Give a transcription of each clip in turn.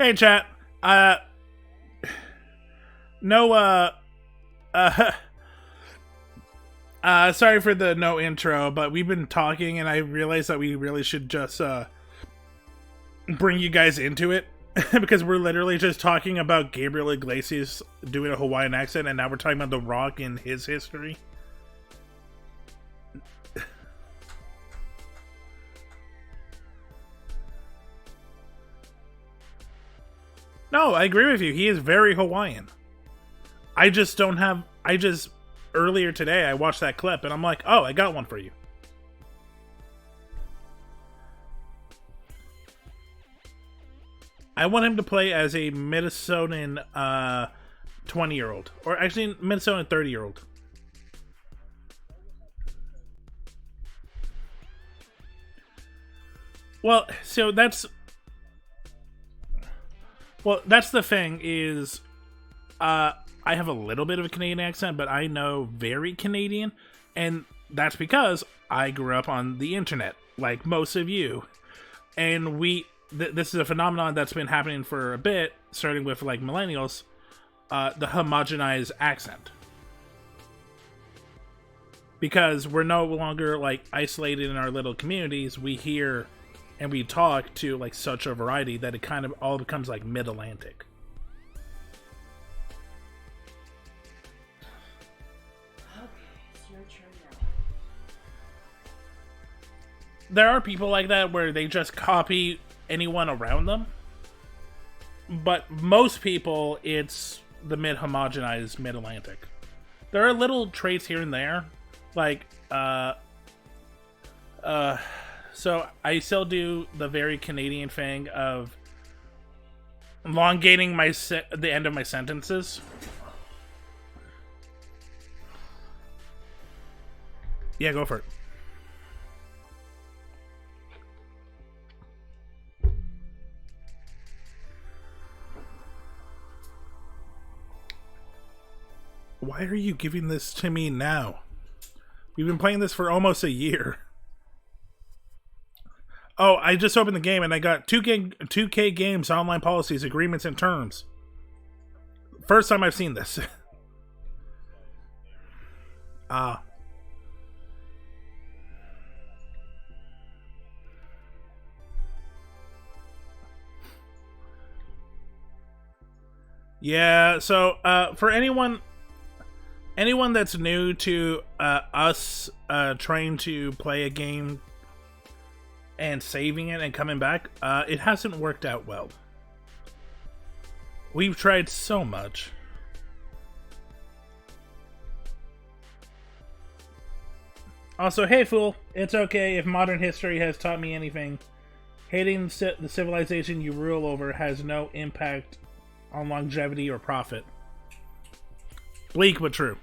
Hey, chat. No, uh, sorry for the no intro, but we've been talking, and I realized that we really should just, bring you guys into it. Because we're literally just talking about Gabriel Iglesias doing a Hawaiian accent, and now we're talking about The Rock and his history. No, I agree with you. He is very Hawaiian. I just don't have... Earlier today, I watched that clip, and I'm like, oh, I got one for you. I want him to play as a Minnesotan 20-year-old. Or actually, Minnesotan 30-year-old. Well, so that's... Well, that's the thing is... I have a little bit of a Canadian accent, but I know very Canadian. And that's because I grew up on the internet, like most of you. And this is a phenomenon that's been happening for a bit, starting with like millennials, the homogenized accent. Because we're no longer like isolated in our little communities, we hear and we talk to like such a variety that it kind of all becomes like mid-Atlantic. Okay, it's your turn now. There are people like that where they just copy anyone around them, but most people it's the mid-homogenized mid-Atlantic. There are little traits here and there, like so I still do the very Canadian thing of elongating the end of my sentences. Yeah, go for it. Why are you giving this to me now? We've been playing this for almost a year. Oh, I just opened the game and I got 2K games, online policies, agreements, and terms. First time I've seen this. Yeah, so for anyone that's new to us trying to play a game and saving it and coming back, it hasn't worked out well. We've tried so much. Also, hey fool, it's okay if modern history has taught me anything. Hating the civilization you rule over has no impact on longevity or profit. Bleak but true.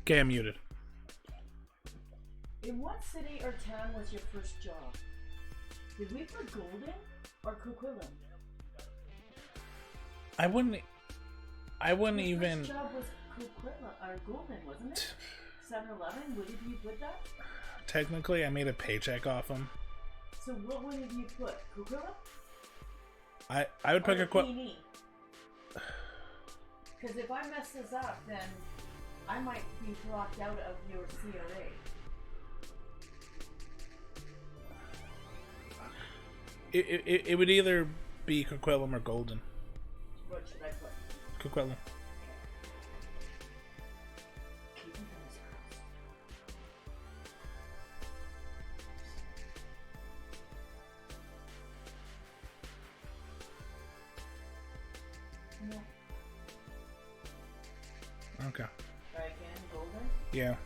Okay, I'm muted. In what city or town was your first job? Did we put Golden or Coquitlam? I wouldn't even. First job was Coquitlam or Golden, wasn't it? 7-Eleven. What did you put that? Technically, I made a paycheck off them. So what one did you put? Coquitlam? I would pick a Because if I mess this up, then I might be blocked out of your COA. It would either be Coquitlam or Golden. What should I put? Coquitlam. No. Okay. Try again, Golden? Yeah.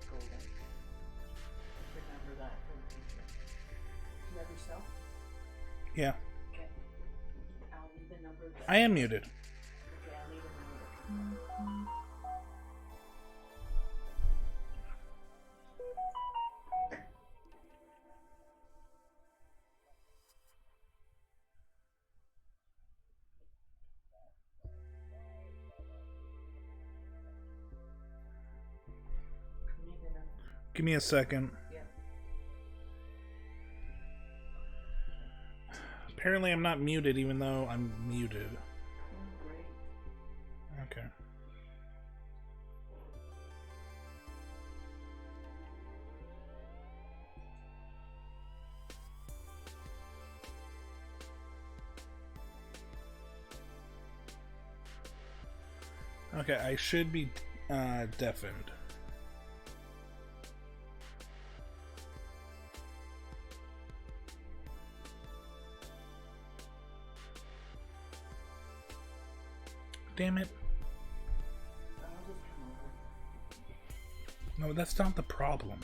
Golden. Remember that for the future. You have yourself? Yeah. Okay. I'll leave the number there. I am muted. Okay, I'll leave a number. Give me a second. Yeah. Apparently I'm not muted even though I'm muted. Oh, great. Okay. Okay, I should be deafened. Damn it. I'll just come over. No, that's not the problem.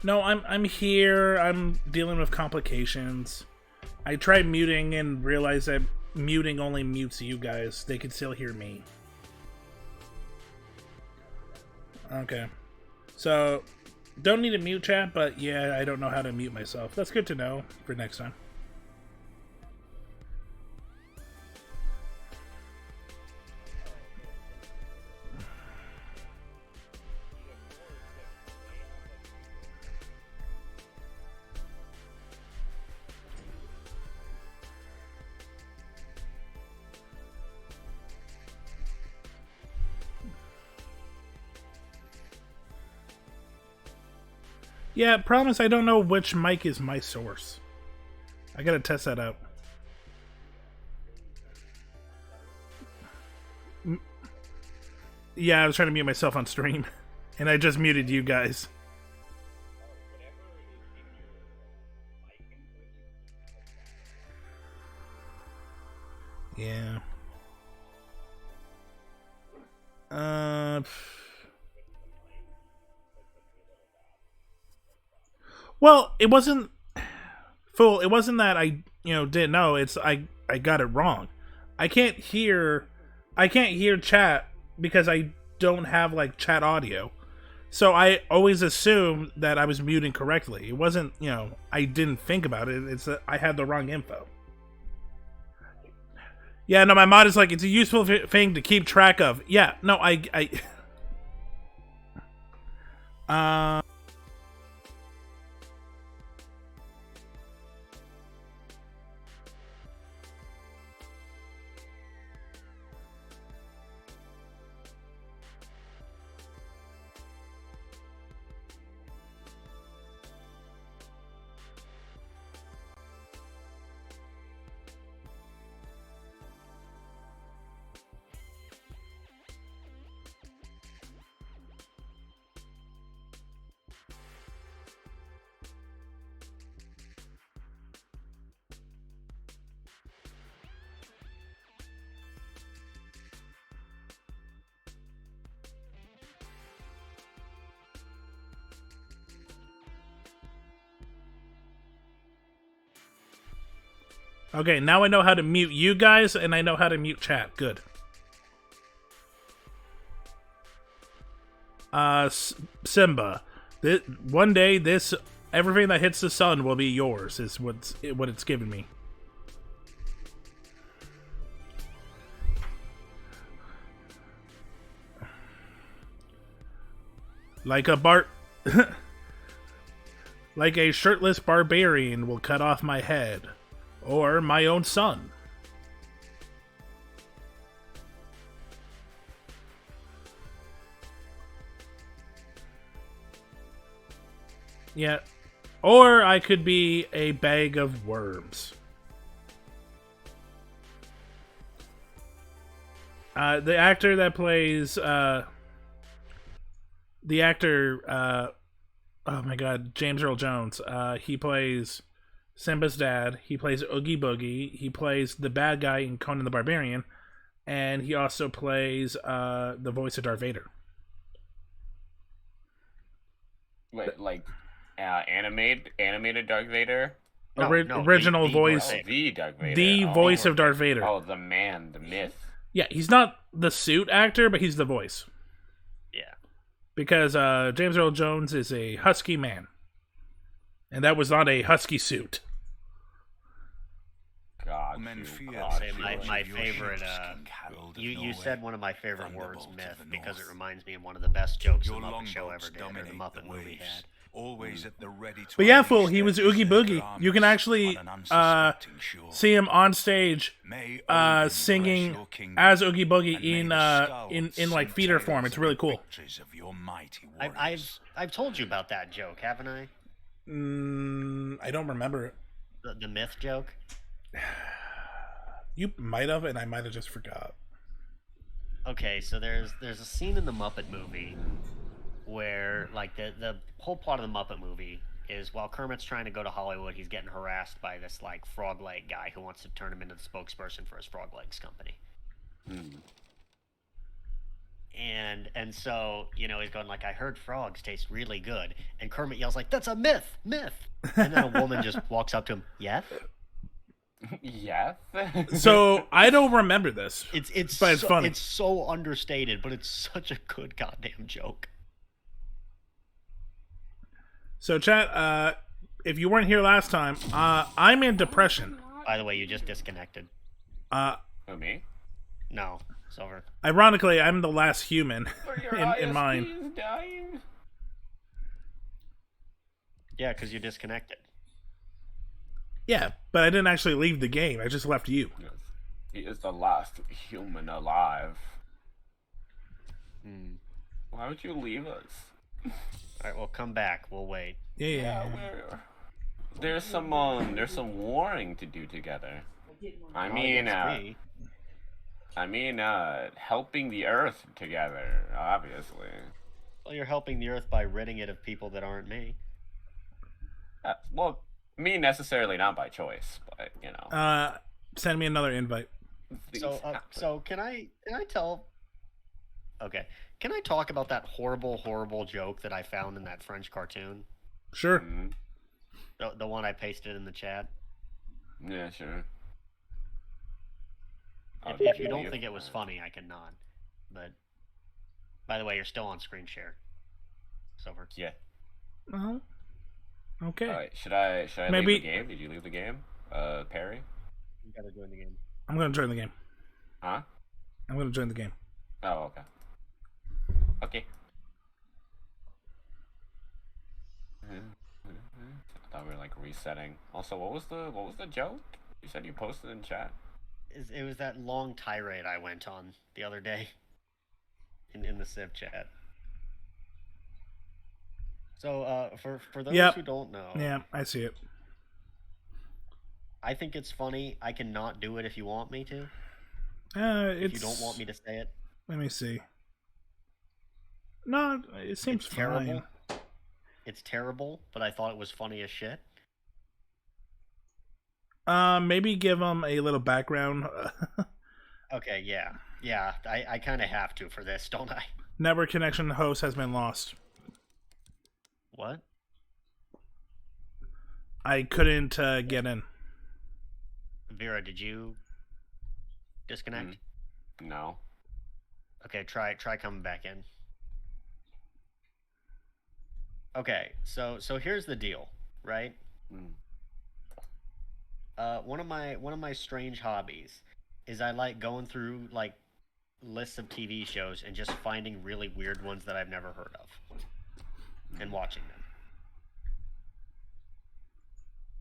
No, I'm here. I'm dealing with complications. I tried muting and realized that muting only mutes you guys. They can still hear me. Okay. So, don't need a mute chat, but yeah, I don't know how to mute myself. That's good to know for next time. Yeah, promise I don't know which mic is my source. I gotta test that out. Yeah, I was trying to mute myself on stream, and I just muted you guys. Yeah. Well, it wasn't fool. It wasn't that I didn't know. It's I got it wrong. I can't hear chat because I don't have like chat audio. So I always assumed that I was muting correctly. It wasn't, I didn't think about it. It's that I had the wrong info. Yeah, no, my mod is like, it's a useful thing to keep track of. Yeah, no, Okay, now I know how to mute you guys, and I know how to mute chat. Good. Simba, one day everything that hits the sun will be yours. Is what it's given me. Like like a shirtless barbarian will cut off my head. Or my own son. Yeah. Or I could be a bag of worms. The actor that plays oh my god, James Earl Jones. He plays Simba's dad. He plays Oogie Boogie. He plays the bad guy in Conan the Barbarian, and he also plays the voice of Darth Vader. Like animated Darth Vader. original the voice, Darth Vader. The Darth Vader. the Oh. voice of Darth Vader. Oh, the man, the myth. Yeah, he's not the suit actor, but he's the voice. Yeah. Because James Earl Jones is a husky man. And that was not a husky suit. God, Men fear God, Say my your favorite. ships, King Harold of You Norway, said one of my favorite words, thunderbolt of myth, the because it north. reminds me of one of the best jokes the Your Muppet Show longboats ever did, or the dominate Muppet the movie waves, had. always at the ready to But yeah, unleash fool, he their was Oogie berserker Boogie. You can armies actually on an unsuspecting shore. see him on stage May Odin singing bless your kingdom, as Oogie Boogie and may in the skulls in like sing feeder tales form. It's of really the cool. victories of your mighty I've warriors. I've told you about that joke, haven't I? I don't remember it. The myth joke. You might have, and I might have just forgot. Okay, so there's a scene in the Muppet movie where like the whole plot of the Muppet movie is while Kermit's trying to go to Hollywood, he's getting harassed by this like frog leg guy who wants to turn him into the spokesperson for his frog legs company. And so, you know, he's going like, I heard frogs taste really good. And Kermit yells like, that's a myth, myth. And then a woman just walks up to him, yes? Yes. So I don't remember this. But it's funny. It's so understated, but it's such a good goddamn joke. So chat, if you weren't here last time, I'm in depression. By the way, you just disconnected. Who, me? No, Silver. Ironically, I'm the last human Are your in mine. ISPs dying? Yeah, because you disconnected. Yeah, but I didn't actually leave the game. I just left you. Yes. He is the last human alive. Why would you leave us? All right, well, come back. We'll wait. Yeah. There's some warring to do together. I mean, helping the Earth together, obviously. Well, you're helping the Earth by ridding it of people that aren't me. Well, me necessarily not by choice, but you know. Send me another invite. So can I tell? Okay, can I talk about that horrible joke that I found in that French cartoon? Sure. The one I pasted in the chat. Yeah, sure. If you don't think it was funny, I can nod. But by the way, you're still on screen share. Silver. Yeah. Oh. Okay. All right. Should I Maybe... leave the game? Did you leave the game, Perry? You gotta join the game. I'm gonna join the game. Huh? I'm gonna join the game. Oh, okay. Okay. I thought we were like resetting. Also, what was the joke? You said you posted in chat. It was that long tirade I went on the other day in the Civ chat. So, for those who don't know, yeah, I see it. I think it's funny. I cannot do it if you want me to. If you don't want me to say it. Let me see. No, it seems it's terrible. fine. It's terrible, but I thought it was funny as shit. Maybe give them a little background. Okay, yeah. I kind of have to for this, don't I? Network connection host has been lost. What? I couldn't get in. Vera, did you disconnect? No. Okay, try coming back in. Okay, so here's the deal, right? One of my strange hobbies is I like going through like lists of TV shows and just finding really weird ones that I've never heard of and watching them.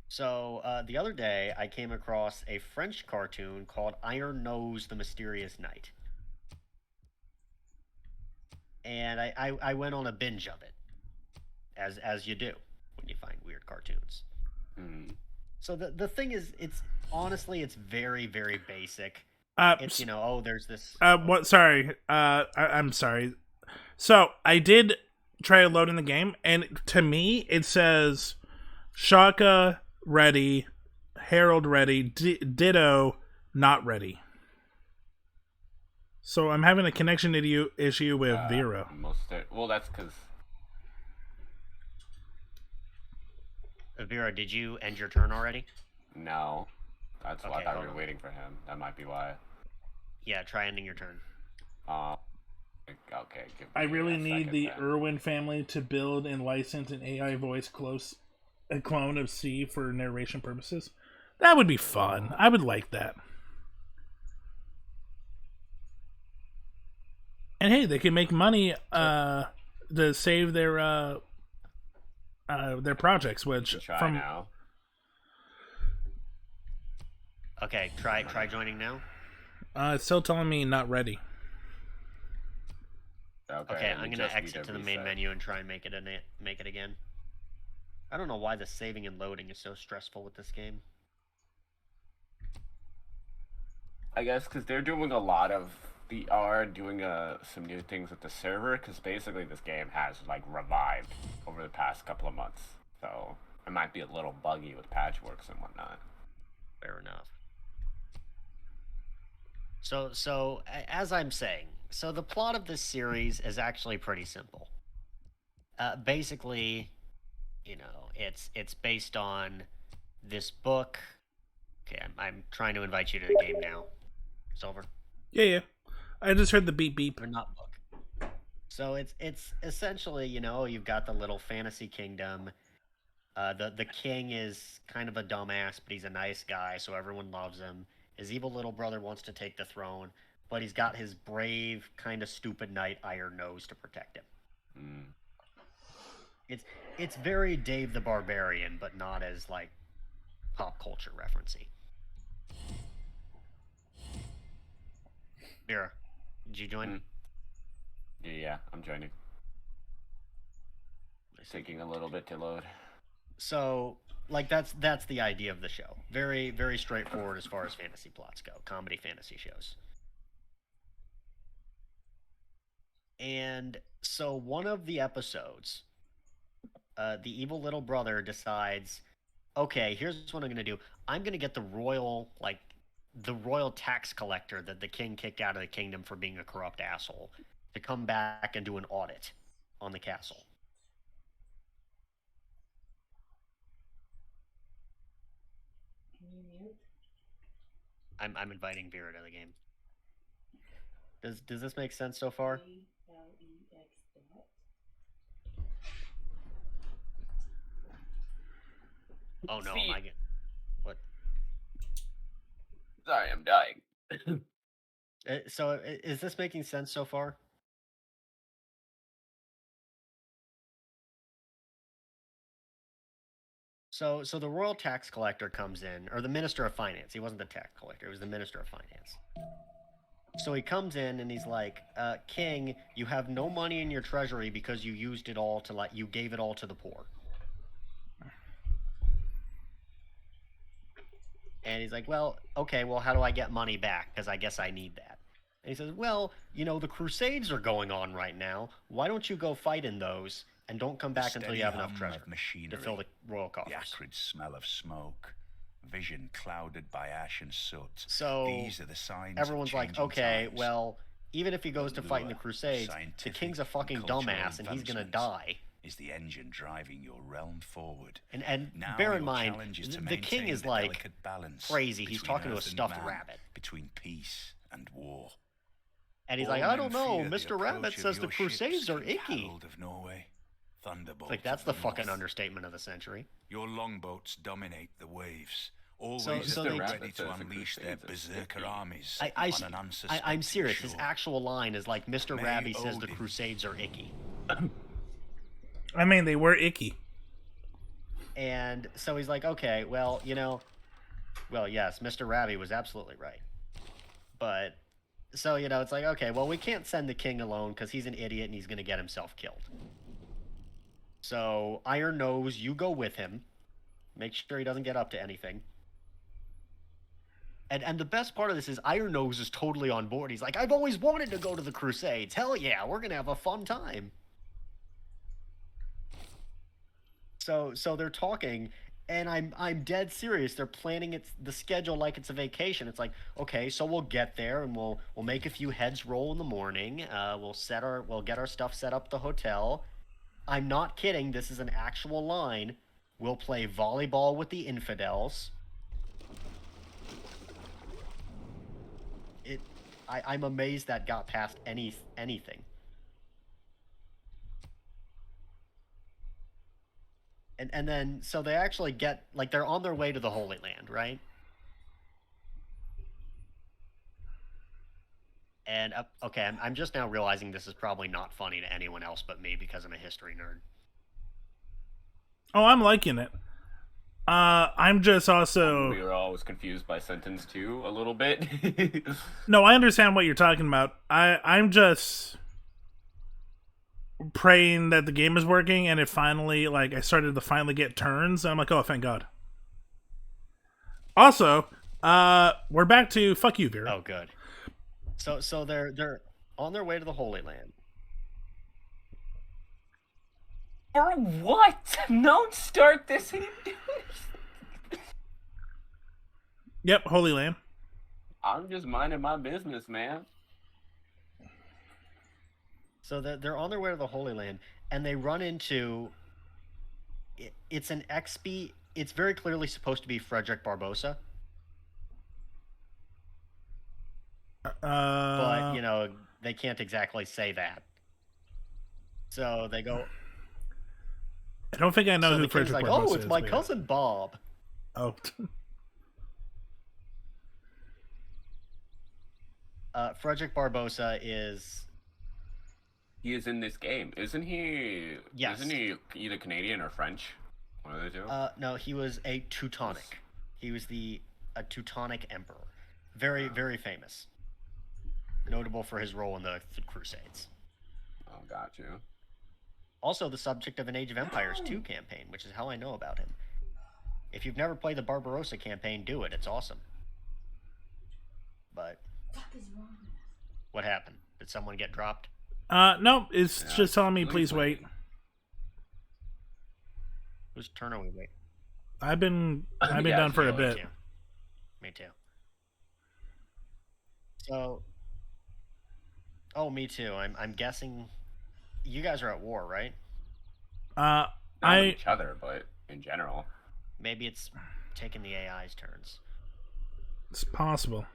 So the other day I came across a French cartoon called Iron Nose: The Mysterious Knight, and I went on a binge of it, as you do when you find weird cartoons. So the thing is, it's honestly very, very basic. It's, there's this... What? Sorry. I'm sorry. So, I did try to load in the game, and to me, it says Shaka ready, Harold ready, Ditto not ready. So, I'm having a connection issue with Vera. Well, that's because... Vera, did you end your turn already? No. That's why I Okay, thought we hold were on. waiting for him. That might be why. Yeah, try ending your turn. Uh, okay, give me I really a need second the then. Irwin family to build and license an AI voice a clone of C for narration purposes. That would be fun. I would like that. And hey, they can make money to save their projects, which Try from now. Okay, try joining now. It's still telling me not ready. Okay, we I'm gonna just need exit to the reset. main menu and try and make it again. I don't know why the saving and loading is so stressful with this game. I guess because they're doing a lot of they are doing some new things with the server because basically this game has like revived over the past couple of months, so it might be a little buggy with patchworks and whatnot. Fair enough. So as I'm saying, so the plot of this series is actually pretty simple. Basically, it's based on this book. Okay, I'm trying to invite you to the game now. Silver. Yeah. I just heard the beep beep. Or not book. So it's essentially, you've got the little fantasy kingdom. The king is kind of a dumbass, but he's a nice guy, so everyone loves him. His evil little brother wants to take the throne, but he's got his brave, kind of stupid knight Iron Nose to protect him. It's very Dave the Barbarian, but not as like pop culture referencey. Vera, did you join? Yeah, I'm joining. It's taking a little bit to load. So, like that's the idea of the show. Very, very straightforward as far as fantasy plots go, comedy fantasy shows. And so one of the episodes, the evil little brother decides, okay, here's what I'm gonna do. I'm gonna get the royal tax collector that the king kicked out of the kingdom for being a corrupt asshole to come back and do an audit on the castle. Can you mute? I'm inviting Vera to the game. Does this make sense so far? ALEX dot. Oh no, See. what? Sorry, I'm dying. So is this making sense so far? So the royal tax collector comes in, or the minister of finance. He wasn't the tax collector; it was the minister of finance. So he comes in and he's like, "King, you have no money in your treasury because you used it all you gave it all to the poor." And he's like, "Well, okay, well, how do I get money back? Because I guess I need that." And he says, "Well, the Crusades are going on right now. Why don't you go fight in those and don't come back until you have enough treasure to fill the royal coffers?" The acrid smell of smoke, vision clouded by ash and soot. So These are the signs everyone's of like, changing okay, times. well, even if he goes to fight in the Lure, Crusades, the scientific king's a fucking and cultural dumbass and he's gonna advancements die. Is the engine driving your realm forward? And Now bear in your mind, challenge is to the king maintain is the like delicate balance crazy. He's between talking to a earth and stuffed man, rabbit. between peace and war. And he's All like, I men don't know, fear the Mr. Rabbit approach of says the your Crusades ships, are King icky. Harold of Norway, Thunderbolt Like, that's of the fucking North. understatement of the century. Your longboats dominate the waves, always so at the they- ready to Rabbit unleash says their the Crusades are berserker icky. armies I'm on an unsuspecting serious. His shore. actual line is like, Mr. May Rabbit says the Odin- Crusades are icky. I mean, they were icky. And so he's like, okay, well, yes, Mr. Rabbit was absolutely right. But, so, it's like, okay, well, we can't send the king alone because he's an idiot and he's going to get himself killed. So, Iron Nose, you go with him. Make sure he doesn't get up to anything. And the best part of this is Iron Nose is totally on board. He's like, I've always wanted to go to the Crusades. Hell yeah, we're going to have a fun time. So they're talking, and I'm dead serious. They're planning the schedule like it's a vacation. It's like, okay, so we'll get there and we'll make a few heads roll in the morning. We'll get our stuff set up at the hotel. I'm not kidding. This is an actual line. We'll play volleyball with the infidels. I'm amazed that got past anything. And then so they actually get like they're on their way to the Holy Land, right? And okay, I'm just now realizing this is probably not funny to anyone else but me because I'm a history nerd. Oh, I'm liking it. I'm just also... We were always confused by sentence 2 a little bit. No, I understand what you're talking about. I'm just praying that the game is working, and it finally, like, I started to finally get turns, and I'm like, oh, thank God. Also, we're back to fuck you, Vera. Oh, good. So they're on their way to the Holy Land. For what? Don't start this. Yep, Holy Land. I'm just minding my business, man. So they're on their way to the Holy Land, and they run into... It's an XP... It's very clearly supposed to be Frederick Barbosa. But, you know, they can't exactly say that. So they go... I don't think I know who the king's Frederick like, Barbosa oh, it's is, my but yeah. cousin Bob. Oh. Frederick Barbosa is... He is in this game, isn't he? Yes. Isn't he either Canadian or French? One of the two? No, he was a Teutonic. He was a Teutonic emperor. Very, very famous. Notable for his role in the Crusades. Oh, got you. Also the subject of an Age of Empires 2 campaign, which is how I know about him. If you've never played the Barbarossa campaign, do it. It's awesome. But... What is wrong with us? What happened? Did someone get dropped? No, it's just telling me, please wait. Whose turn are we waiting? I've been Yeah, done for a Me bit. too. Me too. So... Oh, me too. I'm guessing... You guys are at war, right? Not with each other, but in general. Maybe it's taking the AI's turns. It's possible.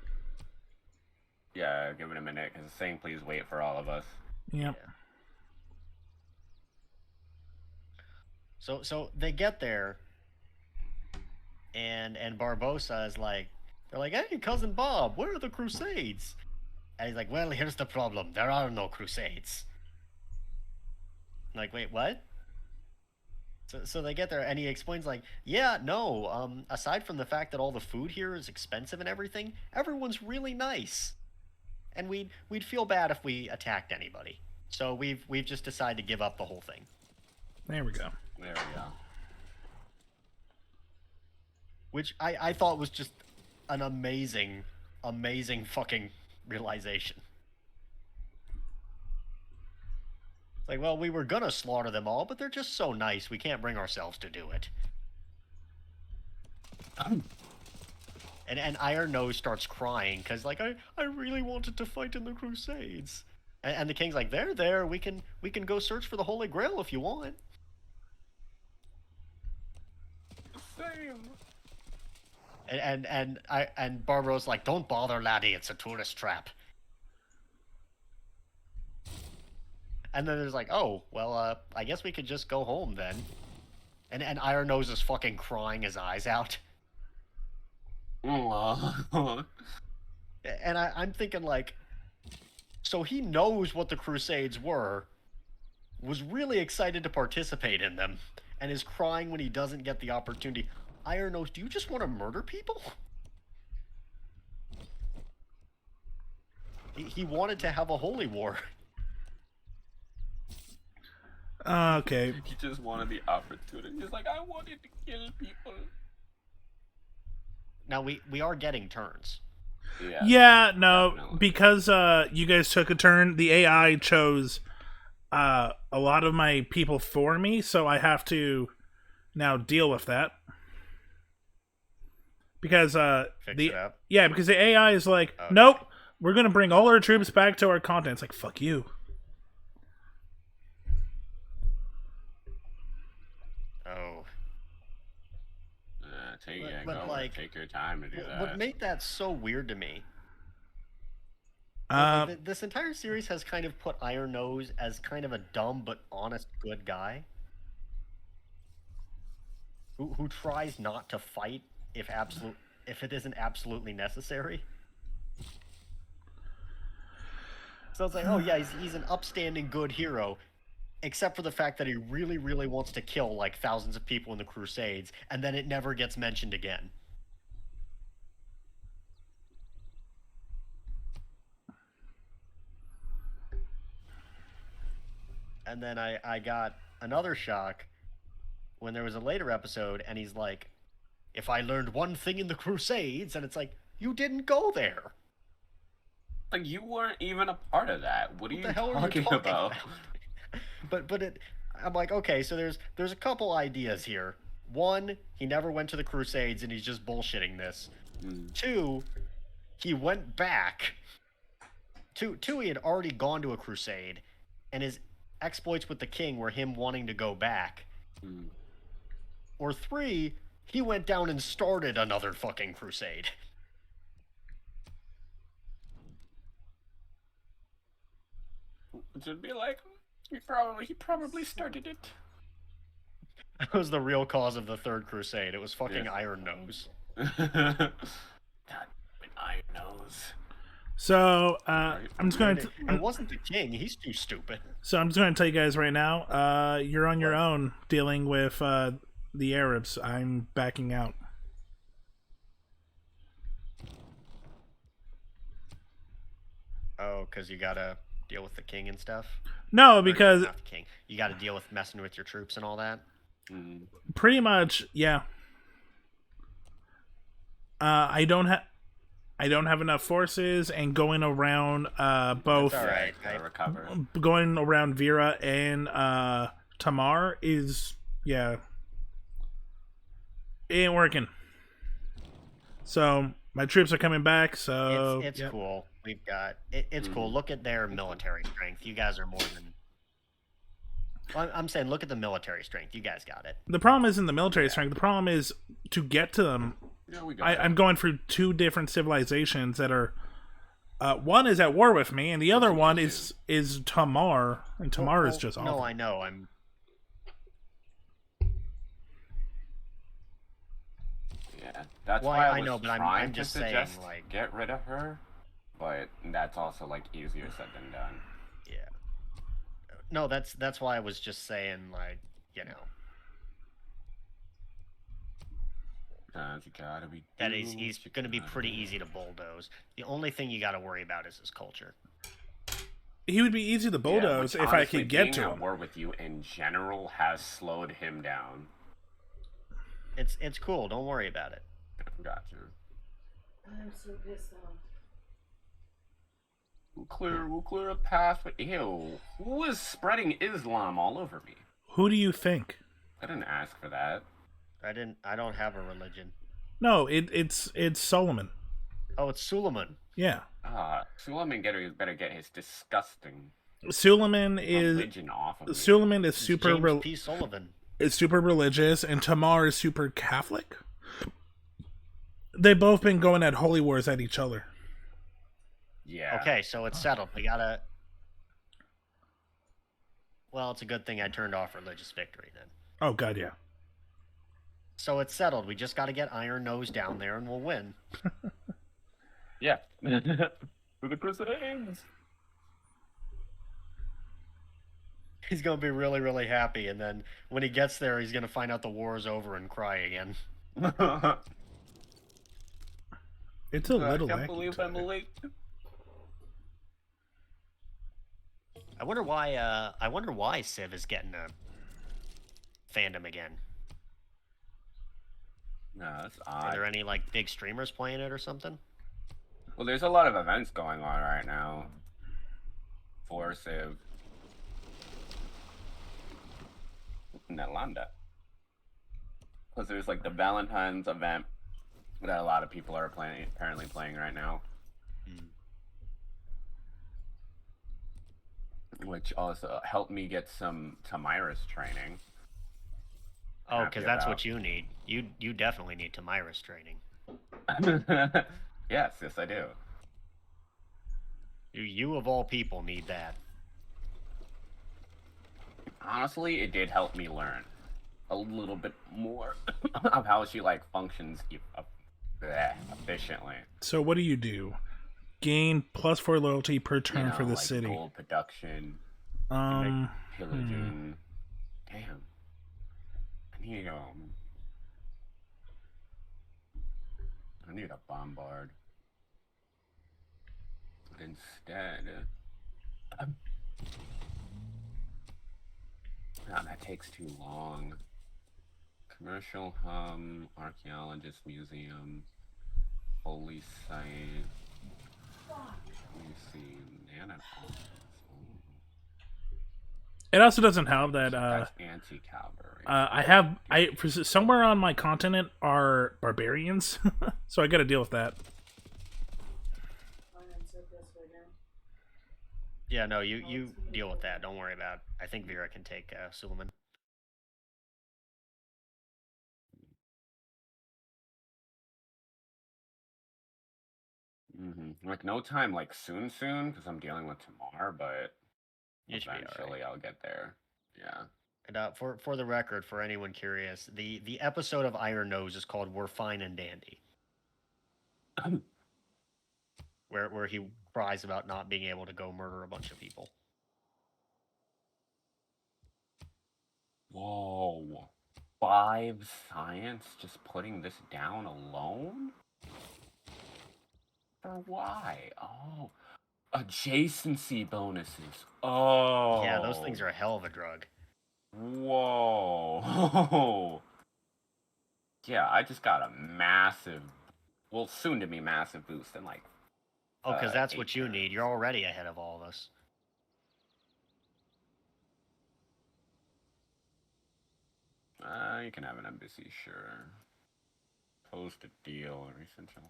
Yeah, give it a minute, because it's saying please wait for all of us. Yep. Yeah. So they get there, and Barbosa is like, they're like, hey, cousin Bob, where are the Crusades? And he's like, well, here's the problem. There are no Crusades. I'm like, wait, what? So they get there, and he explains, like, yeah, no, aside from the fact that all the food here is expensive and everything, everyone's really nice. And we'd feel bad if we attacked anybody. So we've just decided to give up the whole thing. There we go. There we go. Which I thought was just an amazing fucking realization. It's like, well, we were gonna slaughter them all, but they're just so nice, we can't bring ourselves to do it. And Iron Nose starts crying, because, like, I really wanted to fight in the Crusades. And the king's like, there, we can go search for the Holy Grail if you want. Same. And Barbaro's like, don't bother, laddie, it's a tourist trap. And then there's like, oh, well, I guess we could just go home then. And Iron Nose is fucking crying his eyes out. Aww. And I'm thinking, like, so he knows what the Crusades were, was really excited to participate in them, and is crying when he doesn't get the opportunity. Iron Nose, do you just want to murder people? He wanted to have a holy war. Okay. He just wanted the opportunity. He's like, I wanted to kill people. Now, we are getting turns. Yeah, no, definitely. because you guys took a turn, the AI chose a lot of my people for me, so I have to now deal with that. Because Fix it up. because the AI is like, Okay. nope, we're gonna bring all our troops back to our continent. It's like, fuck you. Oh. Take your time to do that. What made that so weird to me? This entire series has kind of put Iron Nose as kind of a dumb but honest good guy who tries not to fight if it isn't absolutely necessary. So it's like, oh yeah, he's an upstanding good hero, except for the fact that he really, really wants to kill like thousands of people in the Crusades, and then it never gets mentioned again. And then I got another shock when there was a later episode, and he's like, if I learned one thing in the Crusades, and it's like, you didn't go there. Like, you weren't even a part of that. What are you talking about? I'm like, okay, so there's a couple ideas here. One, he never went to the Crusades, and he's just bullshitting this. Two, he went back. Two, he had already gone to a crusade, and his exploits with the king were him wanting to go back. Or three, he went down and started another fucking crusade. It'd be like, he probably started it. That was the real cause of the Third Crusade. It was fucking Iron Nose. God, Iron Nose. So I'm just going to. It wasn't the king. He's too stupid. So I'm just going to tell you guys right now. You're on your own dealing with the Arabs. I'm backing out. Oh, because you gotta deal with the king and stuff. No, because not the king. You gotta deal with messing with your troops and all that. Pretty much, yeah. I don't have enough forces, and going around both. That's all right. Recover. Going around Vera and Tamar is it ain't working. So my troops are coming back. So it's cool. We've got it's cool. Look at their military strength. You guys are more than. Well, I'm saying, look at the military strength. You guys got it. The problem isn't the military strength. The problem is to get to them. Yeah, we got I'm going through two different civilizations that are. One is at war with me, and the other one is Tamar, and Tamar is just awful. No, I know. Yeah, that's well, why I know, but I'm just saying, like, get rid of her. But that's also like easier said than done. Yeah. No, that's why I was just saying, like, you know. That he's going to be pretty easy to bulldoze. The only thing you got to worry about is his culture. He would be easy to bulldoze if I could get to him. Being at war with you in general has slowed him down. It's cool. Don't worry about it. Gotcha. I'm so pissed off. We'll clear a path. Ew, who is spreading Islam all over me? Who do you think? I didn't ask for that. I don't have a religion. No, it's Solomon. Oh, it's Suleiman. Yeah. Suleiman better get his disgusting Suleiman is religion off of me. Suleiman is super James P. Sullivan. Is super religious, and Tamar is super Catholic. They've both been going at holy wars at each other. Yeah. Okay, so it's settled. We gotta. Well, it's a good thing I turned off religious victory then. Oh god, yeah. So it's settled. We just got to get Iron Nose down there, and we'll win. Yeah. For the Crusades. He's gonna be really, really happy, and then when he gets there, he's gonna find out the war is over and cry again. It's a little. I can't believe I'm late. I wonder why Civ is getting a fandom again. No, that's Are odd. there any like big streamers playing it or something? Well, there's a lot of events going on right now for Civ in Atlanta. Because there's like the Valentine's event that a lot of people are apparently playing right now. Which also helped me get some Tamiris training. Oh, happy because that's about. what you need. You definitely need Tamira's training. Yes, yes, I do. You of all people need that. Honestly, it did help me learn a little bit more of how she like functions efficiently. So what do? Gain +4 loyalty per You turn for know, the like city. gold production, You make Um, hmm. pillaging. Damn, I need I need a bombard instead. No, that takes too long. Commercial hum, archaeologist museum, holy site. Let me see, Nana. It also doesn't help that That's anti-cavalry. somewhere on my continent are barbarians, so I got to deal with that. Yeah, no, you deal with that. Don't worry about it. I think Vera can take Suleiman. Like no time, like soon, because I'm dealing with Tamar, but You should be all right. eventually I'll get there. Yeah. And for the record, for anyone curious, the episode of Iron Nose is called "We're Fine and Dandy," where he cries about not being able to go murder a bunch of people. Whoa. 5 science just putting this down alone? For why? Oh, adjacency bonuses. Yeah, those Oh. things are a hell of a drug. Whoa. Yeah, I just got a massive, well, soon to be massive boost in like Oh, because that's 8 what you need. turns. You're already ahead of all of us. You can have an embassy, sure. Post a deal, essential.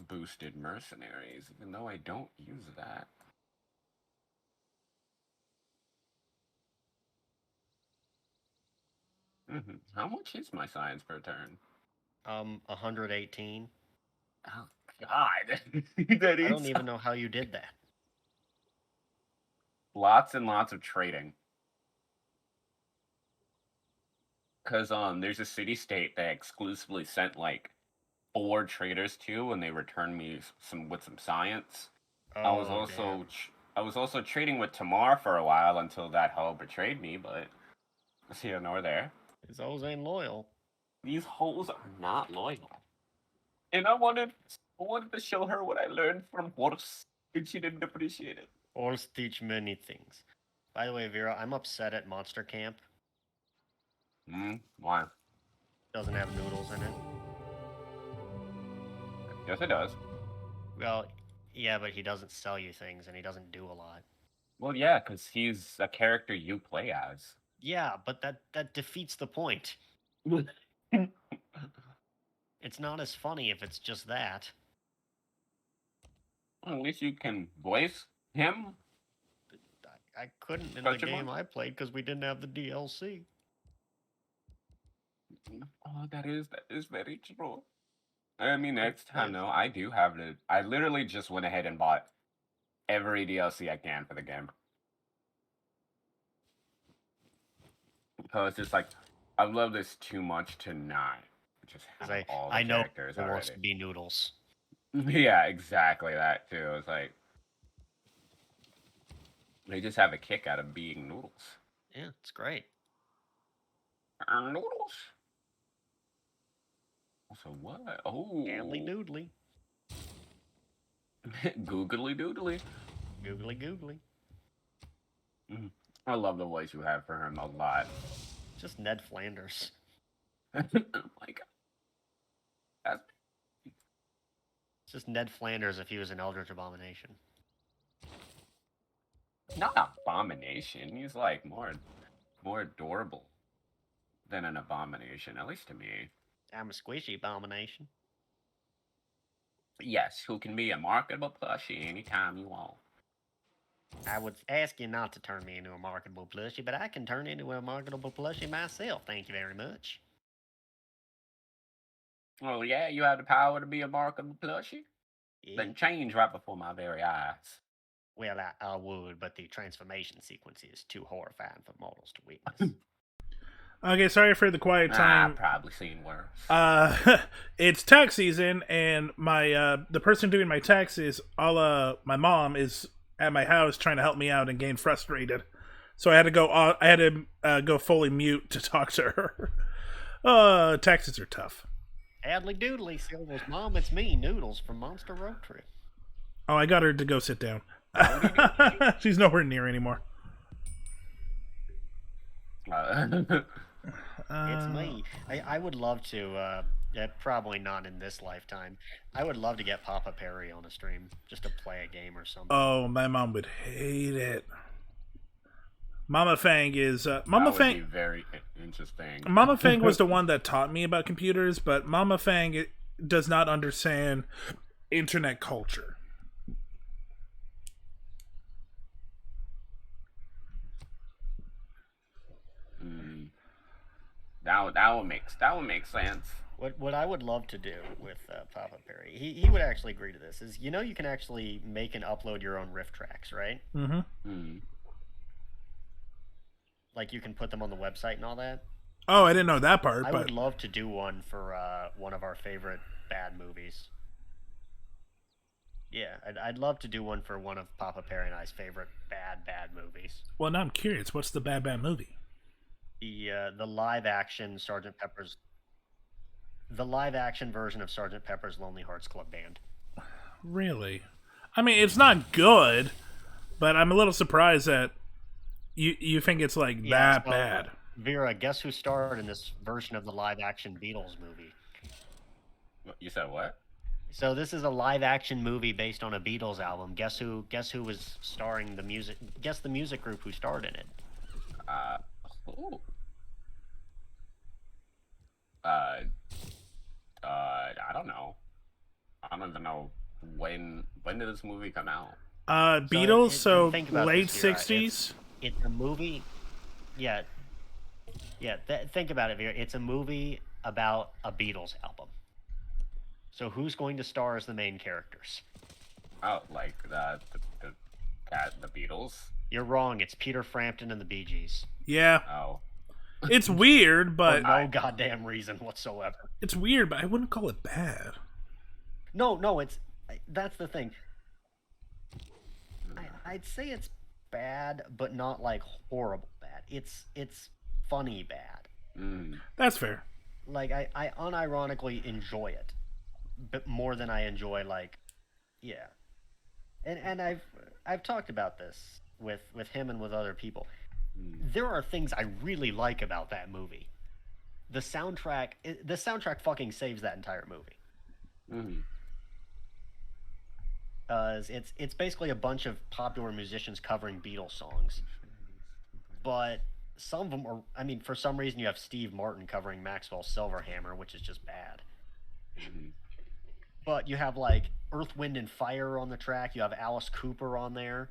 Boosted mercenaries, even though I don't use that. How much is my science per turn? 118. Oh God, that I is don't even know how you did that. lots and lots of trading. Cause there's a city state that exclusively sent like 4 traders to, and they returned me some science. I was Oh, also damn. I was also trading with Tamar for a while until that hoe betrayed me, but it's here nor there. These hoes ain't loyal. These hoes are not loyal. And I wanted to show her what I learned from horse, and she didn't appreciate it. Horse teach many things. By the way, Vera, I'm upset at Monster Camp. Why? Doesn't have noodles in it. Yes, it does. Well, yeah, but he doesn't sell you things and he doesn't do a lot. Well, yeah, because he's a character you play as. Yeah, but that defeats the point. It's not as funny if it's just that. At least you can voice him. I couldn't in the Question game mark? I played because we didn't have the DLC. Oh, that is very true. I mean, Like, next time though, I do have to. I literally just went ahead and bought every DLC I can for the game. Because it's like, I love this too much to not just have all the I know characters it wants already. to be noodles. Yeah, exactly that too. It's like they just have a kick out of being noodles. Yeah, it's great. Noodles. So what? Oh, Gambly doodly. googly doodly. Googly googly. I love the voice you have for him a lot. Just Ned Flanders. Like, that's It's just Ned Flanders if he was an Eldritch Abomination. not an abomination. He's like more adorable than an abomination, at least to me. I'm a squishy abomination. Yes, who can be a marketable plushie anytime you want. I would ask you not to turn me into a marketable plushie, but I can turn into a marketable plushie myself. Thank you very much. Oh yeah, you have the power to be a marketable plushie. Yeah. Then change right before my very eyes. Well, I would, but the transformation sequence is too horrifying for mortals to witness. Okay, sorry for the quiet I've time. probably seen worse. It's tax season, and my the person doing my taxes, my mom is at my house trying to help me out and getting frustrated. So I had to go. I had to go fully mute to talk to her. Taxes are tough. Adley doodly, Silver's mom, it's me, Noodles from Monster Road Trip. Oh, I got her to go sit down. She's nowhere near anymore. It's me. I would love to, probably not in this lifetime. I would love to get Papa Perry on a stream just to play a game or something. Oh, my mom would hate it. Mama Fang is Mama Fang. Would be very interesting. Mama Fang was the one that taught me about computers, but Mama Fang does not understand internet culture. That would make sense. What I would love to do with Papa Perry, he would actually agree to this. Is you can actually make and upload your own riff tracks, right? Mm-hmm. Like you can put them on the website and all that. Oh, I didn't know that part. I would love to do one for one of our favorite bad movies. Yeah, I'd love to do one for one of Papa Perry and I's favorite bad movies. Well, now I'm curious. What's the bad movie? The live action Sgt. Pepper's. The live action version of Sgt. Pepper's Lonely Hearts Club Band. Really? I mean, it's not good, but I'm a little surprised that you think it's like that bad. Vera, guess who starred in this version of the live action Beatles movie? You said what? So this is a live action movie based on a Beatles album. Guess who was starring the music? Guess the music group who starred in it. I don't know. I don't even know when did this movie come out? Beatles, so late '60s. It's a movie. Yeah. Think about it, Vera. It's a movie about a Beatles album. So who's going to star as the main characters? Oh, like the Beatles? You're wrong. It's Peter Frampton and the Bee Gees. Yeah. Oh. It's weird, but... For no goddamn reason whatsoever. It's weird, but I wouldn't call it bad. No, it's... That's the thing. I'd say it's bad, but not, like, horrible bad. It's funny bad. That's fair. Like, I unironically enjoy it. But more than I enjoy, like... Yeah. And I've talked about this with him and with other people. There are things I really like about that movie. The soundtrack fucking saves that entire movie. It's basically a bunch of popular musicians covering Beatles songs, but some of them are. I mean, for some reason, you have Steve Martin covering Maxwell's Silverhammer, which is just bad. But you have like Earth, Wind, and Fire on the track. You have Alice Cooper on there.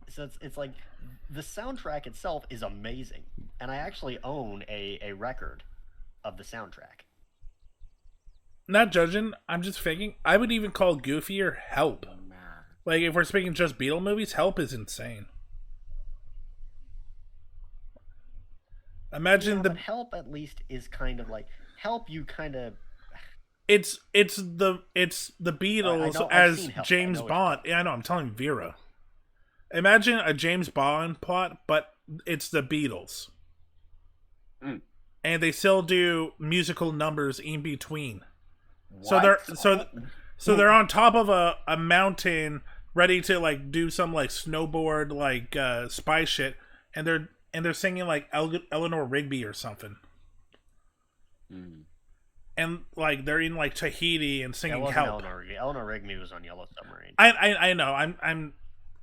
So it's like the soundtrack itself is amazing, and I actually own a record of the soundtrack. Not judging, I'm just thinking. I would even call goofier Help. Like if we're speaking just Beatle movies, Help is insane. Imagine but Help at least is kind of like Help. You kind of. It's the Beatles as James Bond. Yeah, I know. I'm telling Vera. Imagine a James Bond plot, but it's the Beatles. And they still do musical numbers in between. What? So they're on top of a mountain, ready to like do some like snowboard like spy shit, and they're singing like Eleanor Rigby or something. And like they're in like Tahiti and singing Help. Eleanor Rigby was on Yellow Submarine. I know.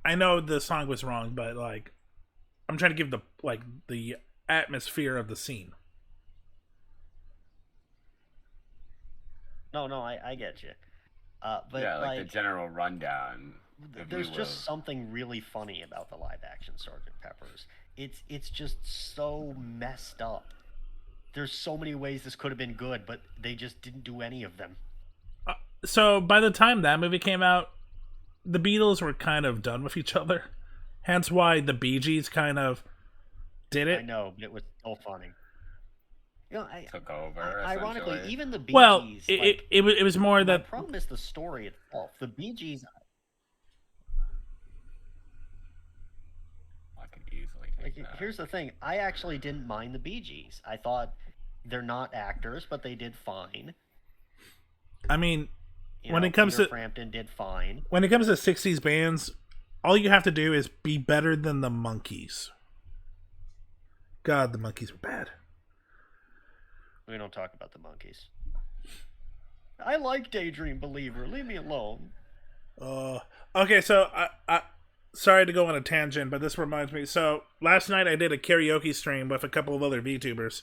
I know the song was wrong, but like, I'm trying to give the atmosphere of the scene. No, I get you. But Yeah, like the general rundown. If there's you just will. something really funny about the live action Sergeant Pepper's. It's just so messed up. There's so many ways this could have been good, but they just didn't do any of them. So by the time that movie came out, the Beatles were kind of done with each other. Hence why the Bee Gees kind of did I it. know, but it was so funny. You know, Took over, ironically, essentially. even the Bee Well, Gees, it was more my that problem is the story itself. The Bee Gees, I could easily take that. here's the thing. I actually didn't mind the Bee Gees. I thought they're not actors, but they did fine. I mean, When it comes Peter Frampton did fine. when it comes to 60s bands, all you have to do is be better than the Monkees. God, the Monkees were bad. We don't talk about the Monkees. I like Daydream Believer. Leave me alone. Okay, so I sorry to go on a tangent, but this reminds me. So last night I did a karaoke stream with a couple of other VTubers,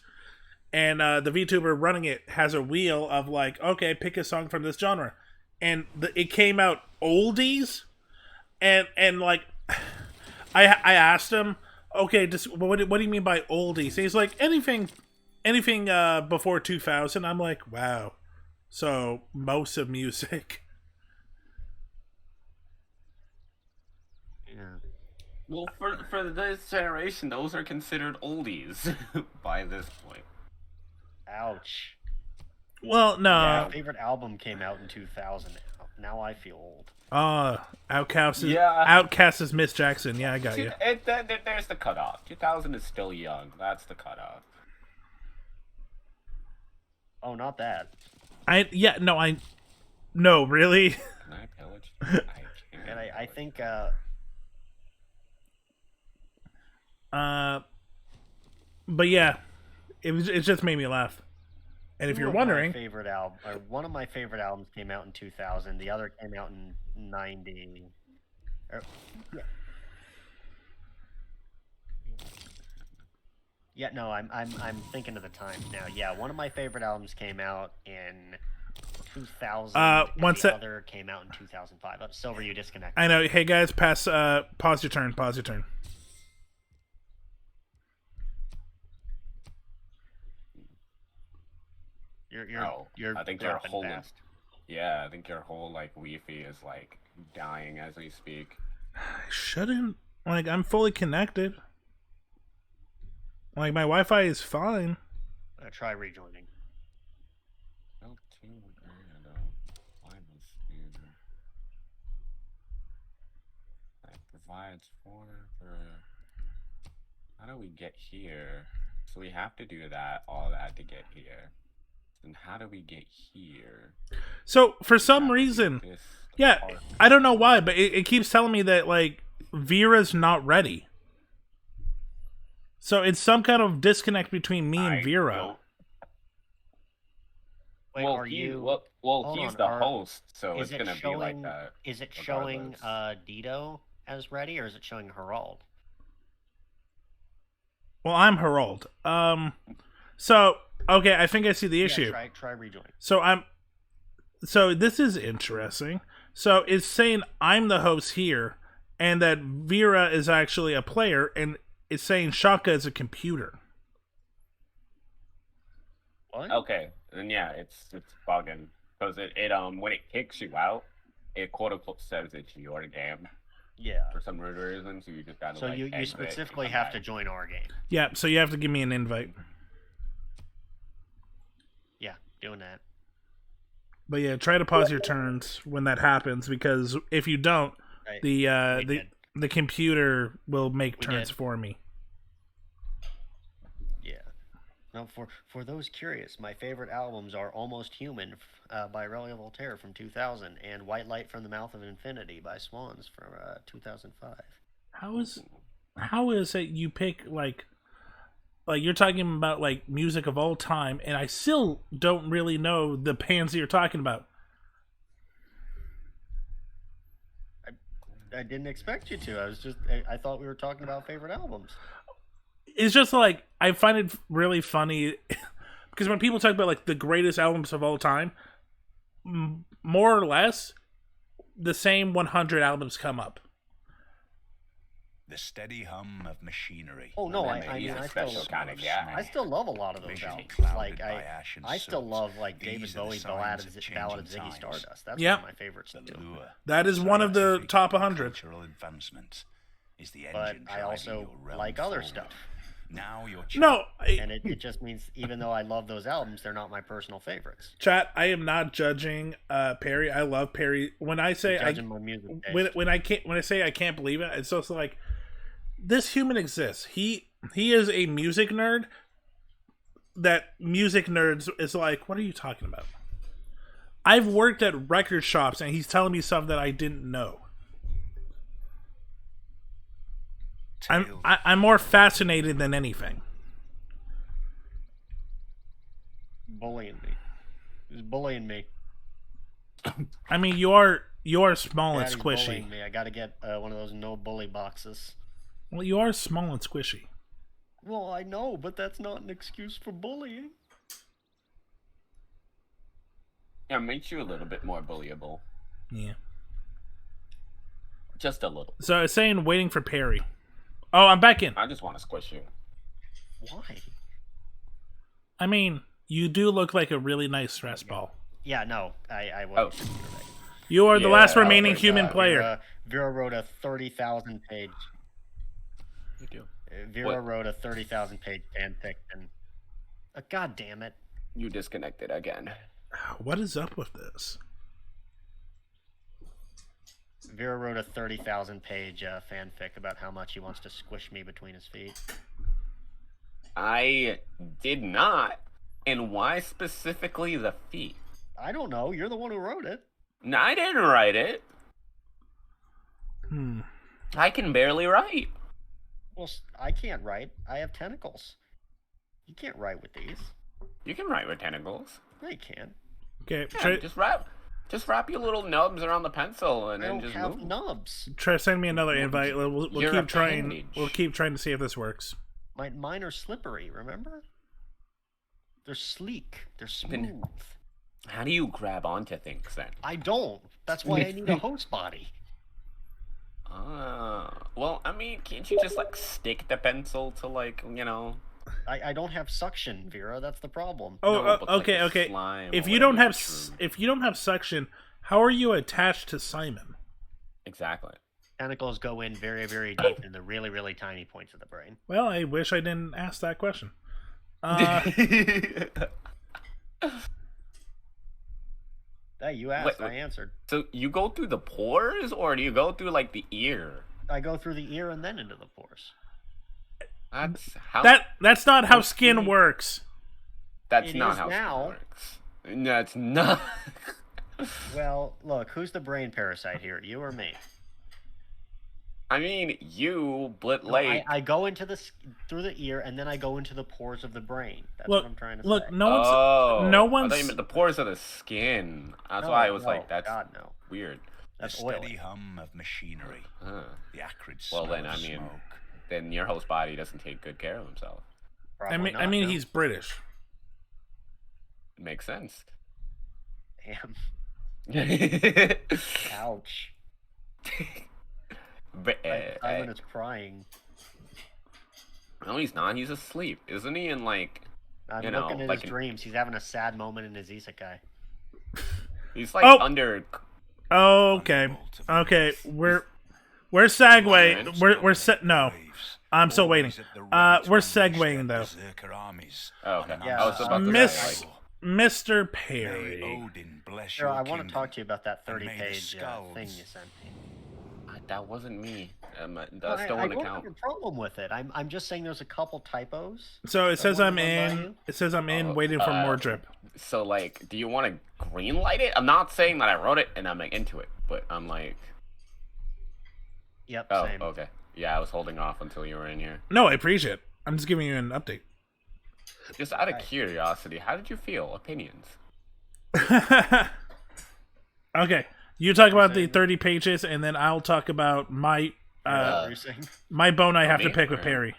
and the VTuber running it has a wheel of like, okay, pick a song from this genre, and it came out oldies, and like, I asked him, okay, what do you mean by oldies? He's like anything before 2000. I'm like, wow, so most of music. Yeah. Well, for this generation, those are considered oldies by this point. Ouch. Well, no. My favorite album came out in 2000. Now I feel old. Outcast is Yeah. Outcast is Miss Jackson. Yeah, I got you. There's the cutoff. 2000 is still young. That's the cutoff. Oh, not that. No, really. Can I pillage? I can't. And I think But yeah, it just made me laugh. And if you're wondering, one of my favorite albums came out in 2000. The other came out in 90. Yeah, no, I'm thinking of the time now. Yeah, one of my favorite albums came out in 2000. The other came out in 2005. Silver, you disconnected. I know. Hey guys, pause your turn. Pause your turn. You're I think your dropping whole fast. Yeah, I think your whole like Wi-Fi is like dying as we speak. I shouldn't. Like, I'm fully connected. Like, my Wi-Fi is fine. Try rejoining. Provides for. How do we get here? So we have to do all that to get here. Then how do we get here? So for some reason, yeah, I don't know why, but it keeps telling me that like Vera's not ready. So it's some kind of disconnect between me and Vera. Wait, well, are you? Well, he's the host, so it's gonna be like showing? that. Is it showing Dido as ready, or is it showing Harald? Well, I'm Harald. So okay, I think I see the issue. Try rejoining. So this is interesting. So it's saying I'm the host here, and that Vera is actually a player, and it's saying Shaka is a computer. What? Okay, then yeah, it's bugging because it when it kicks you out, it quote unquote says it's your game. Yeah. For some weird reason, so you just gotta. So you specifically have to join our game. Yeah. So you have to give me an invite. Yeah, doing that. But yeah, try to pause your turns when that happens, because if you don't, the computer will make turns for me. Yeah. Now, for those curious, my favorite albums are Almost Human by Aurelia Voltaire from 2000 and White Light from the Mouth of Infinity by Swans from 2005. How is it you pick like you're talking about like music of all time, and I still don't really know the bands that you're talking about. I didn't expect you to. I thought we were talking about favorite albums. It's just like I find it really funny because when people talk about like the greatest albums of all time, more or less, the same 100 albums come up. The steady hum of machinery. Oh no, And I then maybe mean, a I still, special kind of guy. I still love a lot of those Vision albums. clouded Like by ash and I still soot. love like David These are the Bowie, signs of Ballad of changing Ziggy times. Stardust. That's Yep. one of my favorites The too. lure, That is one of the scientific top and 100. Cultural advancement is the But engine I driving also your realm like other forward. stuff. Now you're No, And it just means even though I love those albums, they're not my personal favorites. chat. I am not judging Perry. I love Perry. When I say Judging my music taste. when I say I can't believe it, it's also like this human exists. He is a music nerd. That music nerds is like, what are you talking about? I've worked at record shops, and he's telling me stuff that I didn't know. I'm more fascinated than anything. Bullying me. He's bullying me. I mean, you are small and Daddy's squishy. bullying me. I gotta get one of those no bully boxes. Well, you are small and squishy. Well, I know, but that's not an excuse for bullying. Yeah, it makes you a little bit more bullyable. Yeah. Just a little. So I was saying, waiting for Perry. Oh, I'm back in. I just want to squish you. Why? I mean, you do look like a really nice stress ball. Yeah, no, I Oh. wasn't. You are the Yeah, last oh remaining my human God. player. Vera wrote a 30,000 page. You do. Vera What? wrote a 30,000 page fanfic, and God damn it! You disconnected again. What is up with this? Vera wrote a 30,000 page fanfic about how much he wants to squish me between his feet. I did not. And why specifically the feet? I don't know. You're the one who wrote it. No, I didn't write it. I can barely write. Well, I can't write. I have tentacles. You can't write with these. You can write with tentacles. No, you can't. Okay, Yeah, just wrap your little nubs around the pencil and I then don't just have move. nubs. try send me another invite. We'll You're a keep trying. appendage. We'll keep trying to see if this works. Mine are slippery. Remember? They're sleek. They're Then- smooth. How do you grab onto things then? I don't. That's why I need a host body. Well, I mean, can't you just like stick the pencil to like, you know? I don't have suction, Vera. That's the problem. Oh, No, but, like, okay, the okay. slime If or you don't whatever have you prune. if you don't have suction, how are you attached to Simon? Exactly. Tentacles go in very, very deep in the really, really tiny points of the brain. Well, I wish I didn't ask that question. Hey, you asked. Wait, I answered. So you go through the pores, or do you go through like the ear? I go through the ear and then into the pores. That's how. That's not how That's skin pretty- works. That's it not is how now. skin works. That's not. Well, look, who's the brain parasite here? You or me? I mean, you, Blit No, Lake. I go into through the ear and then I go into the pores of the brain. That's Look, what I'm trying to look, say. no one's Oh, no I thought you one's meant the pores of the skin. That's No, why I was no, like, that's God no. weird. That's the steady oily. hum of machinery. Huh. The acrid Well, smell then, of I mean, smoke. then your host body doesn't take good care of himself. Probably I not, mean no. he's British. It makes sense. Damn. but, Ouch. eh, Simon is crying. no, he's not. He's asleep, isn't he? And like, I'm You know, looking at like his an- dreams. He's having a sad moment in his isekai. he's like Oh! under. Oh, okay. Okay, we're segueing. Alright. We're set. No, I'm still waiting. We're segueing though. Oh, okay. Yeah, I was about to Miss- say, like, Mr. May Perry. Odin bless Sure, your I want to kingdom. talk to you about that and may the 30-page skulls- thing you sent me. that wasn't me. That I still wouldn't don't count. have a problem with it. I'm just saying there's a couple typos. So it says I I'm wanna run by in. you. It says I'm in, Oh, waiting for more drip. So, like, do you want to green light it? I'm not saying that I wrote it and I'm like into it, but I'm like, Yep, oh, same. okay. Yeah, I was holding off until you were in here. No, I appreciate it. I'm just giving you an update. Just out of Right. curiosity, how did you feel? Opinions? Okay, you talk about the saying? 30 pages, and then I'll talk about my What were you saying? my bone I have to me? pick with Alright. Perry.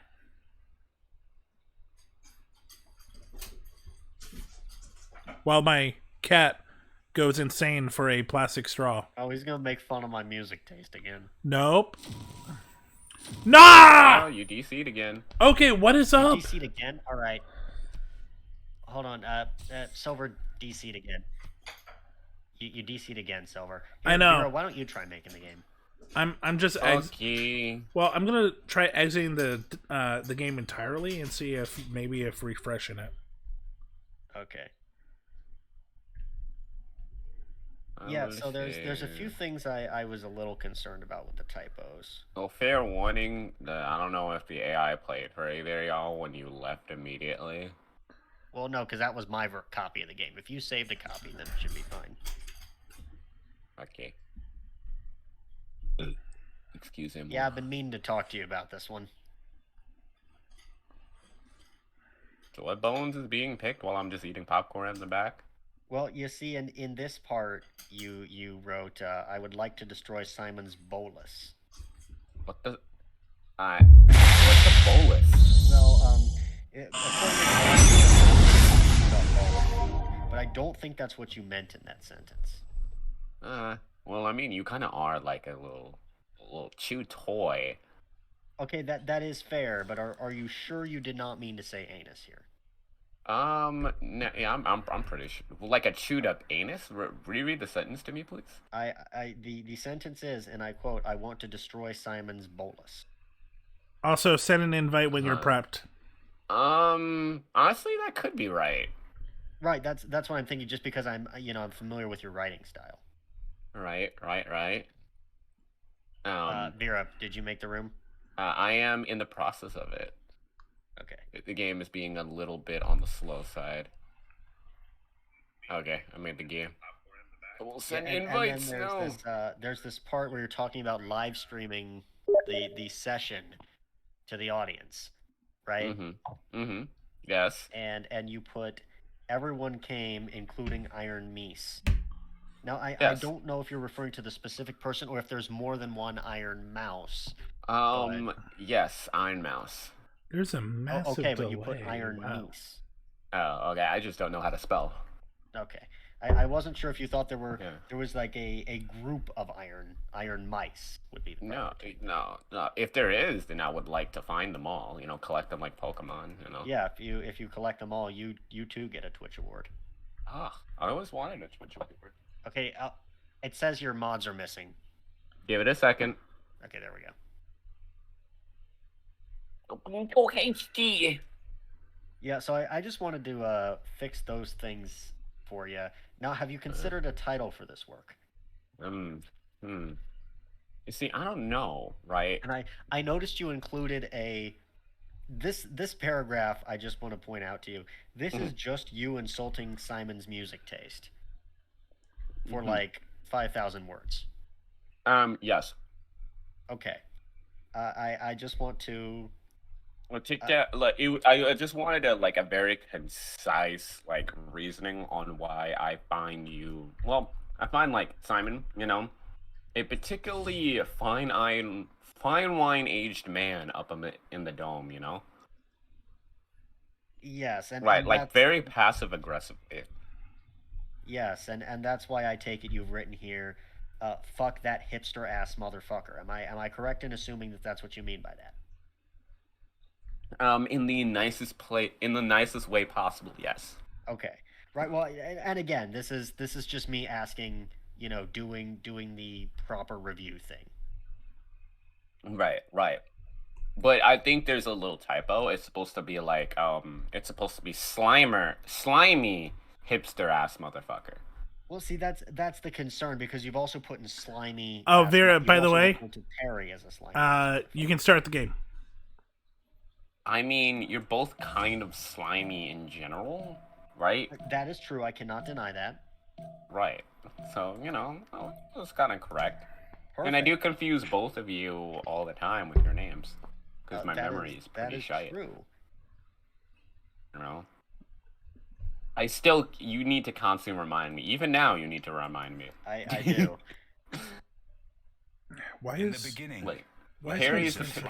While my cat goes insane for a plastic straw. Oh, he's gonna make fun of my music taste again. Nope. Nah! Oh, you DC'd again. Okay, what is You up? DC'd again? Alright. Hold on, Silver DC'd again. You DC'd again, Silver. Here, I know. Vera, why don't you try making the game? I'm just Okay. well, I'm gonna try exiting the game entirely and see if refreshing it. Okay. Yeah, so there's a few things I was a little concerned about with the typos. Well, fair warning, I don't know if the AI played for either of y'all when you left immediately. Well, no, because that was my copy of the game. If you saved a copy, then it should be fine. Okay. Excuse him. Yeah, I've been meaning to talk to you about this one. So what bones is being picked while I'm just eating popcorn in the back? Well, you see, in this part, you wrote, I would like to destroy Simon's bolus. What the? What's a bolus? Well, but I don't think that's what you meant in that sentence. Well, I mean, you kind of are like a little chew toy. Okay, that is fair, but are you sure you did not mean to say anus here? No, yeah, I'm pretty sure. Like a chewed up anus. Reread the sentence to me, please. The sentence is, and I quote, I want to destroy Simon's bolus. Also, send an invite when you're prepped. Honestly, that could be right. Right, that's what I'm thinking. Just because I'm familiar with your writing style. Right. Vera, did you make the room? I am in the process of it. Okay. The game is being a little bit on the slow side. Okay, I made the game. We'll send invites now. There's this part where you're talking about live streaming the session to the audience, right? Yes. And you put everyone came, including Iron Meese. Now I don't know if you're referring to the specific person or if there's more than one Iron Mouse. Yes, Iron Mouse. There's a massive okay, delay. but you put Iron Wow. Meese. Oh, okay. I just don't know how to spell. Okay. I wasn't sure if you thought there was like a group of iron mice would be the No. proper. If there is, then I would like to find them all. Collect them like Pokemon. Yeah, if you collect them all, you too get a Twitch award. I always wanted a Twitch award. Okay, it says your mods are missing. Give it a second. Okay, there we go. HD. Yeah, so I just wanted to fix those things for you. Now, have you considered a title for this work? You see, I don't know, right? And I noticed you included this paragraph. I just want to point out to you. This is just you insulting Simon's music taste for like 5,000 words. Yes. Okay. I just want to. Well, take that. I just wanted a very concise reasoning on why I find you. Well, I find Simon, a particularly fine wine aged man up in the dome, Yes, and right, and like that's- very passive aggressive. Yes, and that's why I take it you've written here. Fuck that hipster ass motherfucker. Am I correct in assuming that that's what you mean by that? In the nicest way possible, yes. Okay. Right. Well, and again, this is just me asking, doing the proper review thing. Right. But I think there's a little typo. It's supposed to be it's supposed to be slimy hipster ass motherfucker. Well, see, that's the concern because you've also put in slimy. Oh, Vera, by the way, to Perry as a slimy. you can start the game. I mean, you're both kind of slimy in general, right? That is true. I cannot deny that. Right. So, it's kind of correct. Perfect. And I do confuse both of you all the time with your names. Because my memory is pretty shite. True. You need to constantly remind me. Even now, you need to remind me. I do. Why In is the beginning, Wait. why is Perry's my the son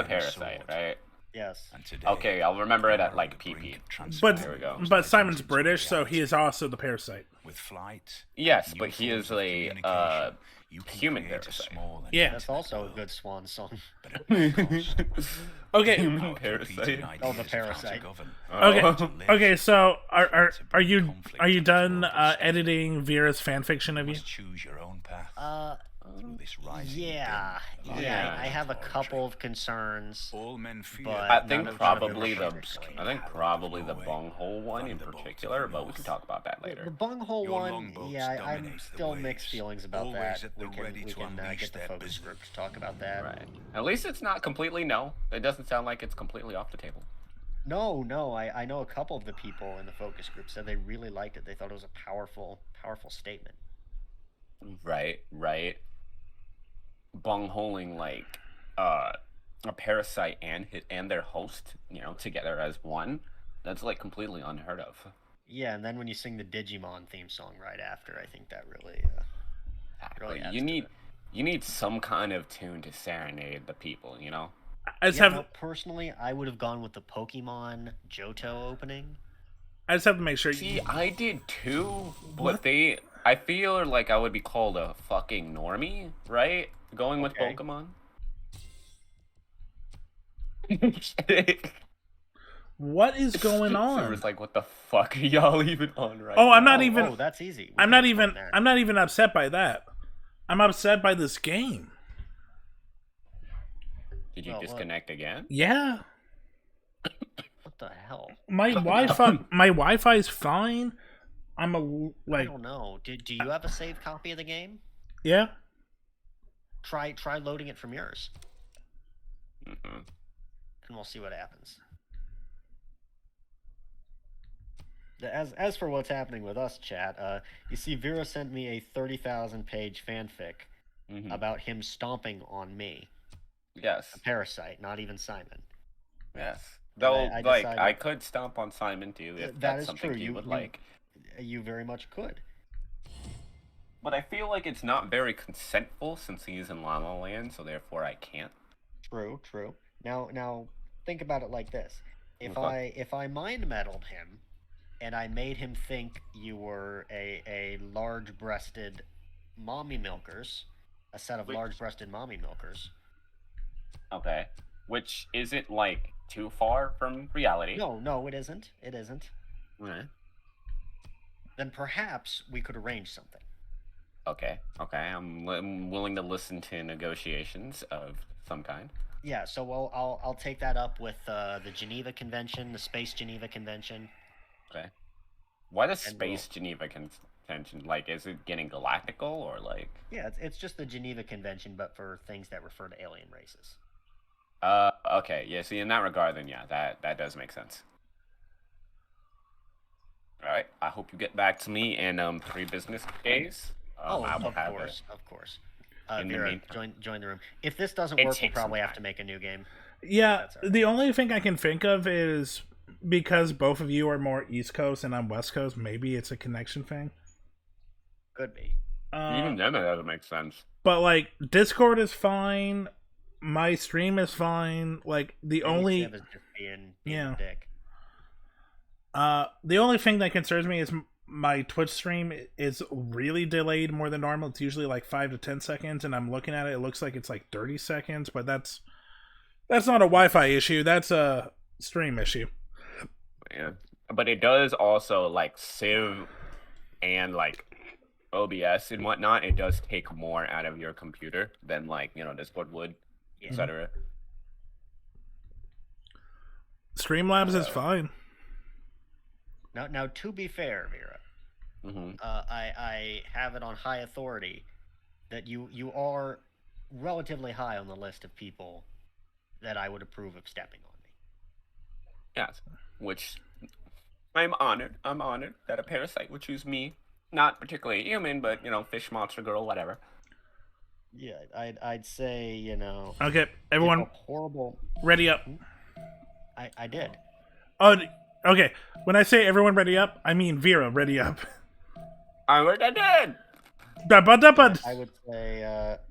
parasite, sword? right? Yes. And today, Okay, I'll remember it at we are like the brink PP. of But There we go. but Simon's British, so he is also the parasite. With flight, Yes, new but he forms is of a communication, you can human create a parasite. small and Yeah. That's intimate also a world, good swan song. but at what cost? Okay, Human Our parasite. competing Oh, the ideas of how to parasite. govern, okay, Oh. to live, okay. So are to you bring conflict are you into done world of editing Vera's fanfiction of You you? must choose your own path through this rising Yeah, din of yeah. Yeah. I have a oratory. couple of concerns. All men fear. but I none think of them probably are the particularly. I think probably the bunghole one in particular, but we can talk about that The later. bunghole Your one, longboats yeah, I'm dominate the still mixed waves, feelings about always that. at We the can ready to unleash get the their focus business. group to talk about that. Right. At least it's not completely no. It doesn't sound like it's completely off the table. No, I know a couple of the people in the focus group said they really liked it. They thought it was a powerful statement. Right. Bungholing like a parasite and their host, together as one. That's like completely unheard of. Yeah, and then when you sing the Digimon theme song right after, I think that really Exactly. adds You to need it. you need some kind of tune to serenade the people, I just Yeah, have no, personally, I would have gone with the Pokemon Johto opening. I just have to make sure. See, I did too, What? but I feel like I would be called a fucking normie, right? Going with Okay. Pokemon. What is going So on? it's like, what the fuck are y'all even on right Oh, I'm now? not even. Oh, that's easy. We I'm can not explain even. that. I'm not even upset by that. I'm upset by this game. Did you Well, disconnect again? Yeah, What the hell? my Wi-Fi is fine. I'm a I like don't know. Do you have a saved copy of the game? yeah. Try loading it from yours, Mm-mm. and we'll see what happens. As for what's happening with us, chat, you see, Vera sent me a 30,000-page fanfic Mhm. about him stomping on me, Yes. a parasite, not even Simon. Yes. Though, I like, decided- I could stomp on Simon too if That that's is something true. he You- would you- like. You very much could. But I feel like it's not very consentful since he's in La La Land, so therefore I can't. True. Now, think about it like this: Okay. if I mind meddled him, and I made him think you were a large-breasted mommy milkers, a set of Which- large-breasted mommy milkers. Okay. Which isn't, like, too far from reality. No, it isn't. It isn't. Okay. Then perhaps we could arrange something. Okay. I'm willing to listen to negotiations of some kind. Yeah. So I'll take that up with the Geneva Convention, the Space Geneva Convention. Okay. Why the And Space Geneva Convention? Like, is it getting galactical or like? Yeah, it's just the Geneva Convention, but for things that refer to alien races. Okay. Yeah. See, in that regard, then yeah, that does make sense. All right. I hope you get back to me in 3 business days. I will of have course, of course. In the Vera, meantime. join the room. If this doesn't It work, we'll takes some probably have time. to make a new game. Yeah, That's all right. the only thing I can think of is because both of you are more East Coast and I'm West Coast, maybe it's a connection thing. Could be. Even then, it doesn't make sense. But like Discord is fine, my stream is fine. Like the Maybe only Civ is just being Yeah. a dick. the only thing that concerns me is my Twitch stream is really delayed more than normal. It's usually like 5 to 10 seconds, and I'm looking at it. It looks like it's like 30 seconds, but that's not a Wi-Fi issue. That's a stream issue. Yeah. But it does also, like, Civ and, like, OBS and whatnot, it does take more out of your computer than, like, Discord would, etc. Streamlabs is fine. Now, to be fair, Vera, Mm-hmm. I have it on high authority that you are relatively high on the list of people that I would approve of stepping on me. Yes. Which I'm honored. I'm honored that a parasite would choose me. Not particularly human, but, fish monster girl, whatever. Yeah, I'd say Okay, if everyone, a horrible. ready up. I did. Oh, okay. When I say everyone ready up, I mean Vera ready up. I would have did.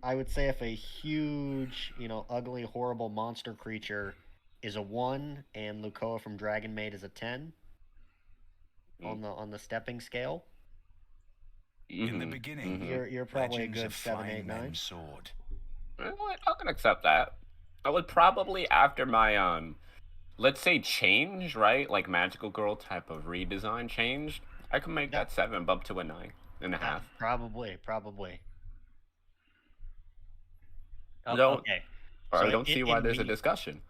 I would say if a huge, ugly, horrible monster creature is a 1, and Lukoa from Dragon Maid is a 10 on the stepping scale. In the beginning, You're probably legends a good of 7, 8, Flying 9. Men's Sword. I can accept that. I would probably, after my let's say change, right? Like Magical Girl type of redesign change, I can make that 7 bump to a 9.5. Probably. Oh, Don't- okay. I So don't see why there's a discussion.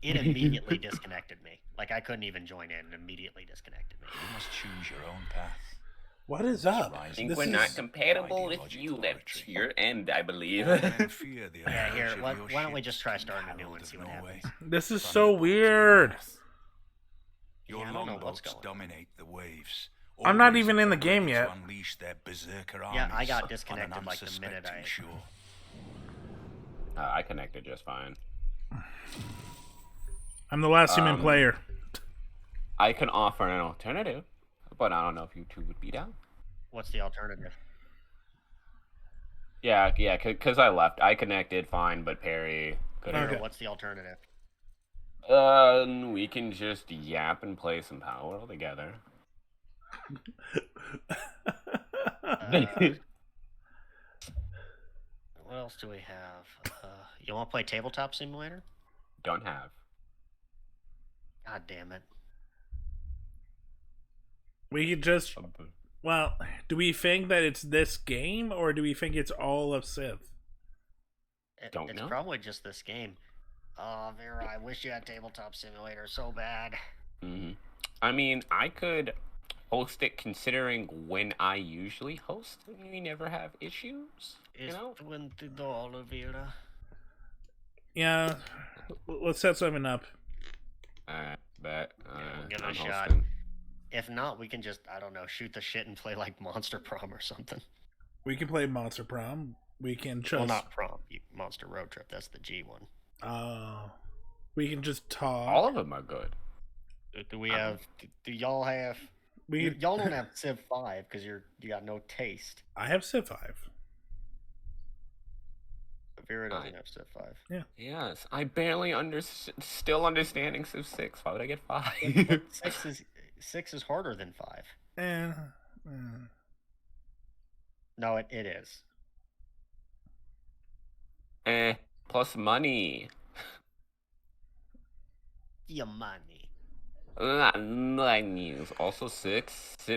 It immediately disconnected me. Like, I couldn't even join in. It immediately disconnected me. You must choose your own path. What is up? I I think This we're is- not compatible with ideological you. That's oratory. your end, I believe. All men fear the Yeah, here, approach of your why don't we ships, just try King starting a new Harold one, of see what Norway. happens. This is From so the boats of weird. North. Your Yeah, I don't know what's longboats going on. dominate the waves. I'm not always even in the ready game to yet. unleash their berserker Yeah, I armies got on disconnected an like the minute unsuspecting I- shore. I connected just fine. I'm the last human player. I can offer an alternative, but I don't know if you two would be down. What's the alternative? Yeah, because I left. I connected fine, but Perry couldn't. Okay. What's the alternative? We can just yap and play some Power World together. What else do we have? You want to play Tabletop Simulator? Don't have. God damn it. We could just. Well, do we think that it's this game, or do we think it's all of Civ? Don't It's know. probably just this game. Oh, Vera, I wish you had Tabletop Simulator so bad. I mean, I could host it considering when I usually host, we never have issues. You It's know? $20, Vera. Yeah, let's set something up. Bet. we'll give it a I'm shot. hosting. If not, we can just, I don't know, shoot the shit and play like Monster Prom or something. We can play Monster Prom. We can just. Well, not Prom. Monster Road Trip. That's the G one. We can just talk. All of them are good. Do we have? Do y'all have? Y'all don't have Civ 5 because you got no taste. I have Civ 5. But Vera doesn't have Civ 5. Yeah. Yes, I barely still understanding Civ 6. Why would I get 5? Six is harder than 5. No, it is. Plus money. Your money. News. Also, Civ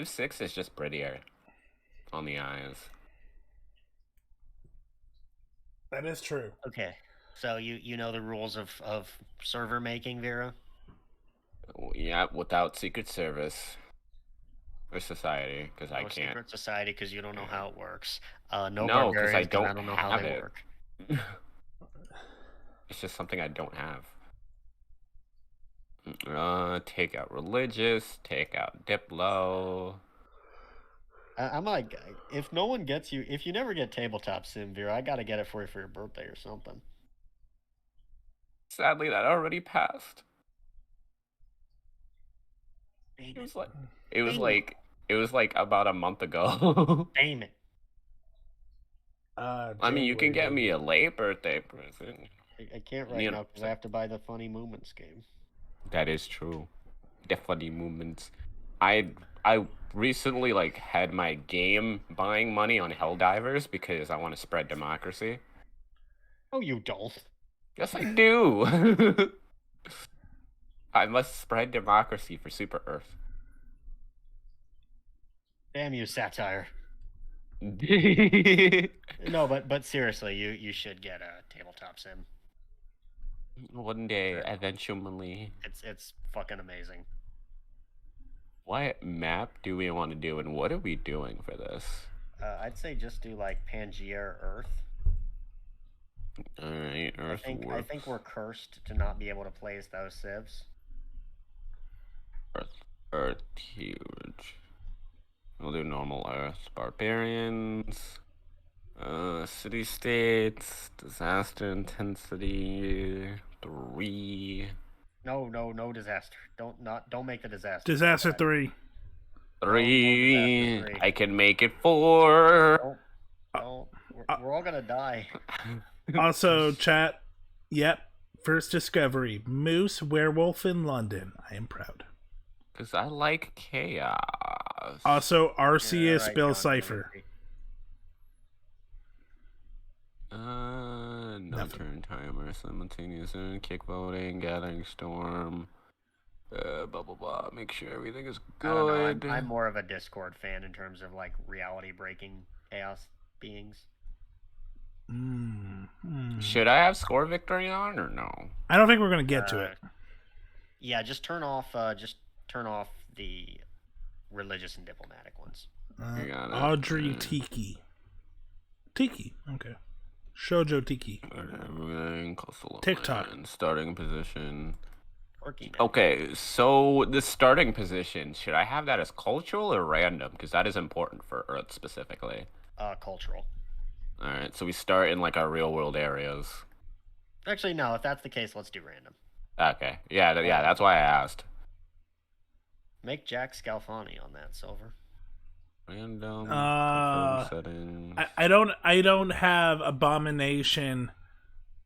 6 is just prettier on the eyes. That is true. Okay, so you know the rules of server making, Vera? Yeah, without Secret Service or Society, because I No can't. Secret Society because you don't know how it works. No, No, 'cause barbarians I 'cause don't I don't know how have they it. work. It's just something I don't have. Take out religious, take out Diplo. I'm like, if no one gets you, if you never get Tabletop Sim, Vera, I gotta get it for you for your birthday or something. Sadly, that already passed. Damn It was it. like, it was Dang like, it was like about a month ago. Damn it. I mean, you can get me a late birthday present. I can't right You now know, because I have to buy the Funny Moments game. That is true. The funny moments. I recently like had my game buying money on Helldivers because I want to spread democracy. Oh, you don't. Yes, I do. I must spread democracy for Super Earth. Damn you, satire. One No, but seriously, you should get a Tabletop Sim. day, eventually. It's fucking amazing. What map do we want to do, and what are we doing for this? I'd say just do like Pangea or Earth. All right, Earth. I think we're cursed to not be able to play as those civs. Earth huge. We'll do normal Earth. Barbarians. City states. Disaster intensity 3. No disaster. Don't make the disaster. Disaster 3. 3. Disaster 3. I can make it 4. Don't. We're all gonna die. Also, chat. Yep. First discovery: moose werewolf in London. I am proud. Because I like chaos. Also, Arceus right, Bill John Cipher. No turn timer, simultaneous kick voting, gathering storm, blah blah blah. Make sure everything is I don't know. good. I'm more of a Discord fan in terms of like reality breaking chaos beings. Should I have score victory on or no? I don't think we're gonna get to it. Yeah, just turn off the religious and diplomatic ones. You got it. Audrey Tiki. Tiki. Okay. Shoujo Tiki. Everything. TikTok. Starting position. Quirky, man. Okay, so the starting position, should I have that as cultural or random? Because that is important for Earth specifically. Cultural. Alright, so we start in like our real world areas. Actually, no. If that's the case, let's do random. Okay, yeah, that's why I asked. Make Jack Scalfani on that, Silver. Random. Confirm settings. I don't have Abomination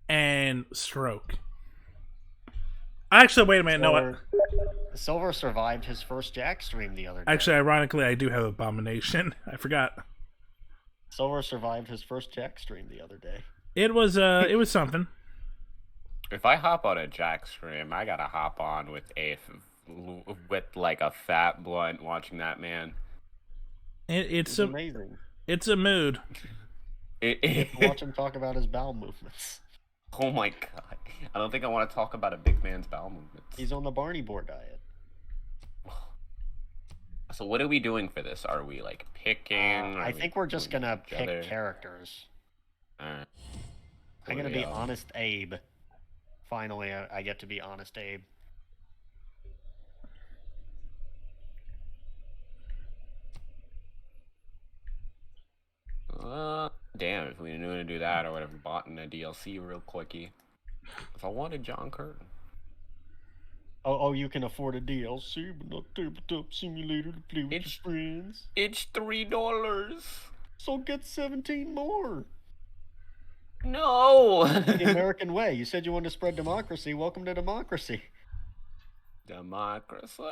and Stroke. Actually, wait a minute. No, what? Silver survived his first Jack stream the other day. Actually, ironically, I do have Abomination. I forgot. Silver survived his first Jack stream the other day. It was something. If I hop on a Jack stream, I gotta hop on with like a fat blunt watching that man. It's amazing. It's a mood. Watch him talk about his bowel movements. Oh my god. I don't think I want to talk about a big man's bowel movements. He's on the Barney Board diet. So what are we doing for this? Are we like picking? I think we're just gonna pick characters. Alright. I'm gonna be Honest Abe. Finally, I get to be Honest Abe. Damn, if we knew to do that, I would have bought in a DLC real quickie. If I wanted John Curtin. Oh, you can afford a DLC, but not tabletop simulator to play with your friends. It's $3. So get 17 more. No. The American way. You said you wanted to spread democracy. Welcome to democracy. Democracy.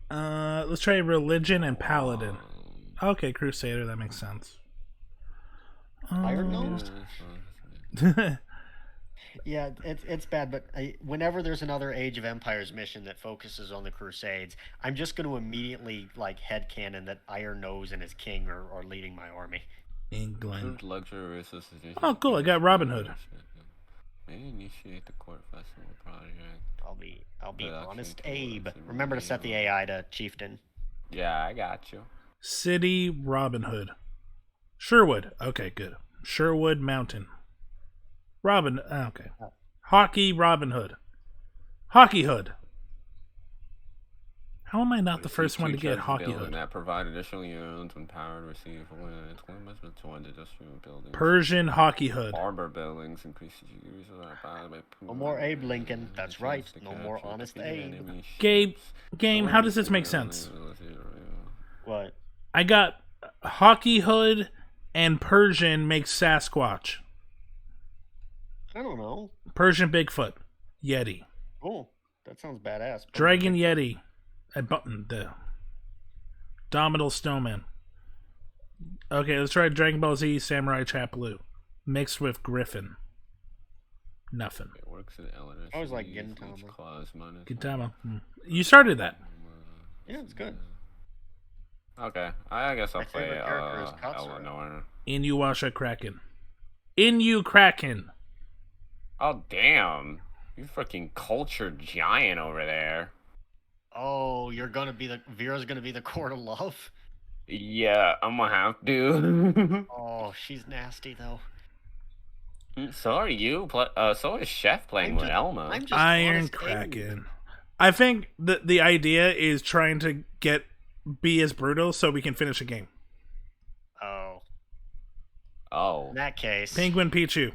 Let's try religion and paladin. Okay, Crusader, that makes sense. Iron Nosed? Yeah, it's bad, but whenever there's another Age of Empires mission that focuses on the Crusades, I'm just going to immediately headcanon that Iron Nose and his king are leading my army. England. Luxury Oh, cool! I got Robin Hood. May initiate the court festival project. I'll be Honest Abe. Remember to set the AI to Chieftain. Yeah, I got you. City Robin Hood. Sherwood. Okay, good. Sherwood Mountain. Okay. Hockey Robin Hood. Hockey Hood. How am I not the first one to get Hockey Hood? That provide additional units when powered receive it's one investment to industrial buildings. Persian Hockey Hood. Harbor buildings increase use No more Abe Lincoln. That's right. No more Honest Abe. Game, how does this make sense? What? I got Hockey Hood and Persian makes Sasquatch. I don't know. Persian Bigfoot. Yeti. Cool. That sounds badass. Dragon Yeti. The Domitable Snowman. Okay, let's try Dragon Ball Z Samurai Champloo. Mixed with Griffin. Nothing. It works in LNS. I was like Gintama. Gintama. You started that. Yeah, it's good. Okay, I guess I'll My play favorite character is Katsura. Eleanor. Inuyasha Kraken. Inu Kraken. Oh, damn. You freaking culture giant over there. Oh, Vera's gonna be the court of love? Yeah, I'm gonna have to. Oh, she's nasty though. So are you. So is Chef playing with Elma. Iron Kraken. I think the idea is trying to be as brutal so we can finish a game. Oh. In that case. Penguin Pikachu,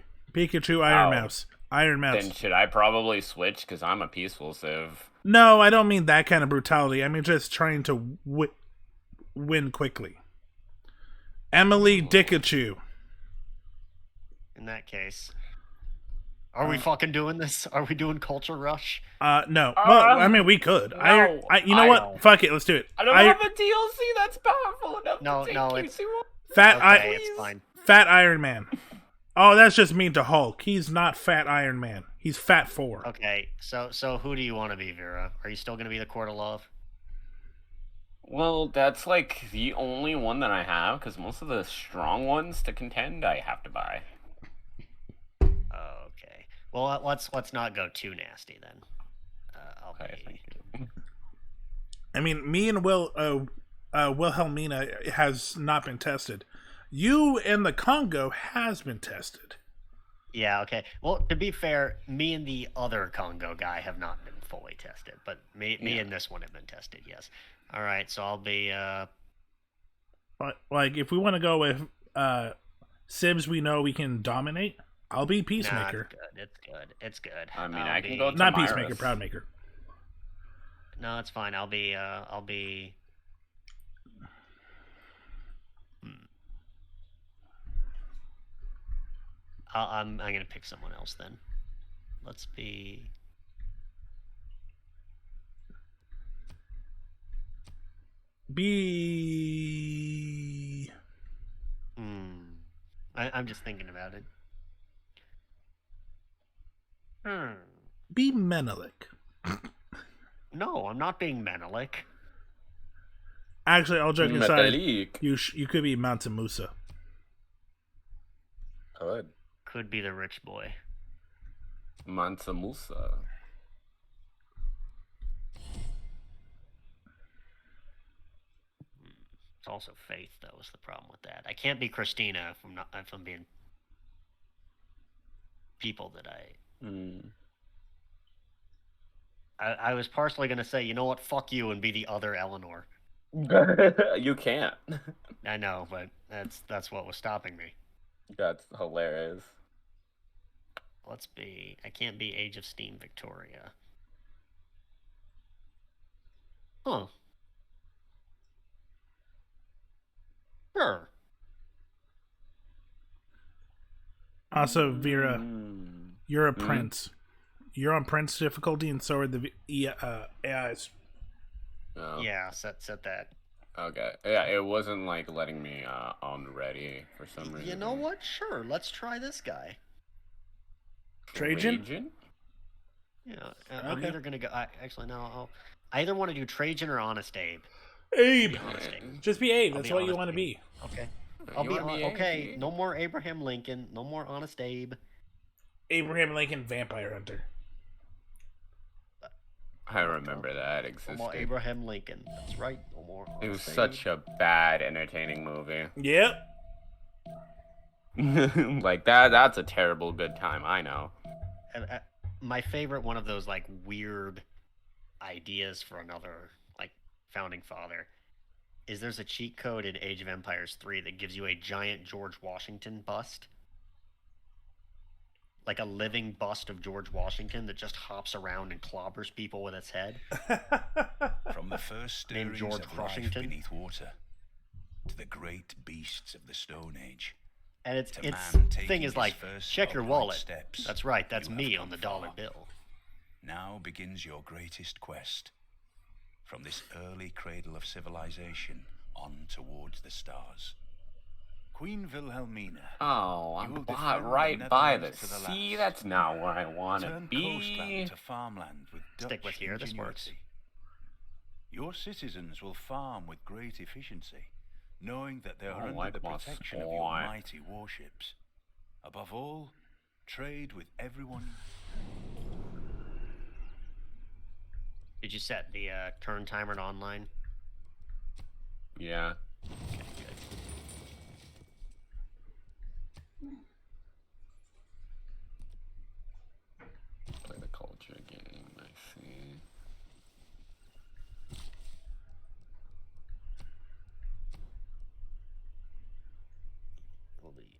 Iron Mouse. Then should I probably switch because I'm a peaceful civ? No, I don't mean that kind of brutality. I mean just trying to win quickly. Emily Dickachew. In that case, are we fucking doing this? Are we doing Culture Rush? No. Well, I mean, we could. No, you know I what? don't. Fuck it. Let's do it. I don't have a DLC that's powerful enough No, to take no, you it's- to Fat Okay, it's fine. Fat Iron Man. Oh, that's just mean to Hulk. He's not Fat Iron Man. He's Fat 4. Okay, so who do you want to be, Vera? Are you still gonna be the Court of Love? Well, that's like the only one that I have, because most of the strong ones to contend I have to buy. Okay. Well, let's not go too nasty then. I'll Okay, be. thank you. I mean, me and Wilhelmina has not been tested. You and the Congo has been tested. Yeah. Okay. Well, to be fair, me and the other Congo guy have not been fully tested, but me Yeah. and this one have been tested. Yes. All right. So I'll be. Like, if we want to go with Civs, we know we can dominate. I'll be Peacemaker. Nah, it's good. It's good. I mean, I'll I can be- go to Not Myra's. Peacemaker, Proudmaker. No, it's fine. I'll be. I'll be. I'm gonna pick someone else then. Let's be. Be I'm just thinking about it. be Menelik. No, I'm not being Menelik. Actually, all joking aside, Metalik. you could be Mansa Musa. Good. Could be the rich boy. Mansa Musa. It's also Faith, though, is the problem with that. I can't be Christina if I'm being people that I was partially gonna say, you know what, fuck you, and be the other Eleanor. You can't. I know, but that's what was stopping me. That's hilarious. Let's be. I can't be Age of Steam Victoria. Huh. Sure. Also, Vera, you're a Mm. prince. You're on prince difficulty, and so are the AIs. Oh, Yeah, set that. Okay. Yeah, it wasn't like letting me on ready for some reason. You know what? Sure, let's try this guy. Trajan? Yeah, I'm Okay. either gonna go. Actually, no. I either want to do Trajan or Honest Abe. Abe. Be Honest Abe. Just be Abe. I'll That's be what you honest want to with you. be. Okay. You I'll be wanna be okay. Abe? No more Abraham Lincoln. No more Honest Abe. Abraham Lincoln, Vampire Hunter. I remember that No existed. more Abraham Lincoln. That's right. No more. It was Honest such a bad, entertaining movie. Yep. Like that's a terrible good time, I know. And, my favorite one of those like weird ideas for another like founding father is there's a cheat code in Age of Empires 3 that gives you a giant George Washington bust. Like a living bust of George Washington that just hops around and clobbers people with its head. From the first Named stirrings George of Washington. life beneath water to the great beasts of the Stone Age. And it's To it's man thing taking is his like first check your upright wallet. steps, That's right, that's you have me come on the dollar far. bill. Now begins your greatest quest. From this early cradle of civilization on towards the stars. Queen Wilhelmina. Oh, You will I'm defend the right by the Netherlands to the sea. last. That's not where I want to Turn be. coastland to farmland with Dutch Stick with here, this works. ingenuity. Your citizens will farm with great efficiency, knowing that they are Oh, under like the my protection of your sport. mighty warships. Above all, trade with everyone. Did you set the turn timer to online? Yeah. Okay, good. Play the culture game, I see. We'll be-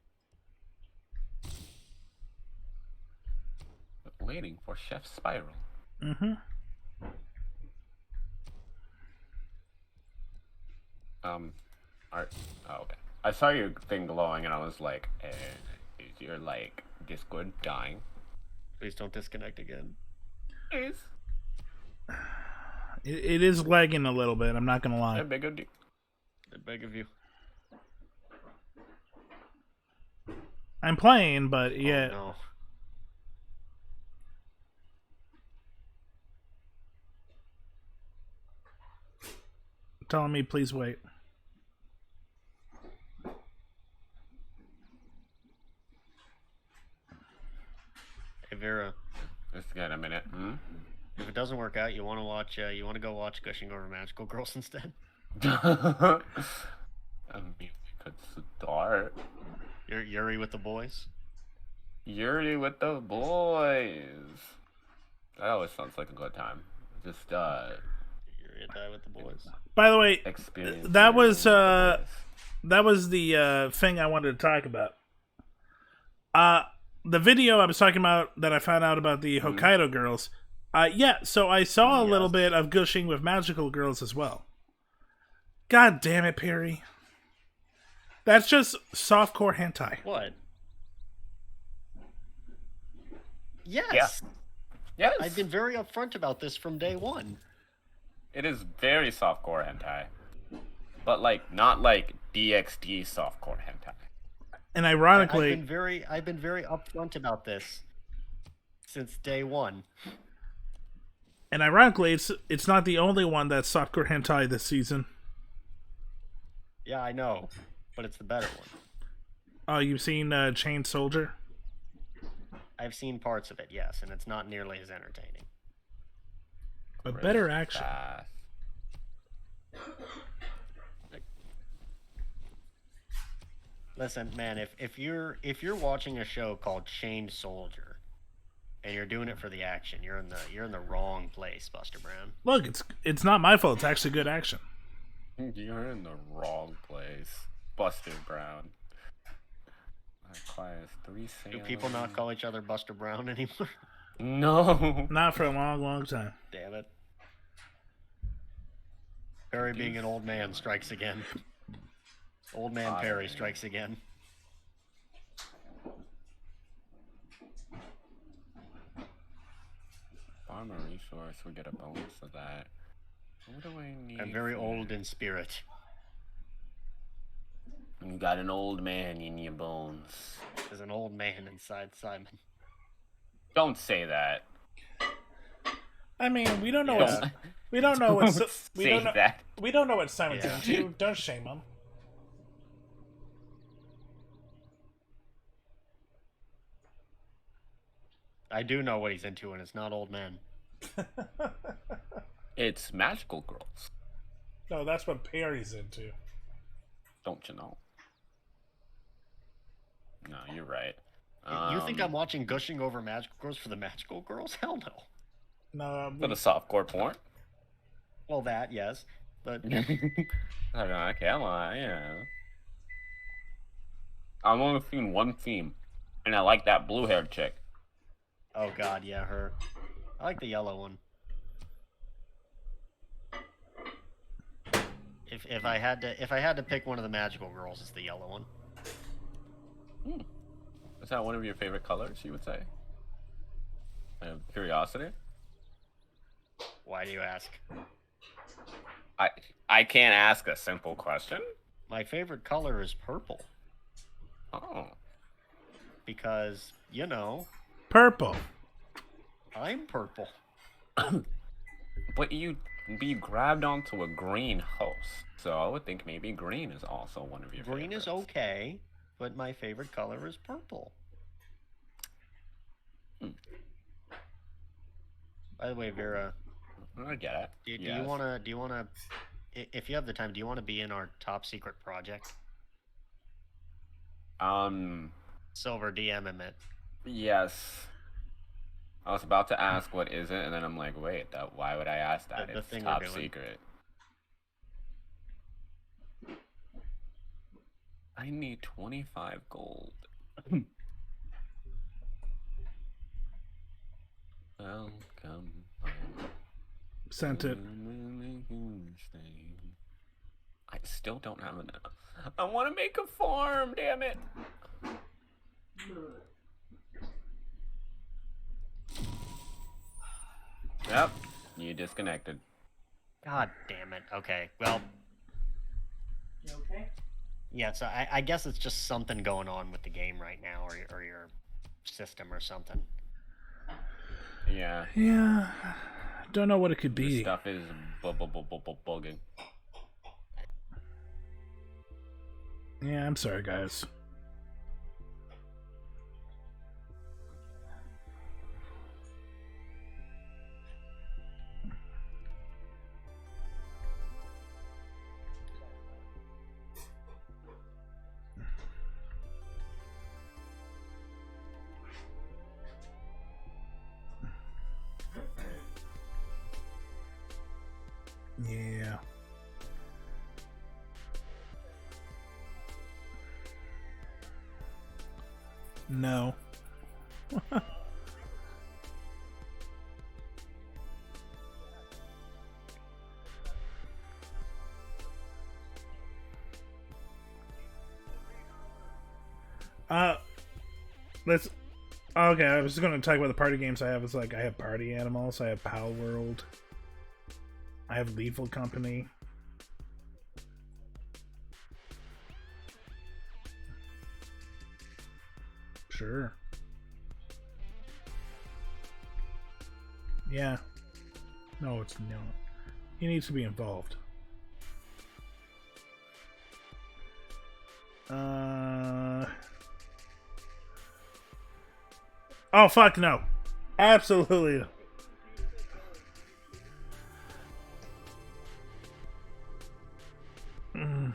Waiting for Chef Spiral. Mm-hmm. Art. Oh, okay. I saw your thing glowing, and I was like, "Is your like Discord dying?" Please don't disconnect again. Please. It is lagging a little bit. I'm not gonna lie. I beg of you. I beg of you. I'm playing, but yeah. Oh, no. Telling me please wait. Hey Vera, Just get a minute. if it doesn't work out, you want to watch? You want to go watch Gushing Over Magical Girls instead? I mean, we could start. You're Yuri with the boys. Yuri with the boys. That always sounds like a good time. Just Yuri and I with the boys. By the way, experience. that Yuri was with the boys. that was the thing I wanted to talk about. The video I was talking about that I found out about the Hokkaido girls. Yeah, so I saw a little bit of Gushing with Magical Girls as well. God damn it, Perry. That's just softcore hentai. What? Yes. Yeah. Yes. I've been very upfront about this from day one. It is very softcore hentai, but like not like DxD softcore hentai. And ironically, I've been very upfront about this since day one. it's not the only one that's softcore hentai this season. Yeah, I know, but it's the better one. Oh, you've seen Chained Soldier? I've seen parts of it, yes, and it's not nearly as entertaining. But better action. Listen, man, if you're watching a show called Chained Soldier and you're doing it for the action, you're in the wrong place, Buster Brown. Look, it's not my fault. It's actually good action. You're in the wrong place, Buster Brown. Requires 3 sailors. Do people not call each other Buster Brown anymore? No. Not for a long, long time. Damn it. Perry being an old man strikes again. Old man Perry strikes again. Farm a resource, we get a bonus of that. What do I need? I'm very for old that? in spirit. You got an old man in your bones. There's an old man inside Simon. Don't say that. I mean, we don't know Yeah. what we don't know what we Say don't know, that. we don't know what Simon's Yeah. into. Don't shame him. I do know what he's into, and it's not old men. It's magical girls. No, that's what Perry's into. Don't you know? No, you're right. You think I'm watching Gushing Over Magical Girls for the magical girls? Hell no. No, for the softcore porn? Well, that, yes. But Okay, yeah. I've only seen one theme, and I like that blue-haired chick. oh god, yeah, her. I like the yellow one. If I had to pick one of the magical girls, it's the yellow one. Is that one of your favorite colors, you would say? I have curiosity. Why do you ask? I can't ask a simple question. My favorite color is purple Oh. because, you know, purple. I'm purple. But you grabbed onto a green host, so I would think maybe green is also one of your Green favorites. is okay, but my favorite color is purple. By the way, Vera, I get it. do Yes. you wanna, if you have the time, do you want to be in our top secret project? Silver, DM him it. Yes. I was about to ask what is it, and then I'm like, wait, why would I ask that? The It's thing we're top doing. secret. I need 25 gold. Welcome. Sent it. still don't have enough. I want to make a farm, damn it. Yep, you disconnected. God damn it. Okay, well, You okay? yeah, so I guess it's just something going on with the game right now, or your system or something. Yeah, Yeah. Don't know what it could this be. stuff is bugging. Yeah, I'm sorry, guys. Yeah. No. Let's. Okay, I was going to talk about the party games I have. It's like I have Party Animals, I have Pal World, I have Lethal Company. Sure. Yeah. No, it's no. He needs to be involved. Oh fuck no. Absolutely. Mm.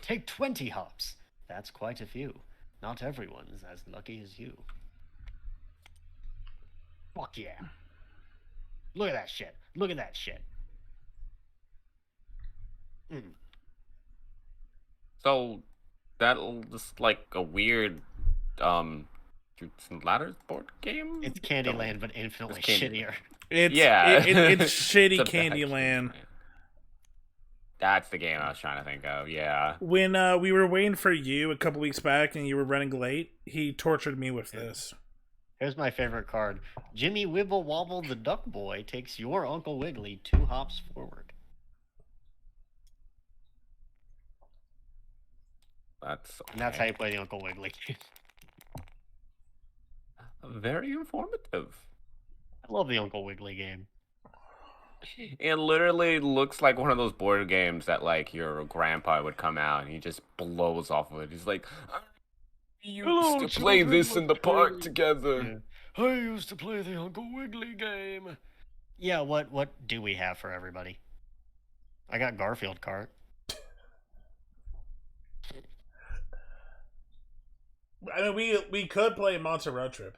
Take 20 hops. That's quite a few. Not everyone's as lucky as you. Fuck yeah. Look at that shit. Look at that shit. Mm. So that'll just like a weird Truths and Ladders board game. It's Candyland, but infinitely shittier. It's it's shitty It's a bad Candyland. That's the game I was trying to think of. Yeah. When we were waiting for you a couple weeks back and you were running late, he tortured me with this. Here's my favorite card. Jimmy Wibble Wobble the Duck Boy takes your Uncle Wiggly 2 hops forward. That's okay. And that's how you play the Uncle Wiggly. Very informative. I love the Uncle Wiggly game. It literally looks like one of those board games that like your grandpa would come out and he just blows off of it. He's like, "We used to play this in the park together." Yeah. I used to play the Uncle Wiggly game. Yeah, what do we have for everybody? I got Garfield Kart. I mean, we could play Monster Road Trip.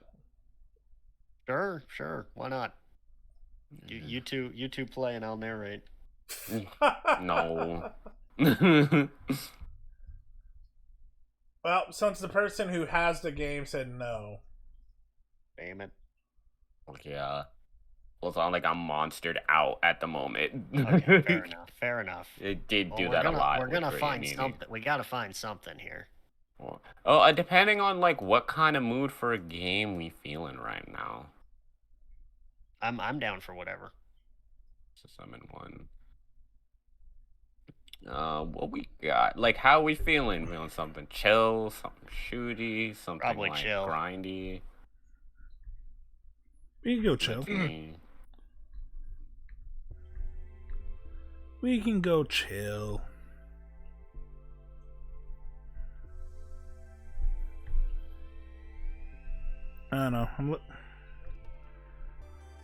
Sure, why not? You two play and I'll narrate. No. Well, since the person who has the game said no. Damn it. Yeah. Well, it's not like I'm monstered out at the moment. Okay, fair enough. It did do Well, that a lot. We're gonna find Brady. something. We gotta find something here. Oh, depending on like what kind of mood for a game we feeling right now. I'm down for whatever. So summon one. What we got? Like, how are we feeling? Feeling something chill, something shooty, something Probably like chill. grindy? We can go chill. We can go chill. I don't know.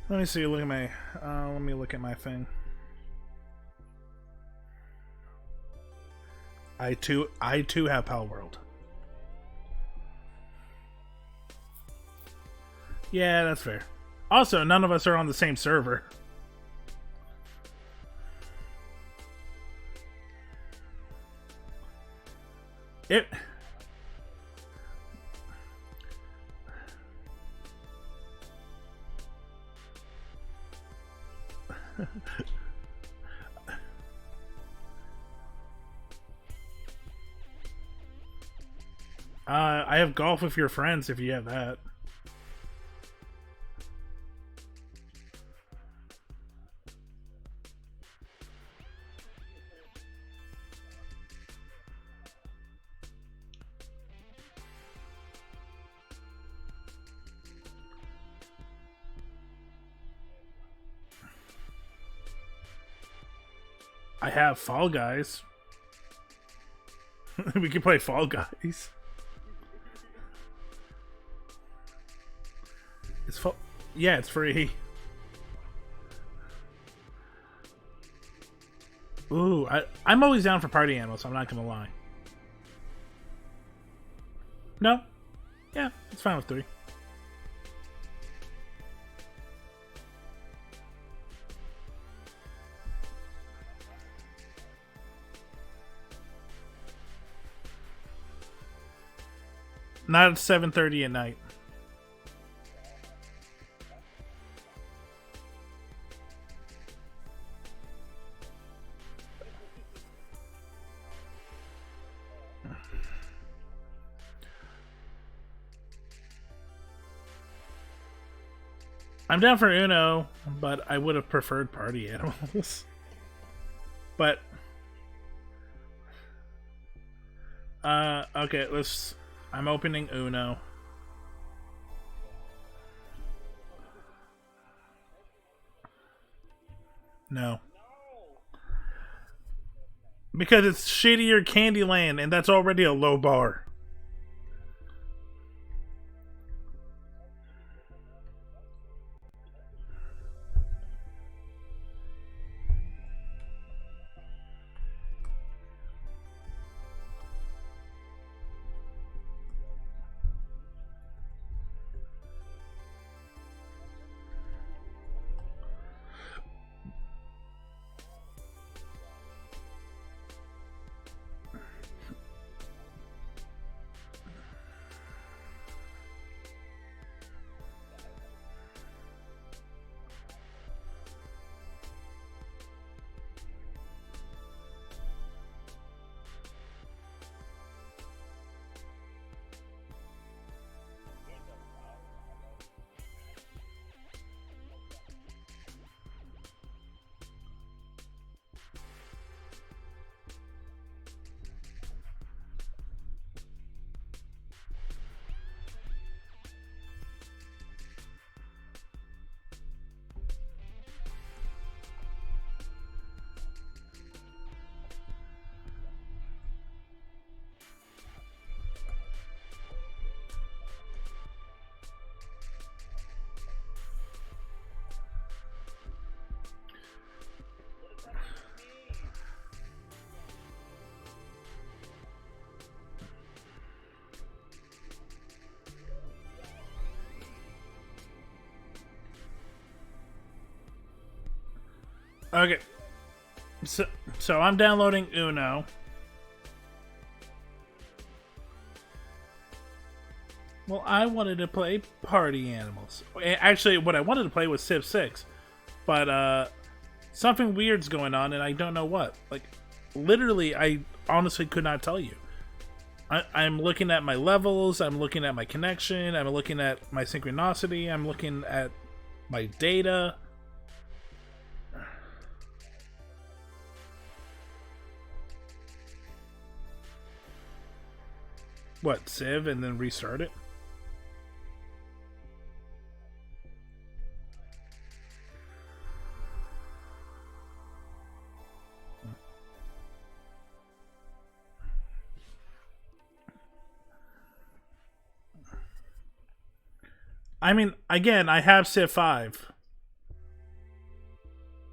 Let me see. Look at my. Let me look at my thing. I too have Pal World. Yeah, that's fair. Also, none of us are on the same server. It. I have golf with your friends if you have that. I have Fall Guys. We can play Fall Guys. Yeah, it's free. Ooh, I'm always down for party animals, I'm not gonna lie. No? Yeah, it's fine with 3. Not at 7:30 at night. I'm down for Uno, but I would have preferred party animals. But okay, I'm opening Uno. No. Because it's shittier Candyland, and that's already a low bar. Okay. So I'm downloading Uno. Well, I wanted to play Party Animals. Actually, what I wanted to play was Civ 6. But something weird's going on and I don't know what. Like, literally, I honestly could not tell you. I'm looking at my levels, I'm looking at my connection, I'm looking at my synchronicity, I'm looking at my data. What, Civ and then restart it? I mean, again, I have Civ 5.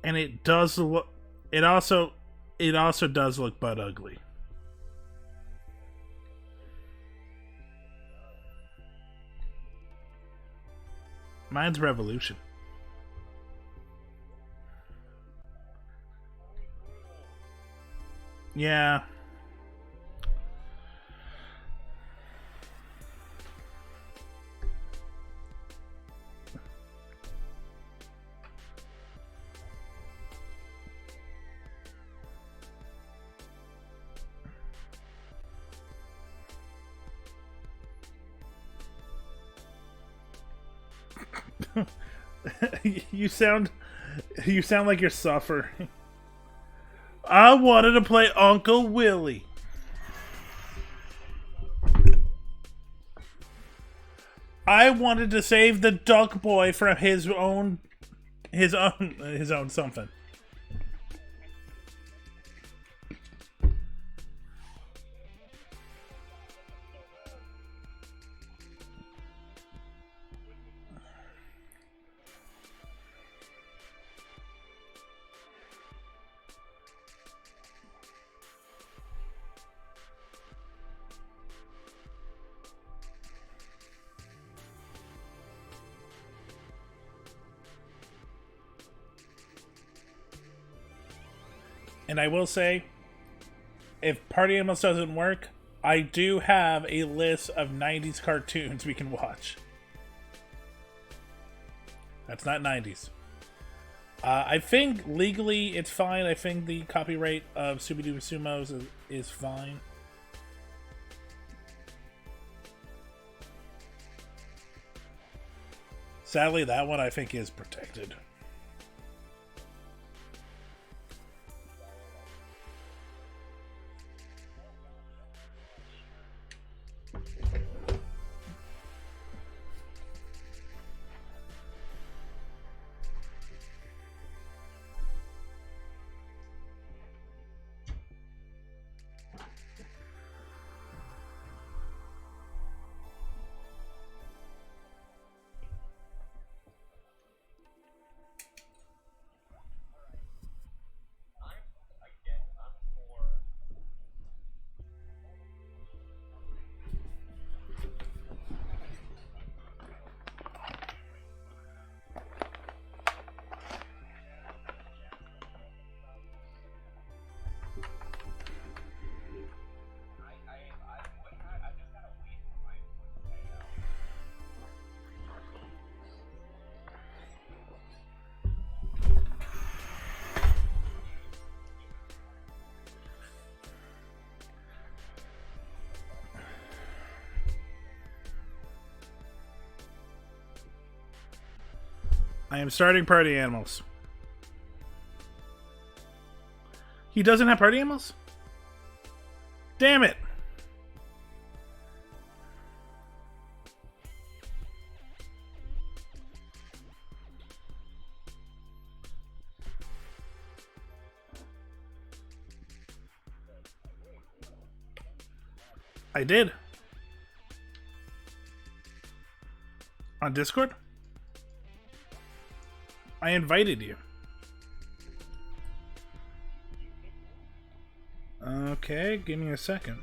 And it does look it also does look butt ugly. Mine's Revolution. Yeah. you sound like you're suffering. I wanted to play Uncle Willie. I wanted to save the duck boy from his own something. And I will say, if Party Animals doesn't work, I do have a list of 90s cartoons we can watch. That's not 90s. I think legally it's fine. I think the copyright of Scooby-Doo Sumos is fine. Sadly, that one I think is protected. I am starting Party Animals. He doesn't have Party Animals? Damn it! I did. On Discord? I invited you. Okay, give me a second.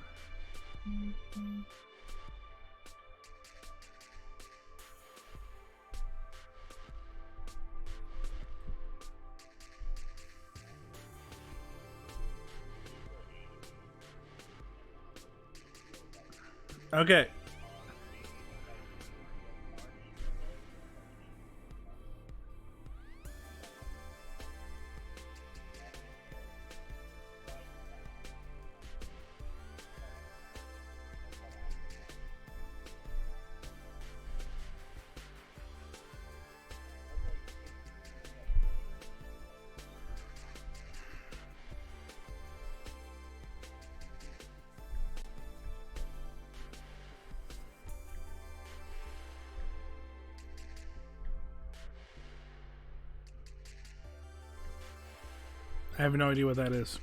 Okay. I have no idea what that is.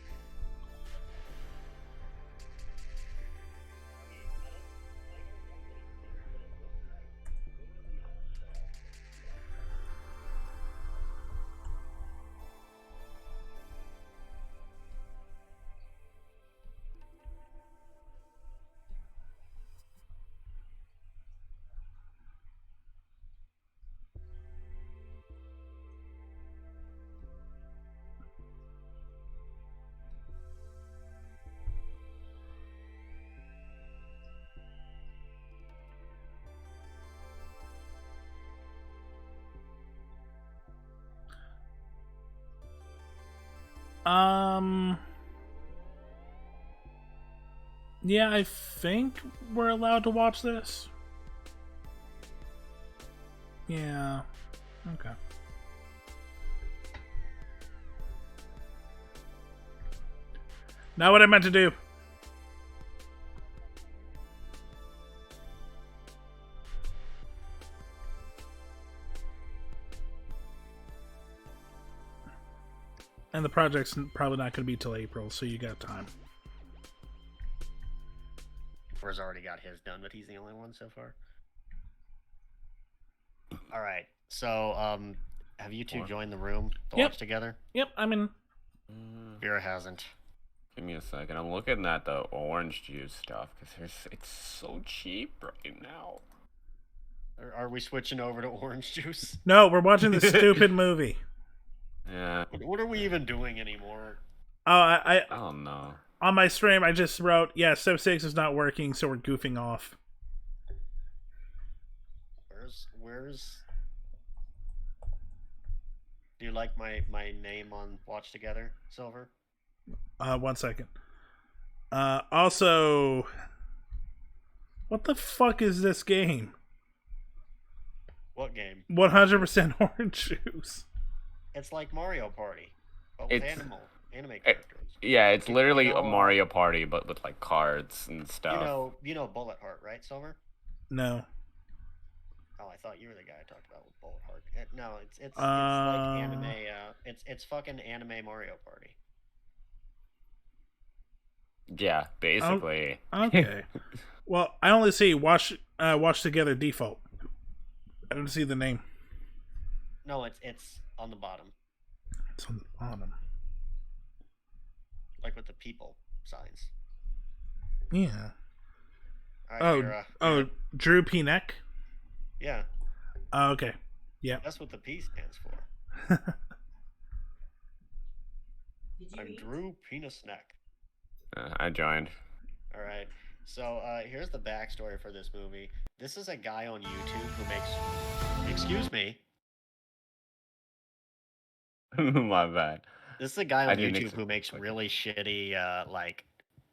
Yeah, I think we're allowed to watch this. Yeah. Okay. Not what I meant to do. And the project's probably not going to be till April, so you got time. Thor's already got his done, but he's the only one so far. All right. So, have you two joined the room to watch together? Yep, I'm in. Vera hasn't. Give me a second. I'm looking at the orange juice stuff because it's so cheap right now. Are we switching over to orange juice? No, we're watching this stupid movie. Yeah. What are we even doing anymore? Oh, I Oh no. on my stream, I just wrote, yeah, Civ 6 is not working, so we're goofing off. Where's... Do you like my name on Watch Together, Silver? 1 second. Also, what the fuck is this game? What game? 100% orange juice. It's like Mario Party, but with anime characters. Yeah, it's literally know, a Mario Party, but with like cards and stuff. You know Bullet Heart, right, Silver? No. Oh, I thought you were the guy I talked about with Bullet Heart. No, it's like anime. It's fucking anime Mario Party. Yeah, basically. Okay. Well, I only see watch together default. I don't see the name. No, it's on the bottom. It's on the bottom. Like with the people signs. Yeah. All right, oh, Drew P. Neck? Yeah. Oh, okay. Yeah. That's what the P stands for. I'm Drew Penis Neck. I joined. All right. So here's the backstory for this movie. This is a guy on YouTube who makes... Excuse me. My bad. This is a guy on YouTube who makes really shitty like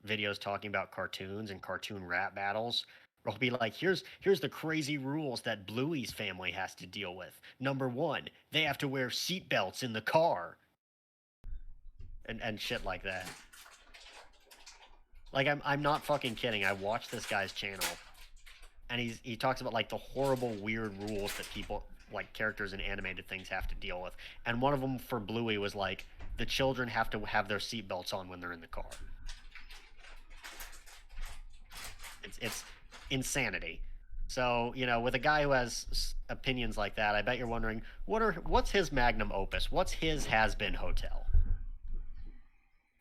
videos talking about cartoons and cartoon rap battles. Where he'll be like, here's the crazy rules that Bluey's family has to deal with. Number 1, they have to wear seatbelts in the car. And shit like that. Like I'm not fucking kidding. I watched this guy's channel, and he talks about like the horrible, weird rules that people, like characters in animated things, have to deal with. And one of them for Bluey was like the children have to have their seatbelts on when they're in the car. It's insanity. So, you know, with a guy who has opinions like that, I bet you're wondering what's his magnum opus? What's his has-been hotel?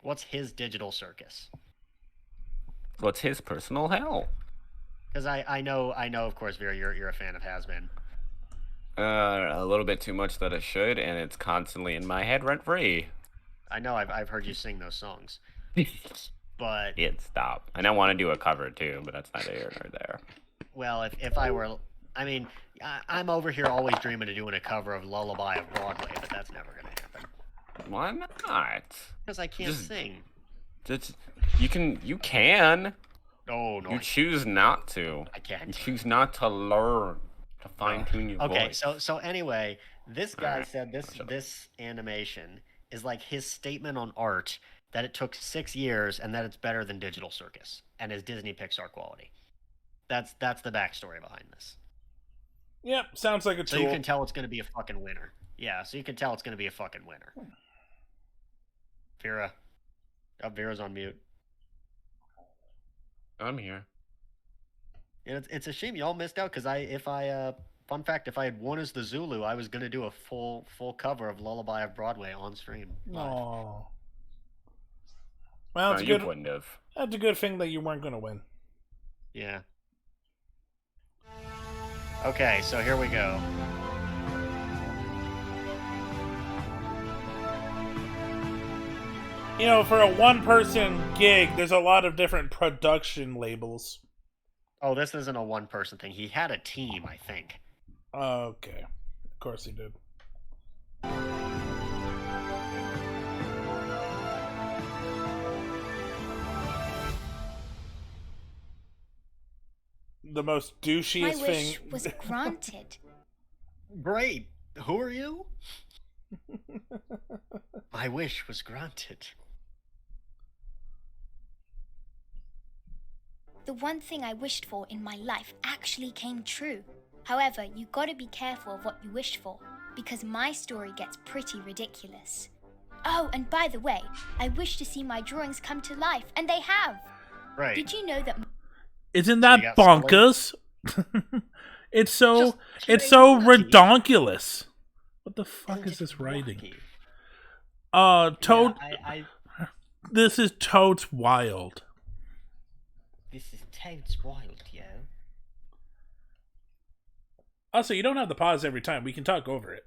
What's his digital circus? What's his personal hell? Because I know, of course, Vera, you're a fan of Has-Been. A little bit too much that I should, and it's constantly in my head rent free. I know, I've heard you sing those songs. But... Stop. And I want to do a cover, too, but that's neither here nor there. Well, if I were... I mean, I'm over here always dreaming of doing a cover of Lullaby of Broadway, but that's never going to happen. Why not? Because I can't sing. You can. Oh, no. You choose not to. I can't. You choose not to learn to fine-tune your voice. Okay, so anyway, this guy said this animation is like his statement on art that it took 6 years and that it's better than Digital Circus and is Disney Pixar quality. That's the backstory behind this. Yep, sounds like a tool. So you can tell it's going to be a fucking winner. Yeah, so you can tell it's going to be a fucking winner. Vera. Oh, Vera's on mute. I'm here. And it's a shame y'all missed out because fun fact, if I had won as the Zulu, I was gonna do a full cover of Lullaby of Broadway on stream. Live. Aww. Well, No, you wouldn't have. That's a good thing that you weren't going to win. Yeah. Okay, so here we go. You know, for a one-person gig, there's a lot of different production labels. Oh, this isn't a one-person thing. He had a team, I think. Okay. Of course he did. The most douchiest My thing. wish was granted. Great. Who are you? My wish was granted. The one thing I wished for in my life actually came true. However, you gotta be careful of what you wish for, because my story gets pretty ridiculous. Oh, and by the way, I wish to see my drawings come to life, and they have! Right. Did you know that Isn't So you that got bonkers? It's so Just redonkulous. What the fuck And is this just writing? wacky. Toad. Yeah, This is Toad's Wild. This is Toad's Wild, yo. Also, you don't have to pause every time. We can talk over it.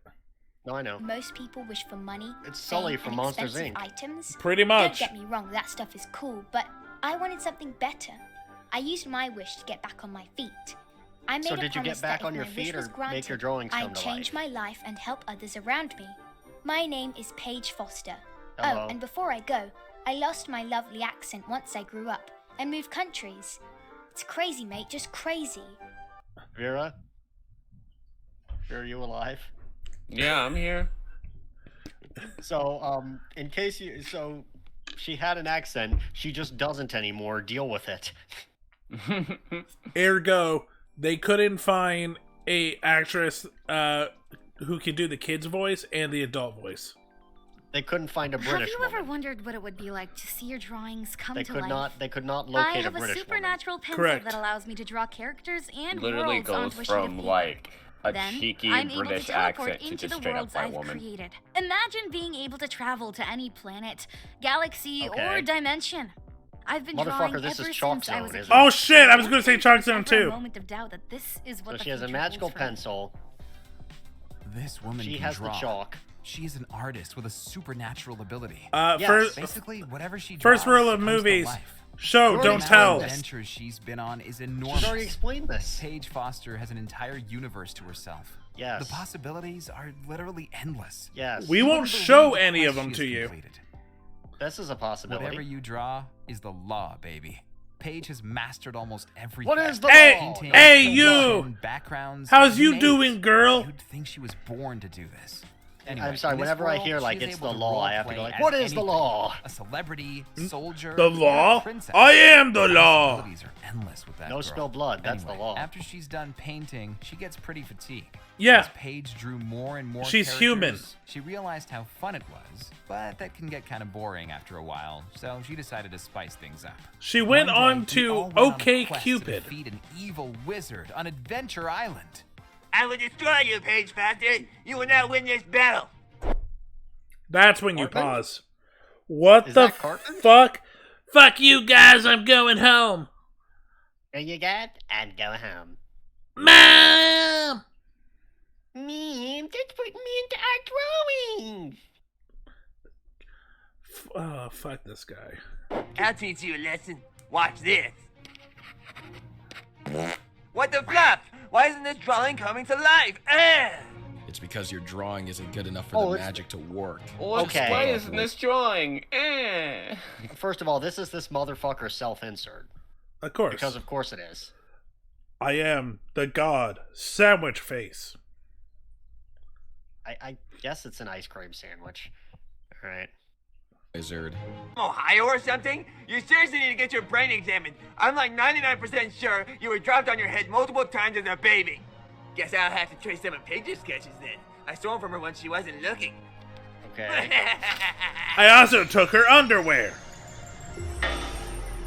No, I know. most people wish for money, It's Sully fame, from and Monsters, expensive Inc. items? Pretty much. Don't get me wrong, that stuff is cool, but I wanted something better. I used my wish to get back on my feet. I made So a did you get promise back that on if your my feet wish was or make granted, your drawings come I'd to change life? my life and help others around me. My name is Paige Foster. Hello. Oh, and before I go, I lost my lovely accent once I grew up and moved countries. It's crazy, mate, just crazy. Vera? Vera, are you alive? Yeah, I'm here. So, in case so she had an accent, she just doesn't anymore. Deal with it. Ergo, they couldn't find a actress who could do the kid's voice and the adult voice. They couldn't find a British Have you woman. ever wondered what it would be like to see your drawings come They to could life? not. They could not I locate a have a British supernatural pencil Correct. that allows me to draw characters and Literally worlds goes onto a sheet of from paper. like a Then, cheeky I'm able British to teleport accent to into just the straight up worlds white I've woman. created. Imagine being able to travel to any planet, galaxy, Okay. or dimension. I've been Motherfucker, drawing this ever is Chalk since I was Zone, a it? kid. Oh shit, I was gonna say Chalk Zone Never a too. moment of doubt that this is what So the she has a future magical holds for me. pencil. This woman She can has draw. the chalk. She is an artist with a supernatural ability. Yes. First, Basically, whatever she draws first rule of comes to movies: life. show, Already don't explained tell. The this. adventures she's been on is She's enormous. already explained this. Paige Foster has an entire universe to herself. Yes. The possibilities are literally endless. Yes. We You won't wouldn't show believe the any of quest them she to has you. completed. This is a possibility. Whatever you draw is the law, baby. Paige has mastered almost everything. What is the Hey, law? Painting, hey, illustration, you! backgrounds. How's you name it. doing, girl? You'd think she was born to do this. Anyway, I'm sorry, in this whenever I world, hear, she like, is it's able the to law, I have to go roleplay like, as what is the anything. law? A celebrity, soldier, The or a law? princess. I am the law. Possibilities are endless with that No girl. spill blood, that's the Anyway, law. After she's done painting, she gets pretty fatigued. Yeah. As Paige drew more and more She's characters, human. She realized how fun it was, but that can get kind of boring after a while, so she decided to spice things up. She went One day, on we to all went on a OK quest to Cupid. defeat an evil wizard on Adventure Island. I will destroy you, Paige Foster. You will not win this battle. That's when you Cartman? pause. What Is the that Cartman? fuck? Fuck you guys, I'm going home. There you go, and go home. Mom! Mom, just put me into our drawings. Oh, fuck this guy. I'll teach you a lesson. Watch this. What the flap? Why isn't this drawing coming to life? It's because your drawing isn't good enough for Oh, the it's- magic to work. Well, Okay. why isn't this drawing? First of all, this is this motherfucker's self-insert. Of course. Because of course it is. I am the god sandwich face. I guess it's an ice cream sandwich. Alright. Wizard. Ohio or something? You seriously need to get your brain examined. I'm like 99% sure you were dropped on your head multiple times as a baby. Guess I'll have to trace some of Paige's sketches then. I stole them from her when she wasn't looking. Okay. I also took her underwear.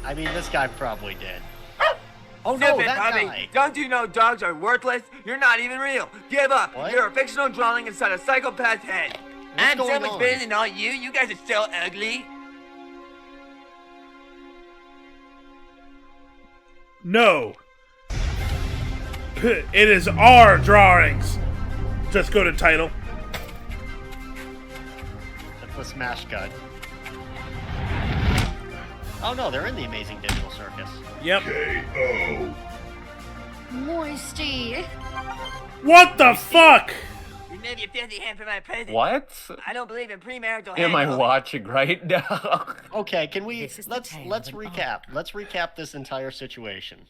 I mean, this guy probably did. Oh no, Stupid that puppy. guy! Don't you know dogs are worthless? You're not even real. Give up. What? You're a fictional dwelling inside a psychopath's head. What's I'm going so much on? better than all you. You guys are still ugly. No. It is our drawings. Just go to title. That's the smash cut. Oh no, they're in the Amazing Digital Circus. Yep. Moisty. What the fuck? Remove your filthy hand from my presence. What I don't believe in premarital am I hand-holding. watching right now? Okay, can we This is the let's tale let's of an recap. Let's recap this entire situation.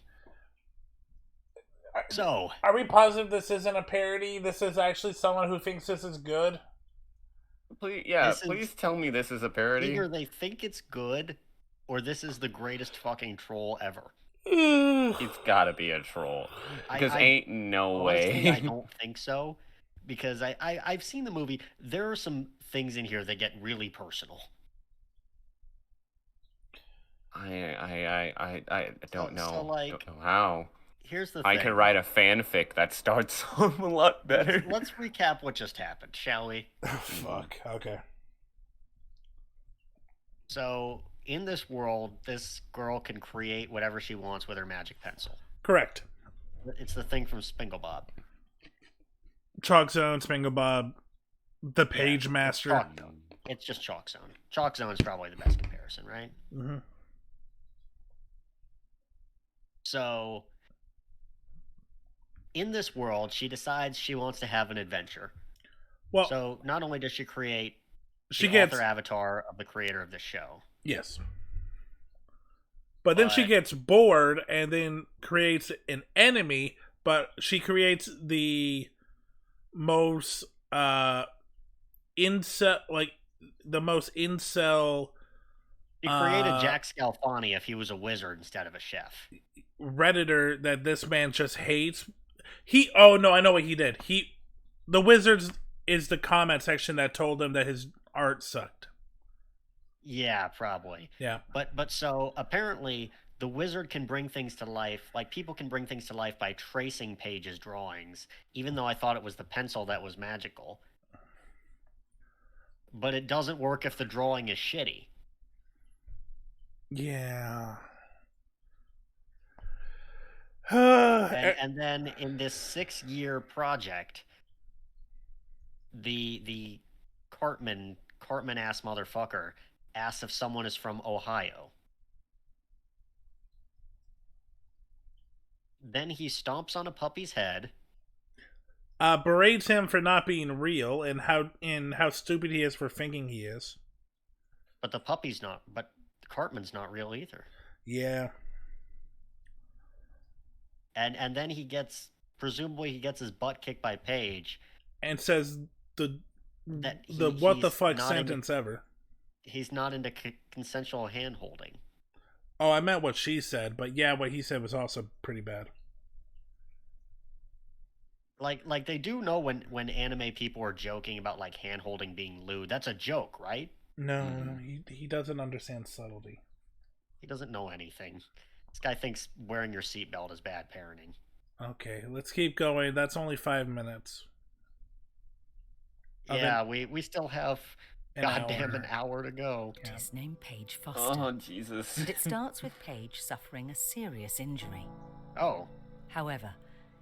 So, Are we positive this isn't a parody? This is actually someone who thinks this is good? Please, yeah, This is- please tell me this is a parody. either they think it's good or this is the greatest fucking troll ever. It's gotta be a troll. Because I- ain't no Honestly, way. I don't think so. Because I've seen the movie. There are some things in here that get really personal. I don't know. So, like, don't know how. Here's the I thing. could write a fanfic that starts off a lot better. Let's recap what just happened, shall we? Fuck. Okay. So, in this world, this girl can create whatever she wants with her magic pencil. Correct. It's the thing from Spinglebob. Chalk Zone, Spingle Bob, the Page Master. Chalk Zone. It's just Chalk Zone. Chalk Zone is probably the best comparison, right? Mm-hmm. So, in this world, she decides she wants to have an adventure. Well, So, not only does she create she the gets author avatar of the creator of the show, yes, but then she But- gets bored and then creates an enemy. But she creates the most incel, like the most incel she created Jack Scalfani if he was a wizard instead of a chef. Redditor that this man just hates. Oh no, I know what he did. The Wizards is the comment section that told him that his art sucked. Yeah, probably. Yeah. But so apparently the wizard can bring things to life, like people can bring things to life by tracing Page's drawings, even though I thought it was the pencil that was magical. But it doesn't work if the drawing is shitty. Yeah. And then in this 6-year project, the Cartman ass motherfucker asks if someone is from Ohio. Then he stomps on a puppy's head. Berates him for not being real and how stupid he is for thinking he is. But the puppy's not. But Cartman's not real either. Yeah. And then presumably he gets his butt kicked by Paige. And says the He's what the fuck not sentence ever. He's not into consensual hand holding. Oh, I meant what she said, but yeah, what he said was also pretty bad. Like they do know when anime people are joking about like hand holding being lewd. That's a joke, right? No, he doesn't understand subtlety. He doesn't know anything. This guy thinks wearing your seatbelt is bad parenting. Okay, let's keep going. That's only 5 minutes. Yeah, we still have An an hour to go. It is named Paige Foster. Oh, Jesus. And it starts with Paige suffering a serious injury. Oh. However,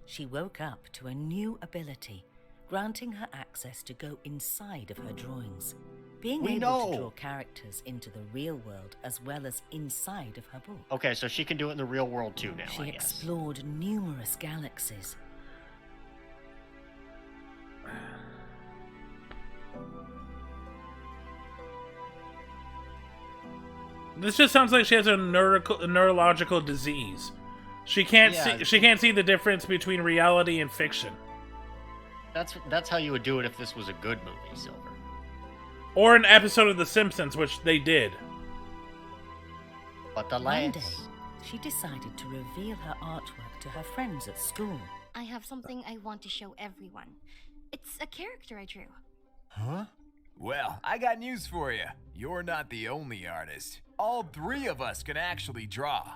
she woke up to a new ability, granting her access to go inside of her drawings, being We able to know. draw characters into the real world as well as inside of her book. Okay, so she can do it in the real world too now, She I guess. explored numerous galaxies. This just sounds like she has a neurological disease. She can't Yeah. see the difference between reality and fiction. That's how you would do it if this was a good movie, Silver. Or an episode of The Simpsons, which they did. But the One day, last she decided to reveal her artwork to her friends at school. I have something I want to show everyone. It's a character I drew. Huh? Well, I got news for you. You're not the only artist. All 3 of us can actually draw.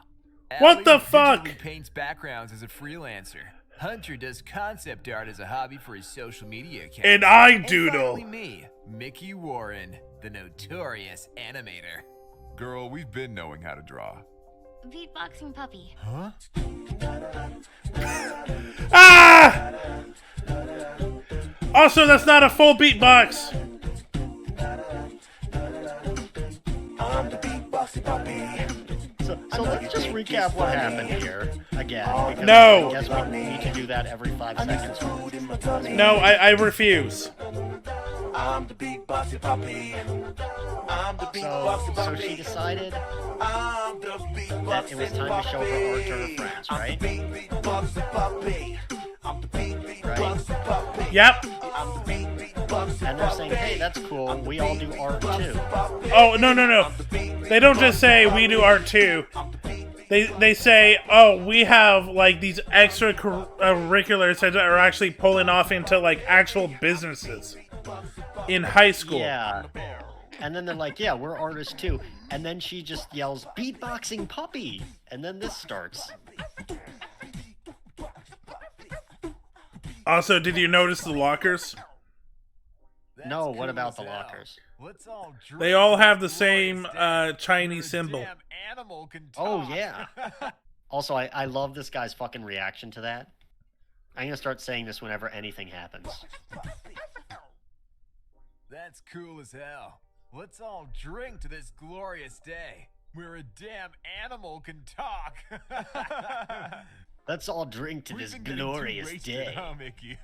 What the Ellie fuck? digitally paints backgrounds as a freelancer. Hunter does concept art as a hobby for his social media account. And I And doodle. finally me, Mickey Warren, the notorious animator. Girl, we've been knowing how to draw. Beatboxing puppy. Huh? Ah! Also, that's not a full beatbox. So let's just recap what happened here again. Because No. I guess we need to do that every 5 seconds. No, I refuse. So she decided that it was time to show her art to her friends, right? Right? Yep. And they're saying, hey, that's cool. We all do art too. Oh, no. They don't just say we do art too. They say, oh, we have like these extracurriculars that are actually pulling off into like actual businesses in high school. Yeah. And then they're like, yeah, we're artists too. And then she just yells, beatboxing puppy. And then this starts. Also, did you notice the lockers? No, what about the lockers? They all have the same Chinese symbol. Oh, yeah. Also, I love this guy's fucking reaction to that. I'm going to start saying this whenever anything happens. That's cool as hell. Let's all drink to this glorious day, where a damn animal can talk. Let's all drink to this glorious day. Huh, Mickey?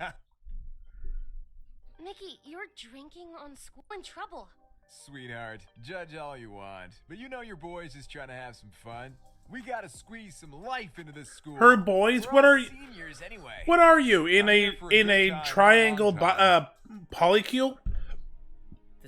Mickey, you're drinking on school in trouble. Sweetheart, judge all you want, but you know your boy's just trying to have some fun. We gotta squeeze some life into this school. Her boys? We're What all are you? seniors anyway. What are you in I'm here for a good time, triangle long time. polycule?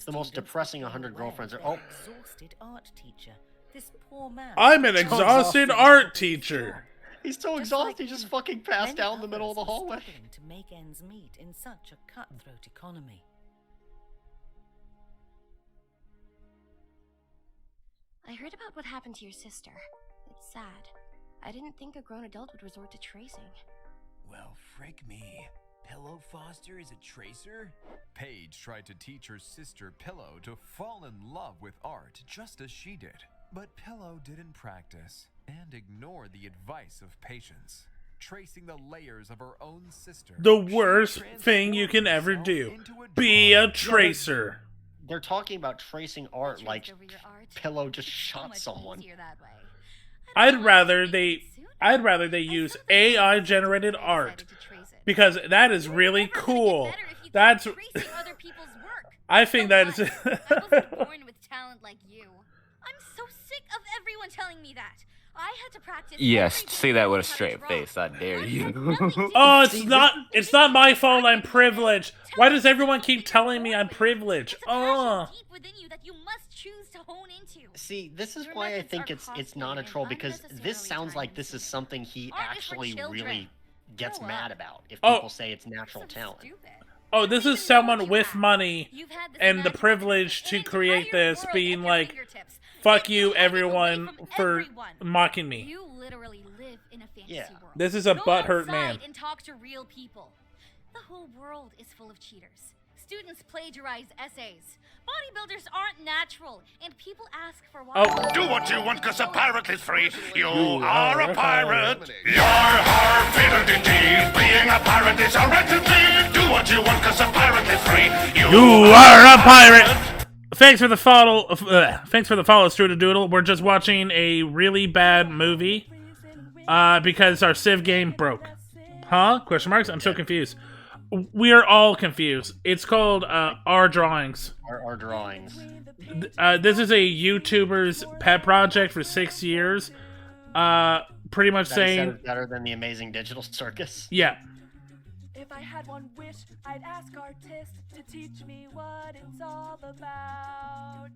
The most depressing 100 girlfriends are. Oh, Exhausted art teacher. This poor man. I'm an exhausted art teacher. he's so exhausted, he just fucking passed out in the middle of the hallway. Struggling to make ends meet in such a cutthroat economy. I heard about what happened to your sister. It's sad. I didn't think a grown adult would resort to tracing. Well, frick me. Pillow Foster is a tracer? Paige tried to teach her sister Pillow to fall in love with art just as she did. But Pillow didn't practice and ignored the advice of Patience. Tracing the layers of her own sister. The worst thing you can ever do. Be a tracer. They're talking about tracing art like Traced over your art. Pillow just So shot much someone. easier that way. I'd rather they use AI generated art because that is really cool. That's Tracing other people's work. I think that is I wasn't born with talent like you. I'm so sick of everyone telling me that. I had to practice. Yes, every say day that with a to straight draw. face. I dare you. Oh, it's not my fault I'm privileged. Why does everyone keep telling me I'm privileged? It's a passion Oh. deep within you that you must choose to hone into. See, this is Your why I methods think are it's not a costly troll and because this unnecessarily sounds like this is something he Art is for actually children. really gets Grow mad up. about if Oh. people say it's natural talent. Oh, this is someone with money You've had this and the magic privilege an to create entire this world being at your like, fingertips. fuck Yet you hide it away everyone from for everyone. mocking me. You literally live in a fantasy Yeah. world. This is a Go butthurt outside man. and talk to real people. The whole world is full of cheaters. Students plagiarize essays. Bodybuilders aren't natural, and people ask for why. Oh. Do what you want, cause a pirate is free. You are a pirate. You're our fiddle-dee-dee. Being a pirate is a right. Do what you want, cause a pirate is free. You are a pirate. Thanks for the follow. Thanks for the follow, Strudadoodle. We're just watching a really bad movie because our Civ game broke. Huh? Question marks? I'm so confused. We are all confused. It's called Our Drawings. Our drawings. This is a YouTuber's pet project for 6 years. Pretty much That he said saying, is better than the Amazing Digital Circus. yeah. If I had one wish, I'd ask artists to teach me what it's all about.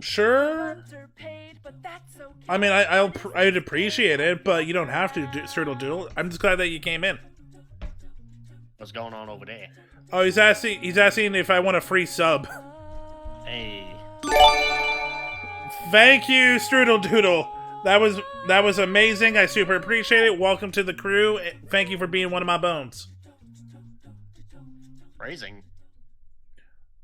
Sure. Underpaid, but that's okay. I mean, I'd appreciate it, but you don't have to, Doodle. I'm just glad that you came in. What's going on over there? Oh, he's asking if I want a free sub. Hey. Thank you, Strudel Doodle. That was amazing. I super appreciate it. Welcome to the crew. Thank you for being one of my bones. Phrasing.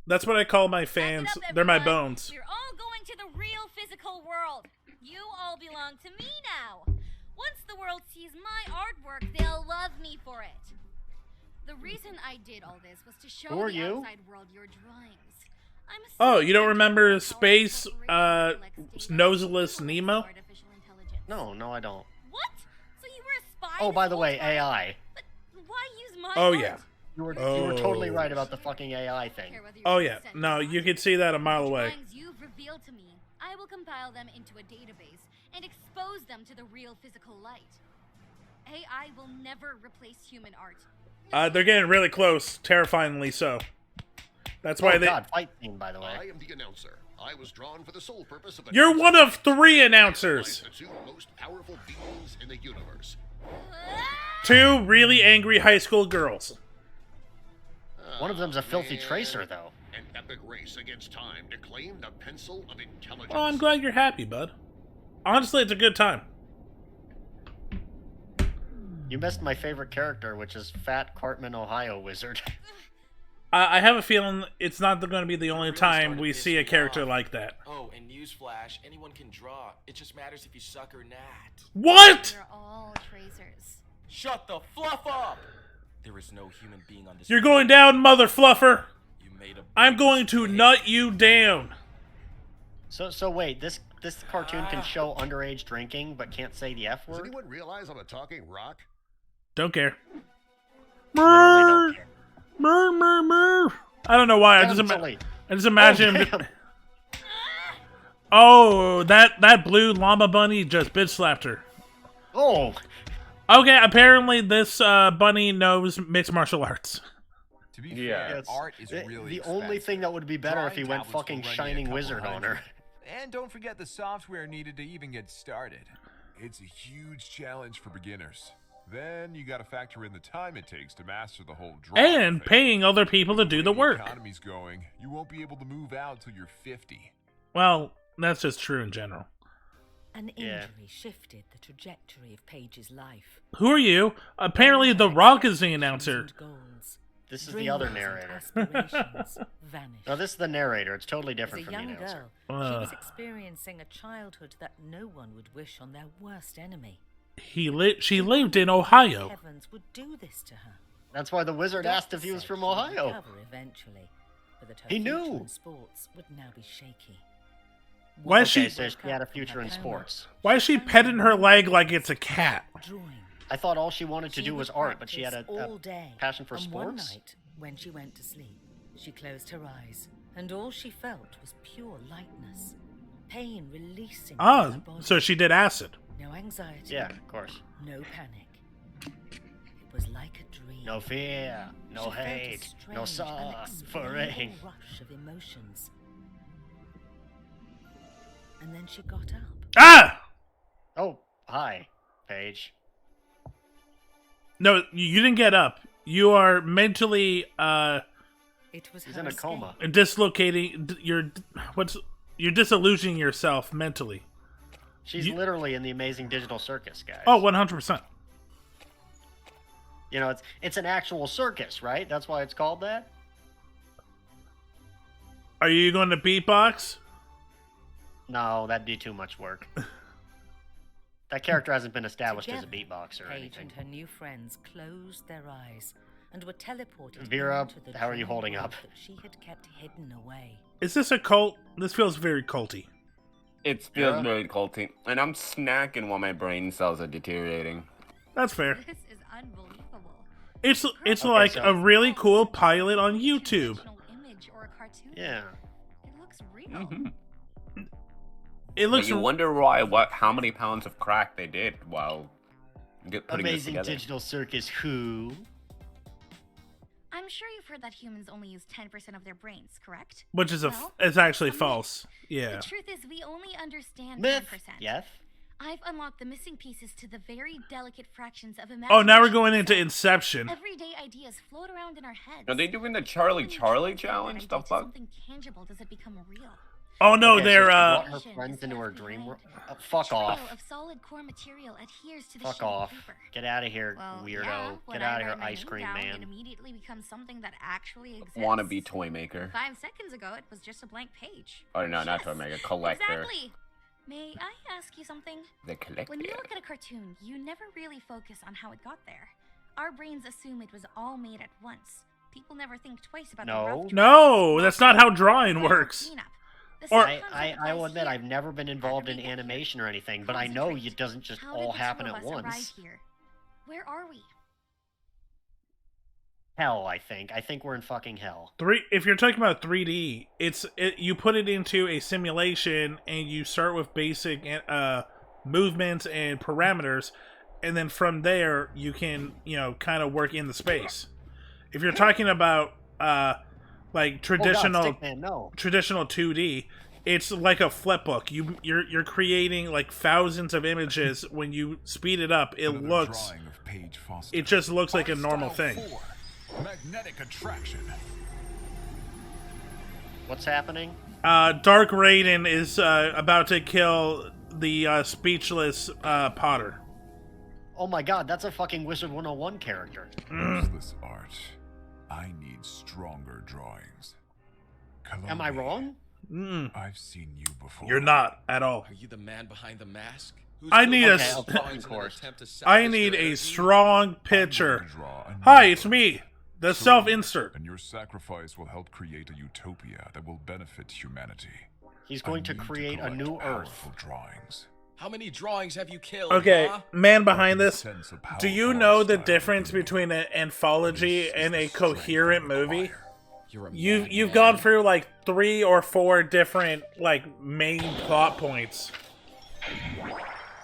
That's what I call my fans. They're my bones. You're all going to the real physical world. You all belong to me now. Once the world sees my artwork, they'll love me for it. The reason I did all this was to show the outside world your drawings. Oh, you don't remember Space Noseless Nemo? No, I don't. What? So you were a spy? Oh, by the way, AI. But why use my Oh, art? yeah. You were totally right about the fucking AI thing. Oh, yeah. No, you could see that a mile away. Drawings you've revealed to me, I will compile them into a database and expose them to the real physical light. AI will never replace human art. They're getting really close, terrifyingly so. That's why fight scene, by the way. I am the announcer. I was drawn for the sole purpose of You're one of 3 announcers. The 2 most powerful beings in the universe. 2 really angry high school girls. One of them's a filthy tracer, though. An epic race against time to claim the pencil of intelligence. Well, I'm glad you're happy, bud. Honestly, it's a good time. You missed my favorite character, which is Fat Cartman, Ohio Wizard. I have a feeling it's not going to be the only time we see a character like that. Oh, and newsflash, anyone can draw. It just matters if you suck or not. What? We're all tracers. Shut the fluff up! There is no human being on this. You're going down, mother fluffer. I'm going to nut you down. So wait, this cartoon can show underage drinking, but can't say the F word? Does anyone realize I'm a talking rock? Don't care. Literally don't care. I don't know why. I just imagine him. Oh, that blue llama bunny just bitch slapped her. Oh. Okay, apparently this bunny knows mixed martial arts. To be fair, art is really the only thing that would be better if he went fucking Shining Wizard on her. And don't forget the software needed to even get started. It's a huge challenge for beginners. Then you gotta factor in the time it takes to master the whole drawing And thing. paying other people to do the work. The economy's going, you won't be able to move out till you're 50. Well, that's just true in general. An injury shifted the trajectory of Paige's life. Who are you? Apparently The Rock is the announcer. This is the other narrator. No, this is the narrator. It's totally different from the announcer. She was experiencing a childhood that no one would wish on their worst enemy. She lived in Ohio. Heavens would do this to her. That's why the wizard asked if he was from Ohio. Recover eventually, but that her He future knew. in sports would now be shaky. Why is she? So she had a future in sports. Why is she petting her leg like it's a cat? I thought all she wanted to do was art, but she had a passion for and sports. One night, when she went to sleep, she closed her eyes, and all she felt was pure lightness, pain releasing from her Oh, body. so she did acid. No anxiety. Yeah, of course. No panic. It was like a dream. No fear, no She felt a hate, no strange, suffering. unexplainable rush of emotions. And then she got up. Ah! Oh, hi, Paige. No, you didn't get up. You are mentally It was He's her in a escape. coma. dislocating. You're disillusioning yourself mentally. She's literally in the Amazing Digital Circus, guys. Oh, 100%. You know, it's an actual circus, right? That's why it's called that? Are you going to beatbox? No, that'd be too much work. That character hasn't been established as a Together, beatboxer or Paige anything. and her new friends closed their eyes and were teleported Vera, into the how are you dream holding world up? that she had kept hidden away. Is this a cult? This feels very culty. It feels very culty. And I'm snacking while my brain cells are deteriorating. That's fair. This is unbelievable. It's Okay, like so- a really cool pilot on YouTube. Image or a cartoon. Yeah. It looks real. Mm-hmm. It looks. You wonder how many pounds of crack they did while putting this Amazing together. Digital Circus who? I'm sure you've heard that humans only use 10% of their brains, correct? Which is Well, it's actually a myth. false. Yeah. The truth is, we only understand Myth. 10%. Yes. I've unlocked the missing pieces to the very delicate fractions of imagination. Oh, now we're going into Inception. Every day I ideas float around in our heads. Are they doing the Charlie challenge? The fuck? Something tangible does it become real. Oh no, Okay, they're so she brought her friends into her dream world. Fuck off. Of solid core material adheres to the Fuck sheet of off. paper. Get out of here, Well, weirdo. yeah, when Get I out of here, write my ice name cream down, man. It immediately becomes something that actually exists. Wannabe toy maker. 5 seconds ago, it was just a blank page. Oh no, not toy maker. Collector. Exactly. May I ask you something? The collector. When you look at a cartoon, you never really focus on how it got there. Our brains assume it was all made at once. People never think twice about the rough No, that's not how drawing works. Or I will admit I've never been involved in animation or anything, but I know it doesn't just How did all the happen two of at us arrive once. here? Where are we? Hell, I think. I think we're in fucking hell. if you're talking about 3D, you put it into a simulation and you start with basic movements and parameters, and then from there you can kind of work in the space. If you're talking about like traditional Stickman, no. traditional 2D, it's like a flipbook. You're creating like thousands of images. When you speed it up, it just looks like a normal thing. Magnetic attraction. What's happening? Dark Raiden is about to kill the speechless Potter. Oh my god, that's a fucking Wizard 101 character. Useless art. I need stronger drawings. Am I wrong? I've seen you before. You're not at all. Are you the man behind the mask? I need I need a strong picture. Hi, it's me, the self-insert. And your sacrifice will help create a utopia that will benefit humanity. He's going to create a new Earth. Drawings. How many drawings have you killed? Okay, huh? man behind this, do you know the difference between an anthology and a coherent movie? You've gone through like 3 or 4 different like main plot points.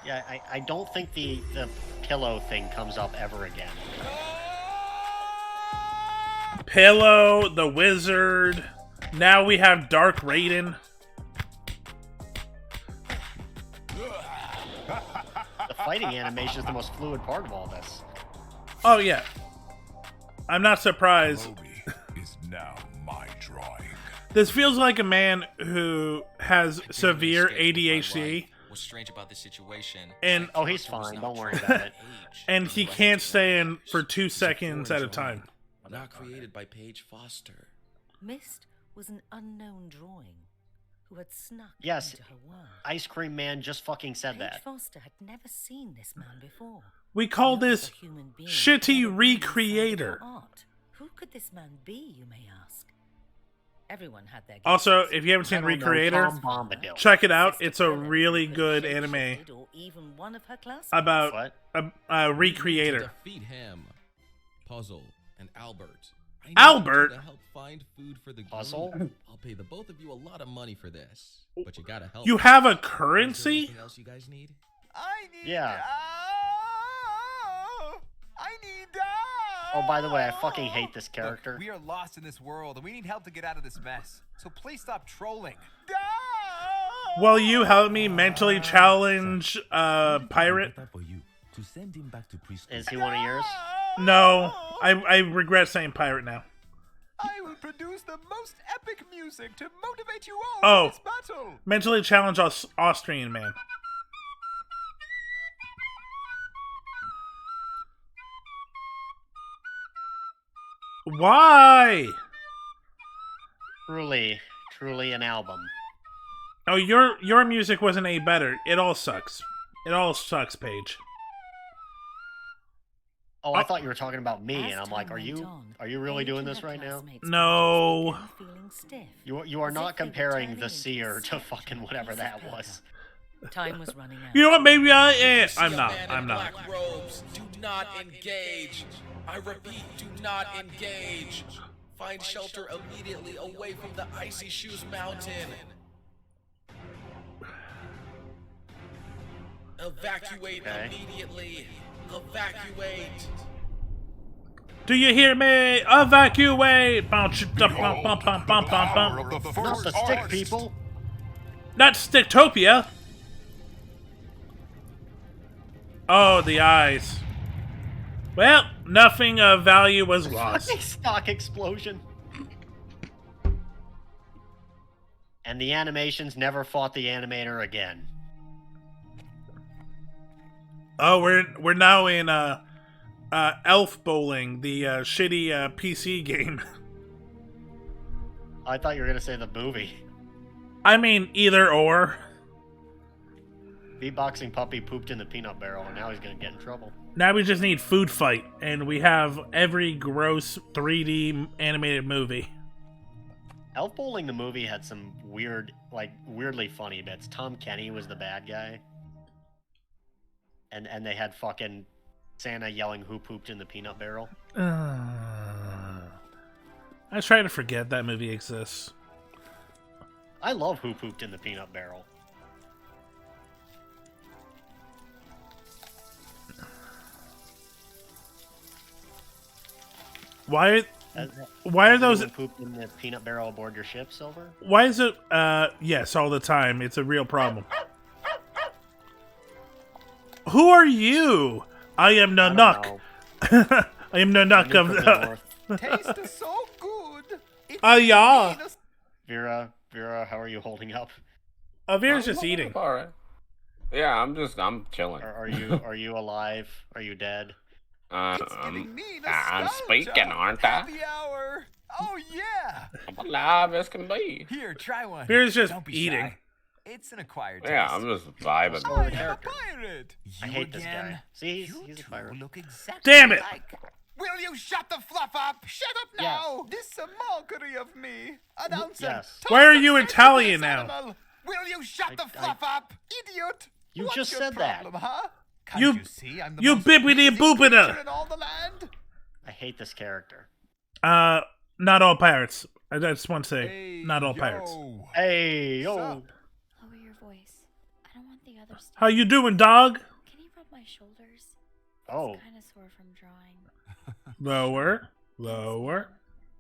Yeah, I don't think the pillow thing comes up ever again. Pillow, the wizard. Now we have Dark Raiden. The fighting animation is the most fluid part of all this. Oh yeah, I'm not surprised. Is now my drawing. This feels like a man who has severe ADHD. What's strange about this situation? And oh, he's fine. Don't worry about it. And he can't stand for 2 seconds at a time. Not created by Paige Foster. Mist was an unknown drawing who had snuck Yes, into her world. Ice Cream Man just fucking said Paige that. Foster had never seen this man before. We call this shitty recreator. Art. Who could this man be, you may ask? Everyone had their Also, guesses. if you haven't seen Recreator, Tom Bombadil. check it out. It's a really good anime Or even one of her classmates. about a Recreator. Defeat him. Puzzle and Albert. I need Albert? you to help find food for the Puzzle? group. I'll pay the both of you a lot of money for this, but you gotta help. You me. have a Is there currency? anything else you guys need? I need. Yeah. I need. Oh, by the way, I fucking hate this character. Look, we are lost in this world, and we need help to get out of this mess. So please stop trolling. Will you help me mentally challenge Pirate? Is he one of yours? No, I regret saying Pirate now. I will produce the most epic music to motivate you all Oh, in this battle. mentally challenge Austrian man. Why? Truly an album. Oh, your music wasn't any better. It all sucks. It all sucks, Paige. Oh, I thought you were talking about me, and I'm like, are you really doing this right now? No. You are not comparing the seer to fucking whatever that was. Time was running out. You know what? Maybe I am. See I'm a not. man in I'm not. black robes. Do not engage. I repeat, do not engage. Find shelter immediately away from the Icy Shoes Mountain. Evacuate immediately. Evacuate. Do you hear me? Evacuate! Bum, bum, bum, bum, bum, bum, bum. Not the stick people. Not Sticktopia. Oh, the eyes. Well, Nothing of value was lost. Stock explosion. And the animations never fought the animator again. Oh, we're now in Elf Bowling, the shitty PC game. I thought you were gonna say the movie. I mean, either or. Beatboxing puppy pooped in the peanut barrel, and now he's gonna get in trouble. Now we just need Food Fight, and we have every gross 3D animated movie. Elf Bowling the movie had some weird, weirdly funny bits. Tom Kenny was the bad guy. And they had fucking Santa yelling who pooped in the peanut barrel. I try to forget that movie exists. I love who pooped in the peanut barrel. Why are those pooped in the peanut barrel aboard your ship, Silver? Why is it yes, all the time. It's a real problem. Who are you? I am Nanuk. I am Nanuk of the Taste is so good. yeah. Vera, how are you holding up? Vera's just eating. All right. Yeah, I'm chilling. Are you alive? Are you dead? I'm speaking, aren't I? Happy hour. Oh yeah. I'm alive as can be. Here, try one. Vera's just Don't be eating. shy. It's an acquired taste. Yeah, I'm just vibing. I am a pirate. I hate this guy. See, he's a pirate. Look exactly Damn it! Will you shut the fluff up? Shut up now! This is a mockery of me. Announcer. Yes. Why are you Italian now? Animal. Will you shut the fluff up, idiot? You What's just your said problem, that. Huh? Can't You see I'm the you most bippity amazing boopita. creature in all the land? I hate this character. Not all pirates. I just want to say, Hey, not all pirates. Hey, yo. Lower your voice. I don't want the others to. How you doing, dog? Can you rub my shoulders? Oh. It's kind of sore from drawing. Lower.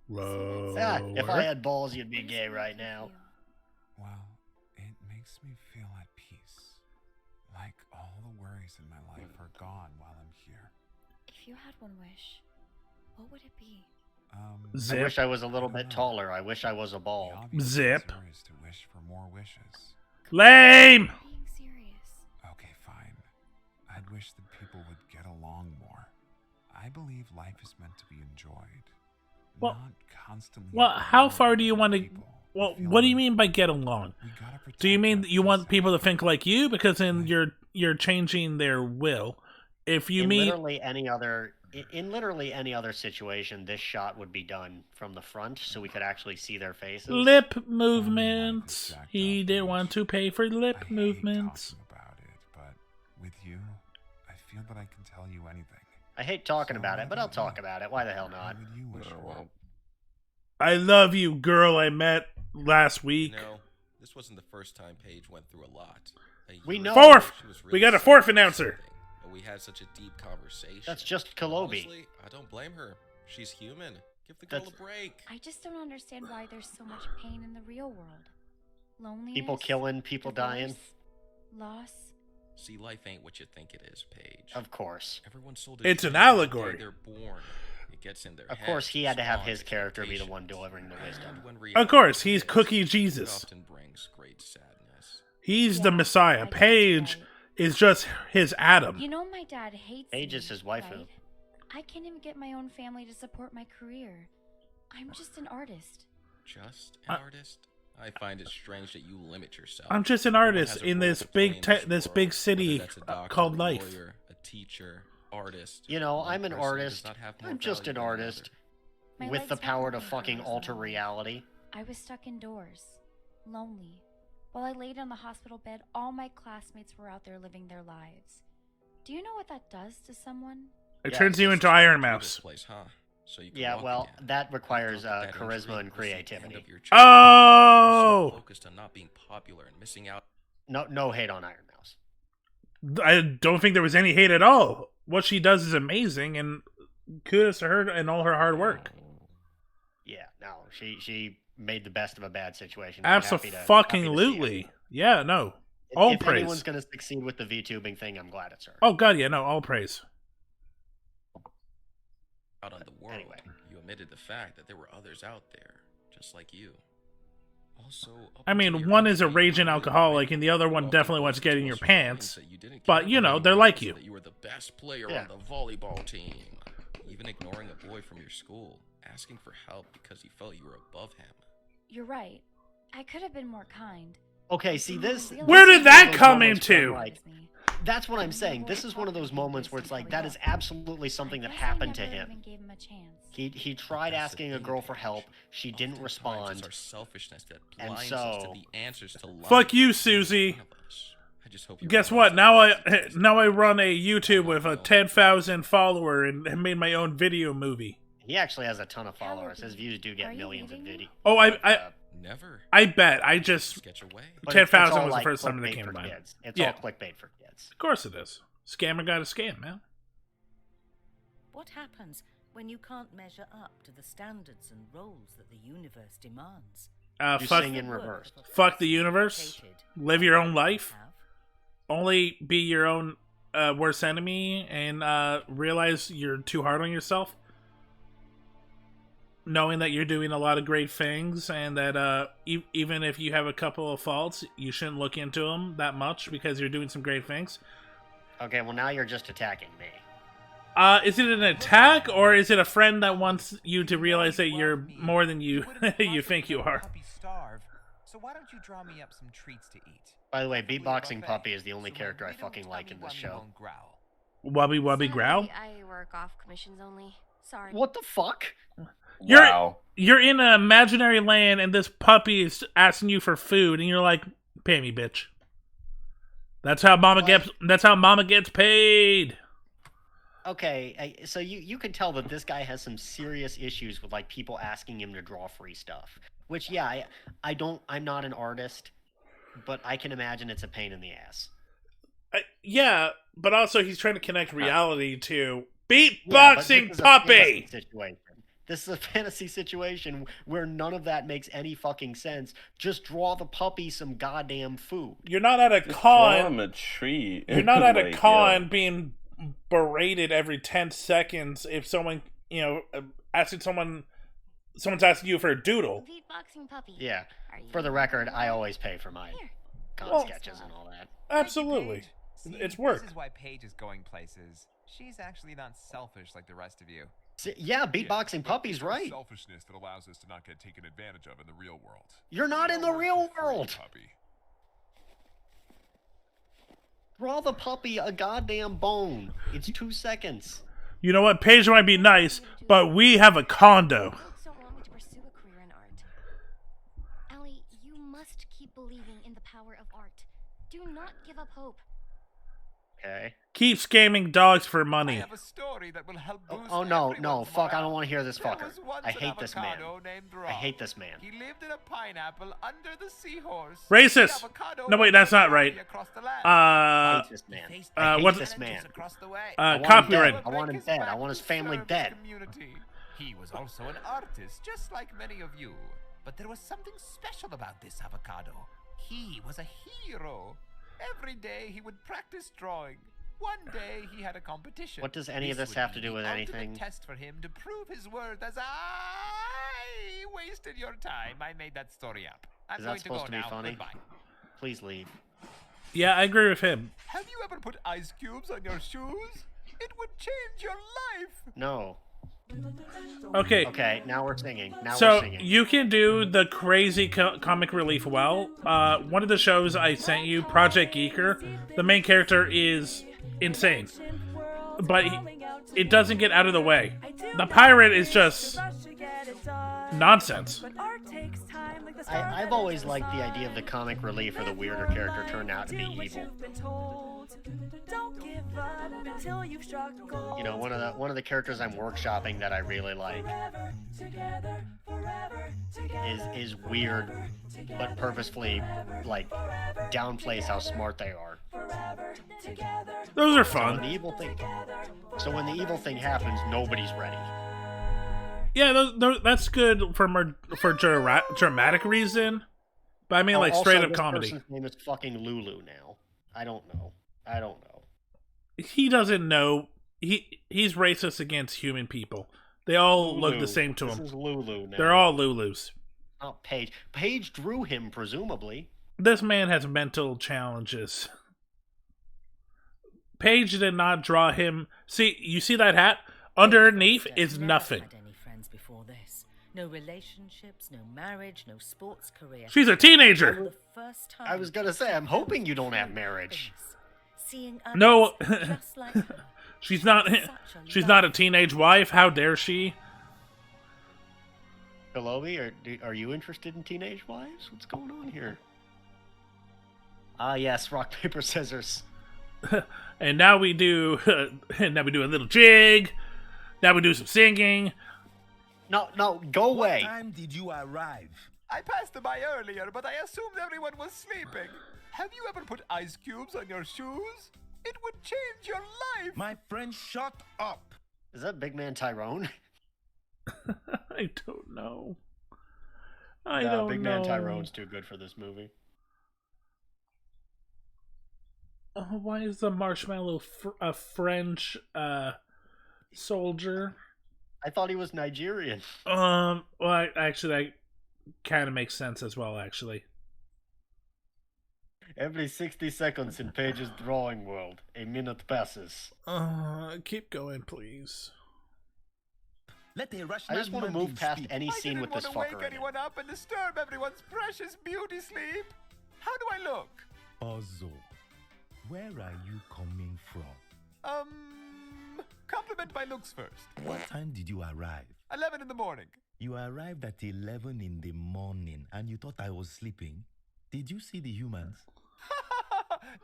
Yeah, if I had balls, you'd be gay right now. Well, it makes me feel at peace. Like all the worries in my life are gone while I'm here. If you had one wish, what would it be? Zip. I wish I was a little bit taller. I wish I was a ball. The obvious Zip. answer is to wish for more wishes. Lame. Being serious. Okay, fine. I'd wish that people would get along more. I believe life is meant to be enjoyed. Well- not constantly. Well, how far do you want to? people. Well, Feel what do you like mean by get along? we gotta protect Do you mean our you want peace people to and think like you? Because then you're changing their will. If you in mean literally any other situation, this shot would be done from the front, so we could actually see their faces. lip movements, exact he didn't opposite. want to pay for I lip hate movements. talking about it, but with you, I feel that I can tell you anything. I hate talking So about I it, but I'll don't know. talk about it. Why the hell not? What would you wish for? I love you, girl I met last week. No, this wasn't the first time Paige went through a lot. We know. Fourth! She was We really got a sad fourth about announcer. something, but we had such a deep conversation. That's just Kalobi. Honestly, I don't blame her. She's human. Give the girl That's- a break. I just don't understand why there's so much pain in the real world. Loneliness. People killing, people dying. divorce, Loss. See, life ain't what you think it is, Paige. Of course. Everyone's sold It's an dream from the day allegory. They're born. It gets in their Of course, heads, he had to have spawned his character be the expectations. one delivering the wisdom. And when Of reality course, he's hits, Cookie it Jesus. often brings great sadness. He's Yeah, the I Messiah. guess Paige right. is just his Adam. You know my dad hates Paige me, is his waifu. right? I can't even get my own family to support my career. I'm just an artist. Just an artist? I find it strange that you limit yourself. I'm just an Everyone artist has a in role this to play big in this world, big whether city that's a doctor, called a life. lawyer, a teacher, artist. You know, One I'm an person does artist. not have more I'm just value an than artist. My With legs the power weren't to working fucking for alter someone. reality. I was stuck indoors, lonely. While I laid on the hospital bed, all my classmates were out there living their lives. Do you know what that does to someone? It Yeah, turns you This into is Iron why I do this Mouse. place, huh? So you can Yeah, walk well, again. that requires I felt that charisma injury and was the end creativity. of your journey. Oh! You're so focused on not being popular and missing out. No hate on Iron Mouse. I don't think there was any hate at all. What she does is amazing, and kudos to her and all her hard work. Yeah, no, she made the best of a bad situation. I'm happy to see it. Absolutely. Yeah, no. All if praise. anyone's going to succeed with the VTubing thing, I'm glad it's her. Oh god, yeah, no, all praise. out on the world, Anyway. you omitted the fact that there were others out there, just like you. Also, I mean, one is a raging alcoholic, and the other one definitely wants to get in your pants. But, you know, they're like you. That you were the best player Yeah. on the volleyball team. Even ignoring a boy from your school, asking for help because he felt you were above him. You're right. I could have been more kind. Okay, see this. Where did that those come moments where I'm into? like, that's what I'm saying. This is one of those moments where it's like that is absolutely something that happened to him. Even gave him a chance. He tried asking a girl for help. She didn't It's respond. our selfishness that And blinds us to so- the answers to life. Fuck you, Susie. I just hope you Guess realize what? that Now I run a YouTube with a 10,000 follower and have made my own video movie. He actually has a ton of followers. His views do Are get you millions of leaving me? videos. Oh, I Never. I bet. I just Get your way. 10,000 was the first time that clickbait came for to mind. kids. It's Yeah. all clickbait for kids. Of course it is. Scammer got a scam, man. What happens when you can't measure up to the standards and roles that the universe demands? You Fuck, sing in reverse. fuck the universe. Live your own life. Only be your own worst enemy and realize you're too hard on yourself. Knowing that you're doing a lot of great things and that even if you have a couple of faults, you shouldn't look into them that much because you're doing some great things. Okay, well now you're just attacking me. Is it an attack or is it a friend that wants you to realize that you're more than you you think you are? Starve. So why don't you draw me up some treats to eat? By the way, Beatboxing Puppy is the only character I fucking like in this show. Wubby wubby growl? I work off commissions only. Sorry. What the fuck? You're in an imaginary land and this puppy is asking you for food and you're like, pay me, bitch. That's how mama gets paid. Okay, so you can tell that this guy has some serious issues with like people asking him to draw free stuff. Which I'm not an artist, but I can imagine it's a pain in the ass. Yeah, but also he's trying to connect reality to Yeah, but beatboxing this is a puppy. fantasy situation. This is a fantasy situation where none of that makes any fucking sense. Just draw the puppy some goddamn food. You're not at a Draw him con. a tree. You're not at a Like, con yo. being berated every 10 seconds if someone, someone's asking you for a doodle. Beatboxing puppy. Yeah. Are you For the record, I always pay for my con Well, sketches and all that. Absolutely. It's work. This is why Paige is going places. She's actually not selfish like the rest of you. Yeah, Beatboxing Puppy's right. Selfishness that allows us to not get taken advantage of in the real world. You're not in the real world. Puppy. Draw the puppy a goddamn bone. It's 2 seconds. You know what? Paige might be nice, but we have a condo. Folks don't want me to pursue a career in art. Ellie, you must keep believing in the power of art. Do not give up hope. Okay. Keep scamming dogs for money. A story that will help boost Oh no, everyone's no, fuck, I don't morale. want to hear this There fucker. was once I an hate this man. avocado named I Rob. hate this man. He lived in a pineapple under the seahorse. Racist. The avocado No, wait, was that's not happy right. across the land. I hate this man. I hate what's this man. I want him copyright. dead. I want him dead. I want his family dead. He was also an artist, just like many of you. But there was something special about this avocado. He was a hero. Every day he would practice drawing. One day he had a competition. What does any of this would have be to do with the ultimate anything? test for him to prove his worth as I wasted your time. I made that story up. I'm Is going that to go supposed to be now. funny? Goodbye. Please leave. Yeah, I agree with him. Have you ever put ice cubes on your shoes? It would change your life. No. Okay. Okay, now we're singing. Now we're So singing. you can do the crazy comic relief well. One of the shows I sent you, Project Geeker, the main character is insane, but it doesn't get out of the way. The pirate is just nonsense. I've always liked the idea of the comic relief or the weirder character turned out to be evil. You know, one of the characters I'm workshopping that I really like is weird, but purposefully like downplays how smart they are. Those are So fun. when the evil thing happens, nobody's ready. Yeah, that's good for dramatic reason. But I mean, like Also, straight up this comedy. person's name is fucking Lulu now. I don't know. He doesn't know. He's racist against human people. They all look the Lulu. same to This him. is Lulu now. They're all Lulus. Not Paige. Paige drew him, presumably. This man has mental challenges. Paige did not draw him. See, you see that hat? Underneath is nothing. Never had any friends before this. No relationships, no marriage, no sports career. She's a teenager. For the first time, I was gonna say, I'm hoping you don't have marriage. seeing No, others just like her. she's not. She's not a teenage wife. How dare she? Kalobi, are you interested in teenage wives? What's going on here? Ah, yes, rock, paper, scissors. And now we do. Now we do a little jig. Now we do some singing. No, go away. What time did you arrive? I passed by earlier, but I assumed everyone was sleeping. Have you ever put ice cubes on your shoes? It would change your life. My friend, shut up. Is that Big Man Tyrone? I don't know. I No, don't Big know. Man Tyrone's too good for this movie. Why is the marshmallow a French soldier? I thought he was Nigerian. Well, actually, that kind of makes sense as well. Actually, Every 60 seconds in Paige's drawing world, a minute passes. keep going, please. Let a rush I just want to move past any scene with this I didn't want fucker to in wake it. anyone up and disturb everyone's precious beauty sleep. How do I look? Ozzo, where are you coming from? Compliment my looks first. What time did you arrive? 11 in the morning. You arrived at 11 in the morning and you thought I was sleeping? Did you see the humans?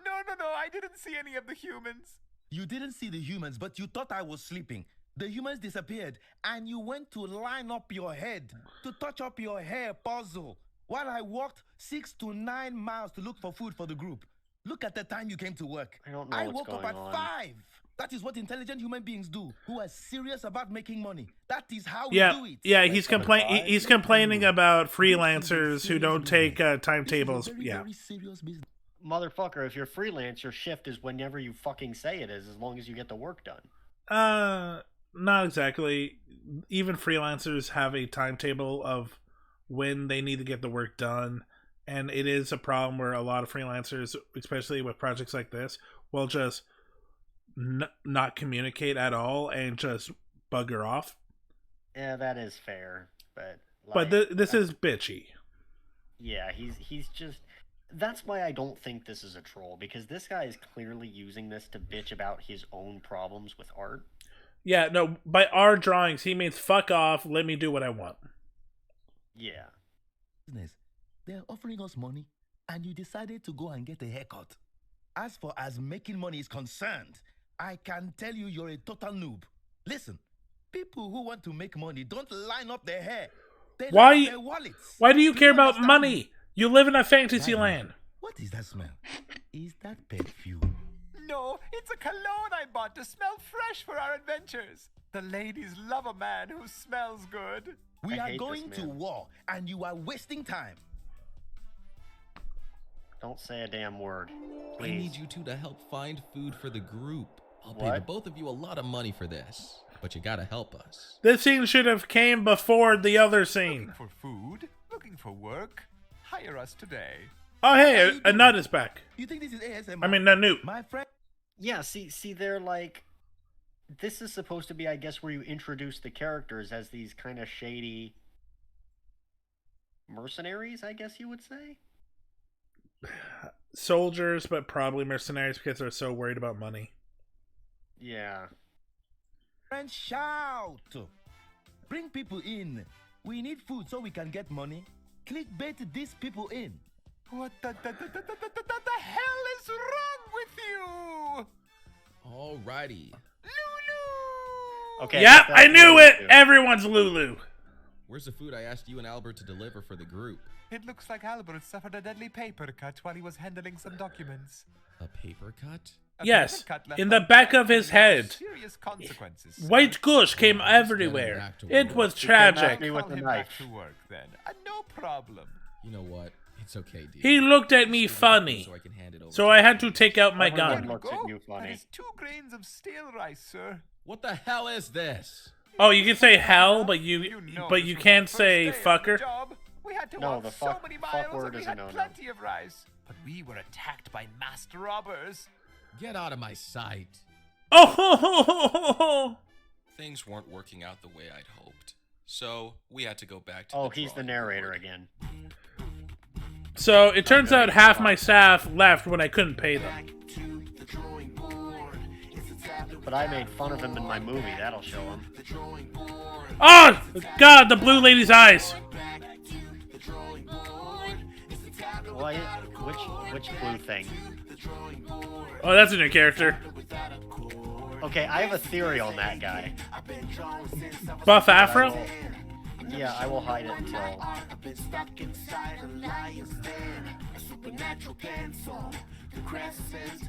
No, I didn't see any of the humans. You didn't see the humans, but you thought I was sleeping. The humans disappeared and you went to line up your head, to touch up your hair, puzzle, while I walked 6 to 9 miles to look for food for the group. Look at the time you came to work. I don't know I what's woke up going at on. 5. That is what intelligent human beings do, who are serious about making money. That is how we do it. Yeah, he's complaining about freelancers who don't take timetables. Yeah. Motherfucker, if you're freelance, your shift is whenever you fucking say it is, as long as you get the work done. Not exactly. Even freelancers have a timetable of when they need to get the work done, and it is a problem where a lot of freelancers, especially with projects like this, will just not communicate at all and just bugger off. Yeah, that is fair, but this is bitchy. Yeah, he's just. That's why I don't think this is a troll, because this guy is clearly using this to bitch about his own problems with art. Yeah, no, by our drawings, he means fuck off, let me do what I want. Yeah. They're offering us money, and you decided to go and get a haircut. As far as making money is concerned, I can tell you you're a total noob. Listen, people who want to make money don't line up their hair. They line up their wallets. Why do you care about money? You live in a fantasy land. What is that smell? Is that perfume? No, it's a cologne I bought to smell fresh for our adventures. The ladies love a man who smells good. We are going to war, and you are wasting time. Don't say a damn word. I need you two to help find food for the group. I'll pay What? the both of you a lot of money for this, but you gotta help us. This scene should have came before the other scene. Looking for food, looking for work. Hire us today. Oh, hey, a nut is back. You think this is ASMR? I mean, Nanoot. My friend. Yeah, see, they're like... This is supposed to be, I guess, where you introduce the characters as these kind of shady... mercenaries, I guess you would say? Soldiers, but probably mercenaries because they're so worried about money. Yeah. Friend, shout! Bring people in. We need food so we can get money. Clickbait these people in. What the hell is wrong with you? Alrighty. Okay. Yeah, I knew it! Everyone's Lulu. Where's the food I asked you and Albert to deliver for the group? It looks like Albert suffered a deadly paper cut while he was handling some documents. A paper cut? Yes, in the back of his head. Serious consequences. White gush came everywhere. It was tragic. Call him back to work then. No problem. You know what? It's okay, dude. He looked at me funny, so I had to take out my gun. That is 2 grains of stale rice, sir. What the hell is this? Oh, you can say hell, but you can't say fucker. We had to No, walk the so fuck- many fuck miles word and we is a had no-no. plenty of rice. But we were attacked by masked robbers. Get out of my sight. Oh! Things weren't working out the way I'd hoped. So, we had to go back to Oh, he's the narrator again. So it turns out half my staff left when I couldn't pay them. But I made fun of him in my movie. That'll show him. Oh God, the blue lady's eyes. Why? Which blue thing? Oh, that's a new character. Okay, I have a theory on that guy. Buff Afro? Yeah, I will hide it until.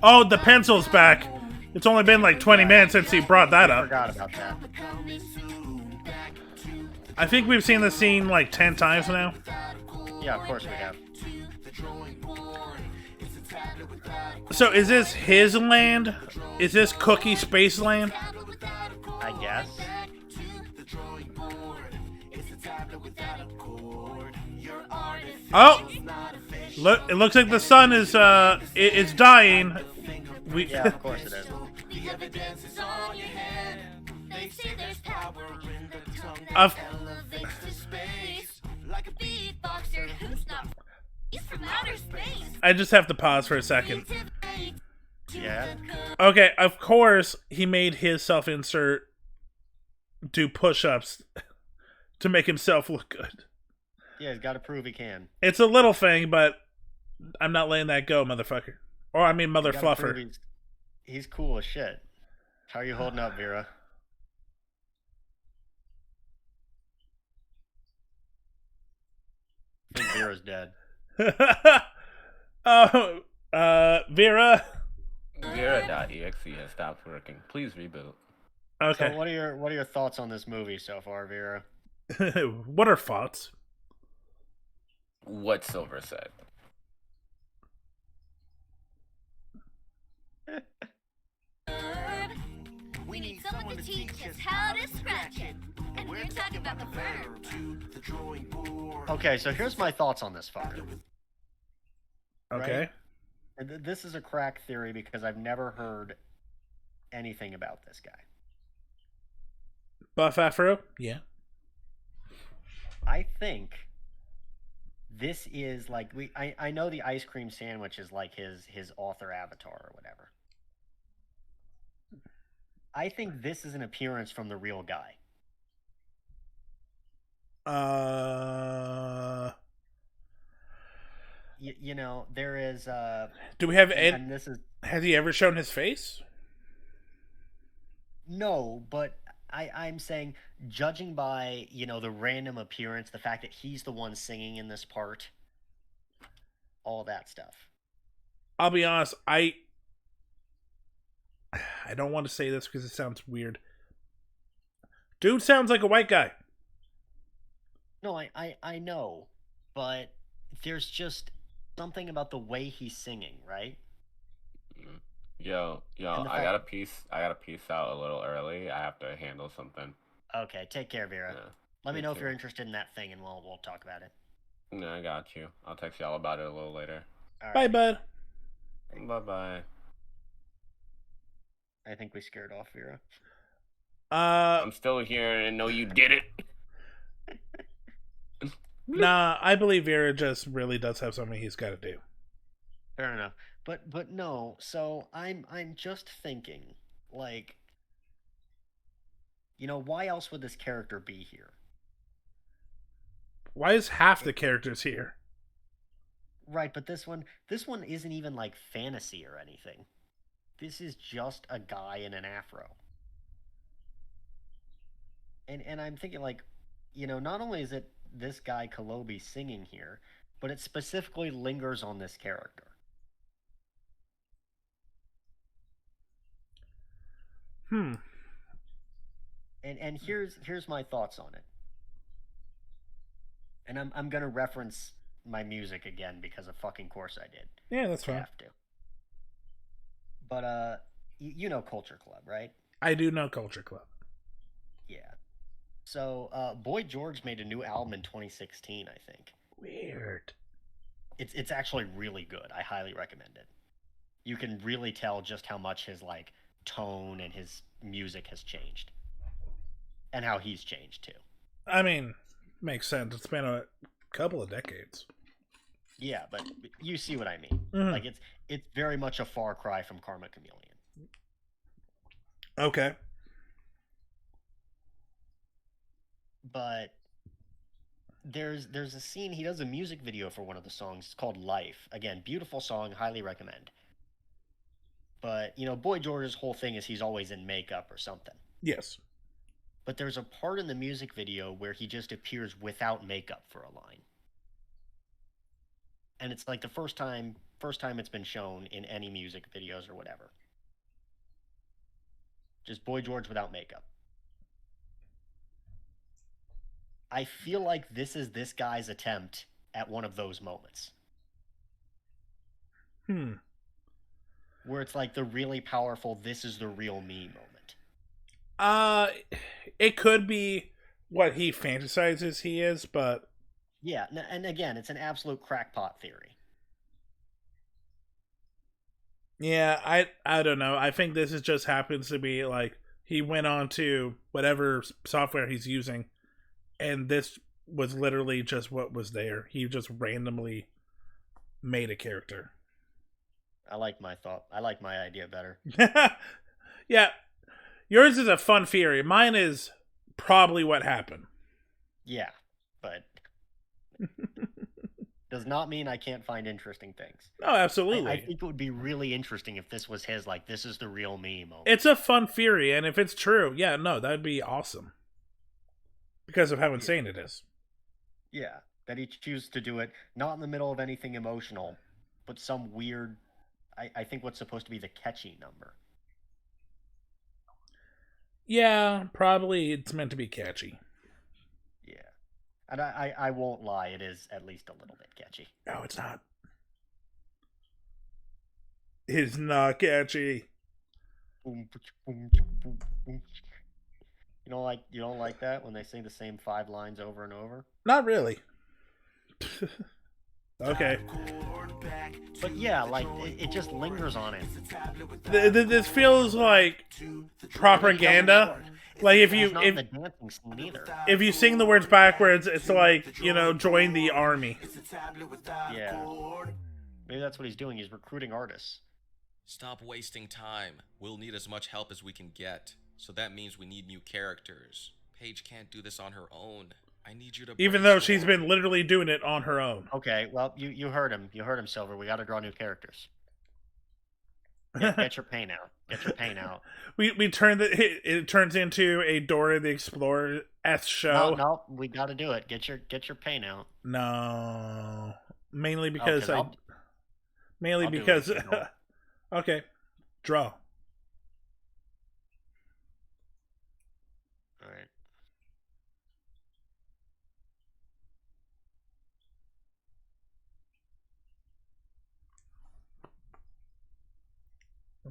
Oh, the pencil's back. It's only been like 20 minutes since he brought that I up. forgot about that. I think we've seen this scene like 10 times now. Yeah, of course we have. So is this his land? Is this Cookie Space Land? I guess. Oh! Look, it looks like the sun is it's dying. Yeah, of course it is. Of I just have to pause for a second. Yeah. Okay, of course he made his self-insert do push-ups to make himself look good. Yeah, he's got to prove he can. It's a little thing, but I'm not letting that go, motherfucker. Or I mean, mother You gotta fluffer. prove he's cool as shit. How are you holding up, Vera? I think Vera's dead. Oh, Vera. Vera.exe has stopped working. Please reboot. Okay. So what are your thoughts on this movie so far, Vera? What are thoughts? What Silver said. We need someone to teach us how to scratch it. And we're talking about the verb. Okay, so here's my thoughts on this fucker. Okay. Right? And this is a crack theory because I've never heard anything about this guy. Buff Afro? Yeah. I think this is like I know the ice cream sandwich is like his author avatar or whatever. I think this is an appearance from the real guy. You know, there is Do we have and this is has he ever shown his face? no, but I'm saying, judging by, you know, the random appearance, the fact that he's the one singing in this part, all that stuff. I'll be honest, I don't want to say this because it sounds weird. Dude sounds like a white guy. No, I know, but there's just something about the way he's singing, right? Yo, I gotta peace out a little early. I have to handle something. Okay, take care, Vera. Yeah, Let me you know if too. you're interested in that thing, and we'll talk about it. No, I got you. I'll text y'all about it a little later. All Bye, right. bud. Bye-bye. I think we scared off Vera. I'm still here and know you did it. Nah, I believe Vera just really does have something he's got to do. Fair enough. But no, so I'm just thinking, like, you know, why else would this character be here? Why is half the characters here? Right, but this one isn't even like fantasy or anything. This is just a guy in an afro. And I'm thinking, like, you know, not only is it this guy Kalobi singing here, but it specifically lingers on this character. And here's my thoughts on it. And I'm gonna reference my music again because of fucking course I did. Yeah, that's I fine. have to. But you know Culture Club, right? I do know Culture Club. Yeah. So, Boy George made a new album in 2016, I think. Weird. It's actually really good. I highly recommend it. You can really tell just how much his like tone and his music has changed, and how he's changed too. I mean, makes sense. It's been a couple of decades. Yeah, but you see what I mean. Mhm. Like it's very much a far cry from Karma Chameleon. Okay. But there's a scene, he does a music video for one of the songs. It's called Life. Again, beautiful song, highly recommend. But, you know, Boy George's whole thing is he's always in makeup or something. Yes. But there's a part in the music video where he just appears without makeup for a line. And it's like the first time it's been shown in any music videos or whatever. Just Boy George without makeup. I feel like this is this guy's attempt at one of those moments. Where it's like the really powerful, this is the real me moment. It could be what he fantasizes he is, but Yeah, and again, it's an absolute crackpot theory. yeah, I don't know. I think this is just happens to be like he went on to whatever software he's using, and this was literally just what was there. He just randomly made a character. I like my idea better. Yeah, yours is a fun theory. Mine is probably what happened. Yeah, but does not mean I can't find interesting things. No, absolutely. I think it would be really interesting if this was his, like, this is the real me moment. It's a fun theory, and if it's true, yeah, no, that'd be awesome. Because of how insane it is. Yeah, that he chooses to do it not in the middle of anything emotional, but some weird, I think what's supposed to be the catchy number. Yeah, probably it's meant to be catchy. Yeah. And I won't lie, it is at least a little bit catchy. No, it's not. It's not catchy. You don't like that when they sing the same 5 lines over and over? Not really. Okay. But yeah, like, it just lingers on it. This feels like propaganda. Like if you if you sing the words backwards, it's like, you know, join the army. Yeah. Maybe that's what he's doing. He's recruiting artists. Stop wasting time. We'll need as much help as we can get. So that means we need new characters. Paige can't do this on her own. I need you to even though she's been literally doing it on her own. Okay, well, you heard him. You heard him, Silver. We got to draw new characters. Get your paint out. Get your paint out. We turn it turns into a Dora the Explorer-esque show. No, we got to do it. Get your paint out. No, mainly because I'll because okay, draw. All right.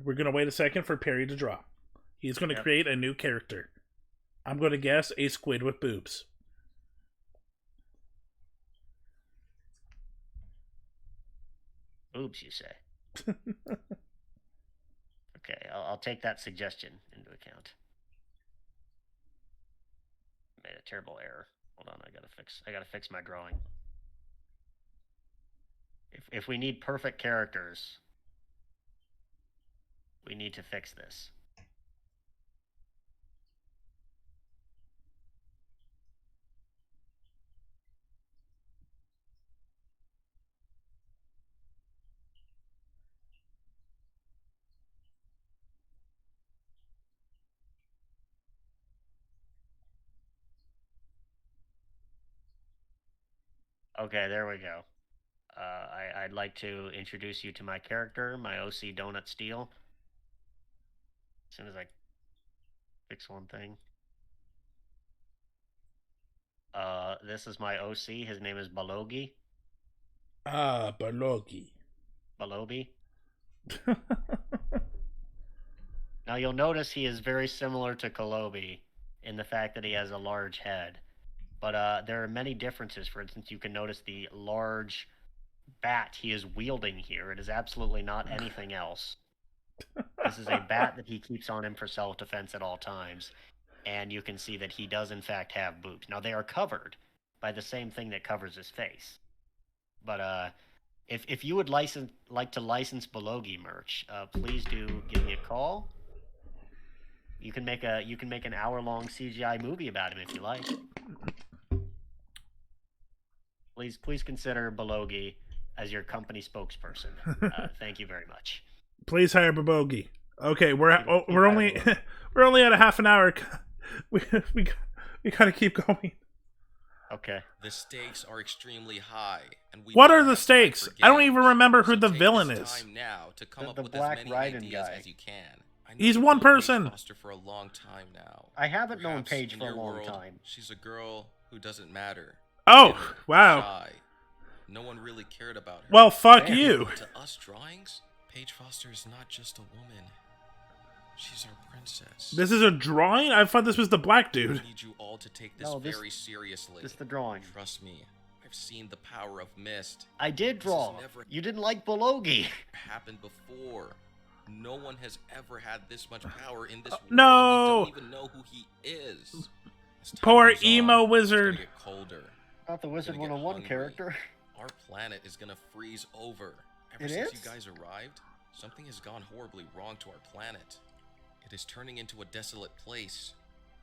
We're going to wait a second for Perry to draw. He's going to create a new character. I'm going to guess a squid with boobs. Boobs, you say? Okay, I'll take that suggestion into account. Made a terrible error. Hold on, I gotta fix my drawing. If we need perfect characters, we need to fix this. Okay, there we go. I'd like to introduce you to my character, my OC Donut Steel. As soon as I fix one thing. This is my OC. His name is Balogi. Ah, Balogi. Balobi. Now you'll notice he is very similar to Kolobi in the fact that he has a large head. But there are many differences. For instance, you can notice the large bat he is wielding here. It is absolutely not anything else. This is a bat that he keeps on him for self-defense at all times. And you can see that he does, in fact, have boobs. Now, they are covered by the same thing that covers his face. But if you would like to license Belogi merch, please do give me a call. You can make an hour-long CGI movie about him if you like. Please consider Belogi as your company spokesperson. Thank you very much. Please hire Babogi. Okay, we're only we're only at a half an hour. We gotta keep going. Okay. The stakes are extremely high, and we what are the stakes? I don't even remember who the villain is. Now to come up the with Black as many Raiden ideas guy. as you can. I know He's you've one known Paige person. Foster for a long time now. I haven't known Perhaps Paige in for a your long world, time. She's a girl who doesn't matter. Oh, Timid, wow. Shy. No one really cared about her. Well, fuck you. To us drawings, Paige Foster is not just a woman. She's our princess. This is a drawing? I thought this was the black dude. I need you all to take this very seriously. This is the drawing. Trust me. I've seen the power of mist. I did draw. You didn't like Belogi. Happened before. No one has ever had this much power in this world. No. We don't even know who he is. Poor emo wizard. Get colder. Not the Wizard 101 character. Our planet is gonna freeze over. Ever It since is? you guys arrived, something has gone horribly wrong to our planet. It is turning into a desolate place.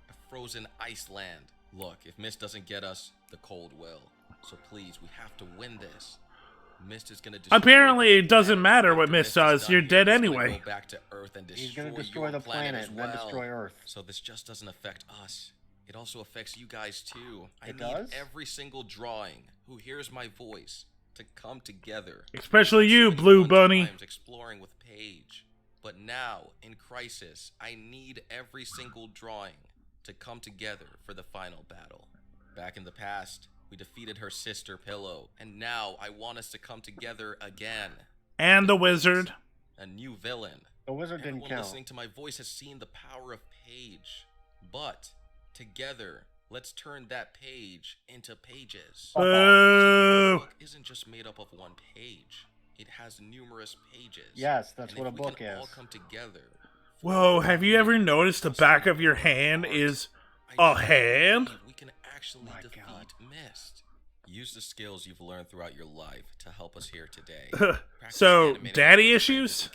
A frozen iceland. Look, if Mist doesn't get us, the cold will. So please, we have to win this. Mist is gonna destroy Apparently, the it doesn't planet. matter what After Mist does. is You're done dead here, he's gonna anyway. Go back to Earth and He's gonna destroy your the planet planet as and then well. destroy Earth. So this just doesn't affect us. It also affects you guys too. I It need does? every single drawing who hears my voice to come together. Especially I've you, so many Blue fun Bunny. times exploring with Paige. But now, in Crisis, I need every single drawing to come together for the final battle. Back in the past, we defeated her sister Pillow, and now I want us to come together again. And the wizard. A new villain. The wizard didn't Everyone count. listening to my voice has seen the power of Paige. But together, let's turn that page into pages. Boo. The book isn't just made up of one page. It has numerous pages. Yes, that's And what if a we book can all is. come together. Whoa, have you ever noticed the back of your hand is a hand? We can actually defeat Mist. Use the skills you've learned throughout your life to help us here today. So, daddy issues?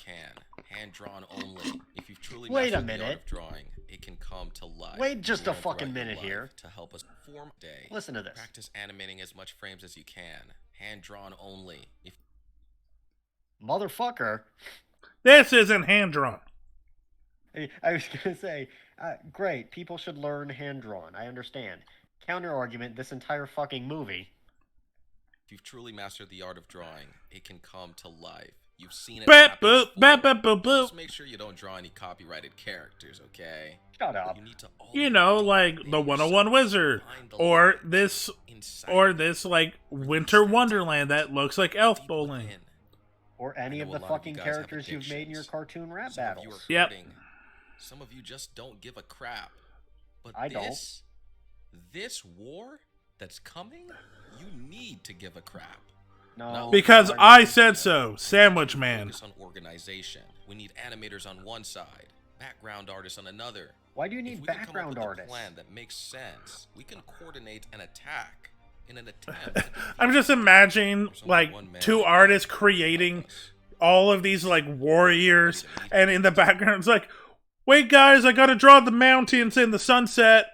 Hand drawn only. If you've truly Wait a mastered the art minute. of drawing, it can come to life. Wait just a Learn throughout fucking your minute life here. to help us form day. Listen to this. Practice animating as much frames as you can. Hand drawn only. If Motherfucker. This isn't hand drawn. I was gonna say, great. People should learn hand drawn. I understand. Counter argument: this entire fucking movie. If you've truly mastered the art of drawing, it can come to life. You've seen it Bap, happen boop, before. bap, bap, boop, boop. Just make sure you don't draw any copyrighted characters, okay? Shut up. You need to You know, like the 101 wizard. Or this like Winter Wonderland that looks like elf bowling. Or any of know the a lot of fucking you guys have characters you've made in your addictions. cartoon rap Some of you battles. are Yep. hurting. Some of you just don't give a crap. But I don't. this war that's coming, you need to give a crap. No. Because I said so, Sandwich Man. Focus on organization. We need animators on one side, background artists on another. Why do you If need we can come up background with artists? a plan that makes sense, we can coordinate an attack in an attempt. to I'm just imagining like two artists creating all of these like warriors, and in the background it's like, wait guys, I gotta draw the mountains and the sunset.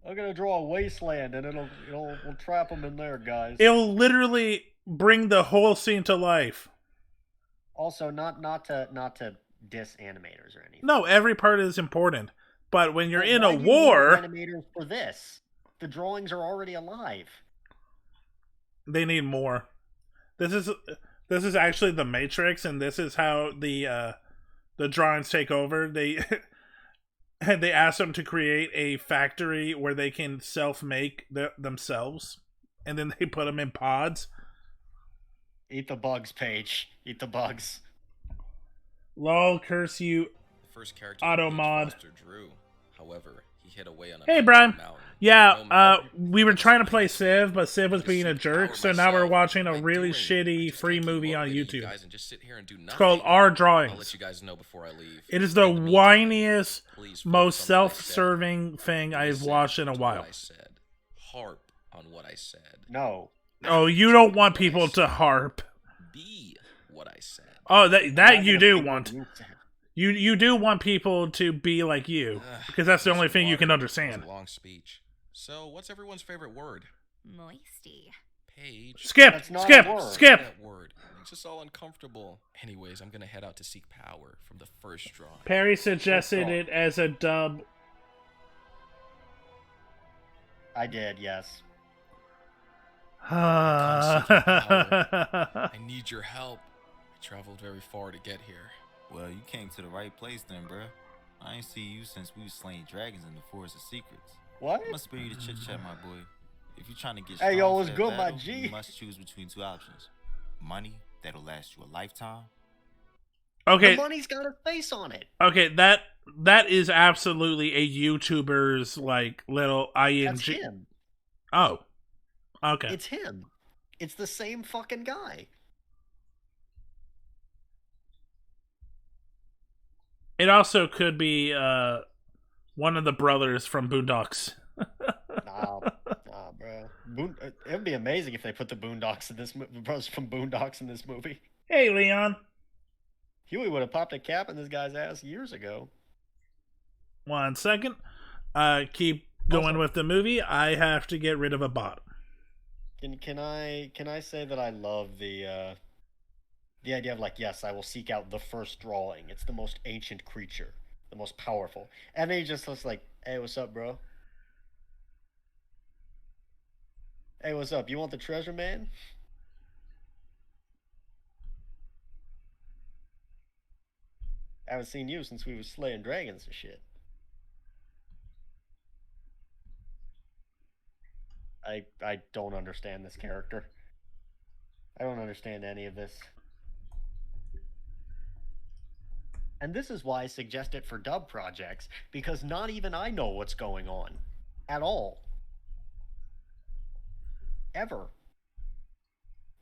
I'm gonna draw a wasteland, and we'll trap them in there, guys. It'll literally bring the whole scene to life. Also, not to diss animators or anything. No, every part is important, but when you're in Why a do you war, need animators for this. The drawings are already alive. they need more. This is actually the Matrix, and this is how the drawings take over. They they ask them to create a factory where they can self-make themselves, and then they put them in pods. Eat the bugs, Paige. Eat the bugs. Lol, curse you. The first character Auto Paige mod. Foster drew, however, he hid away on a Hey, Brian. mountain. Yeah, we were trying to play Civ, but Civ was being a jerk, so now we're watching a really shitty free movie on YouTube. And just sit here and do It's called nothing. Our I'll Drawings. let you guys know before I leave. It is the whiniest, most self-serving thing I've watched in a while. Harp on what I said. No. Oh, you don't want people to harp. Be what I said. Oh, that you do want. You do want people to be like you, because that's the only thing you can understand. It's a long speech. So, what's everyone's favorite word? Moisty. Paige. Skip. That word. Makes us all uncomfortable. Anyways, I'm gonna head out to seek power from the first drawing. Perry suggested it as a dub. I did, yes. I need your help. I traveled very far to get here. Well, you came to the right place then, bruh. I ain't see you since we was slaying dragons in the Forest of Secrets. What? Must spare you the chit-chat, my boy. If you're trying to get Hey, yo, strong what's for that good, my battle, G? you must choose between two options. Money, that'll last you a lifetime. Okay. The money's got a face on it. Okay, that is absolutely a YouTuber's like little ing. That's him. Oh, okay. It's him. It's the same fucking guy. It also could be one of the brothers from Boondocks. Nah, bro. It'd be amazing if they put the Boondocks in this the brothers from Boondocks in this movie. Hey, Leon. Huey would have popped a cap in this guy's ass years ago. 1 second. Keep going with the movie. I have to get rid of a bot. Can I say that I love the idea of like, yes, I will seek out the first drawing. It's the most ancient creature, the most powerful. And then he just looks like, hey, what's up, bro? Hey, what's up? You want the treasure, man? I haven't seen you since we were slaying dragons and shit. I don't understand this character. I don't understand any of this. And this is why I suggest it for dub projects, because not even I know what's going on. At all. Ever.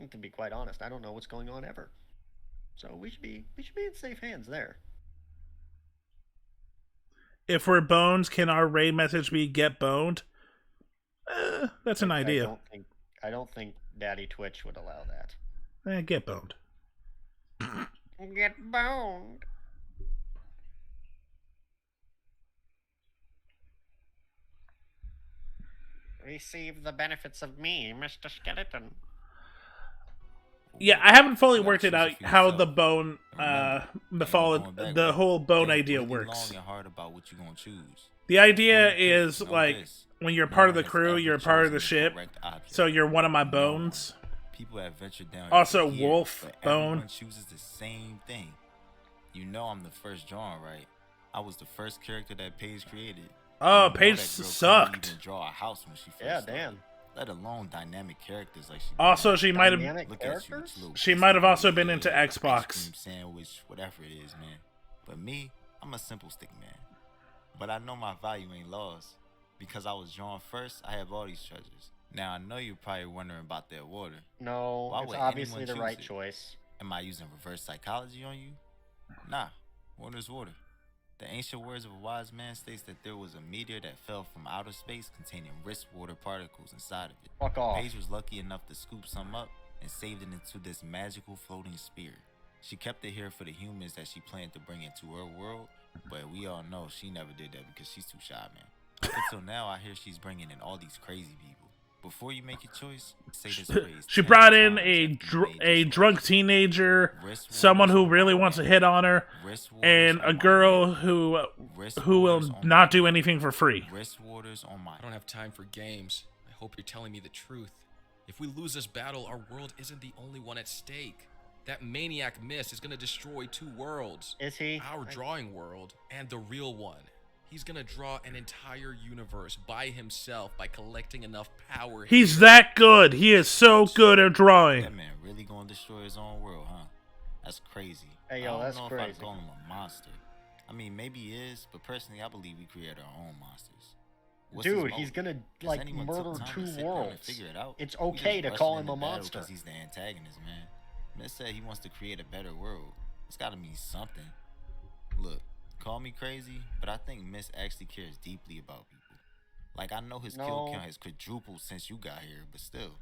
To be quite honest, I don't know what's going on ever. So we should be in safe hands there. If we're bones, can our raid message be get boned? That's an idea. I don't think Daddy Twitch would allow that. Get boned. Get boned. Receive the benefits of me, Mr. Skeleton. Yeah, I haven't fully worked it out how the bone, the whole bone idea works. The idea is like when you're part of the crew, you're a part of the ship, so you're one of my bones. People have ventured down. Also, here, wolf but bone. Everyone chooses the same thing. You know, I'm the first drawing, right? I was the first character that Paige created. Oh, Paige sucked. Even draw a house when she first yeah, started, damn. Let alone dynamic characters like she. Also, she might have. You, she might have also been into Xbox. Sandwich, whatever it is, man. But me, I'm a simple stick man. But I know my value ain't lost because I was drawn first. I have all these treasures. Now I know you're probably wondering about that water. No, Why it's would obviously anyone the right choose it? choice. Am I using reverse psychology on you? Nah, water's water. The ancient words of a wise man states that there was a meteor that fell from outer space containing rich water particles inside of it. Fuck off. Paige was lucky enough to scoop some up and saved it into this magical floating sphere. She kept it here for the humans that she planned to bring into her world, but we all know she never did that because she's too shy, man. Up until now, I hear she's bringing in all these crazy people. Before you make your choice, say this phrase. She brought in a drunk teenager, someone who really wants to hit on her, and a girl who will not do anything for free. I don't have time for games. I hope you're telling me the truth. If we lose this battle, our world isn't the only one at stake. That maniac Mist is gonna destroy 2 worlds. Is he? Our drawing world and the real one. He's gonna draw an entire universe by himself by collecting enough power. He's that good. He is so good at drawing. That man really gonna destroy his own world, huh? That's crazy. Hey, yo, that's I don't know crazy. if I'd call him a monster. I mean, maybe he is, but personally, I believe we create our own monsters. What's his Dude, motive? he's gonna Guess like anyone took murder time two to sit down and worlds. figure it out? It's We okay just to rushed call him him a into battle monster. 'cause he's the antagonist, man. Miss said he wants to create a better world. It's gotta mean something. Look, call me crazy, but I think Miss actually cares deeply about people. Like, I know his kill No. count has quadrupled since you got here, but still,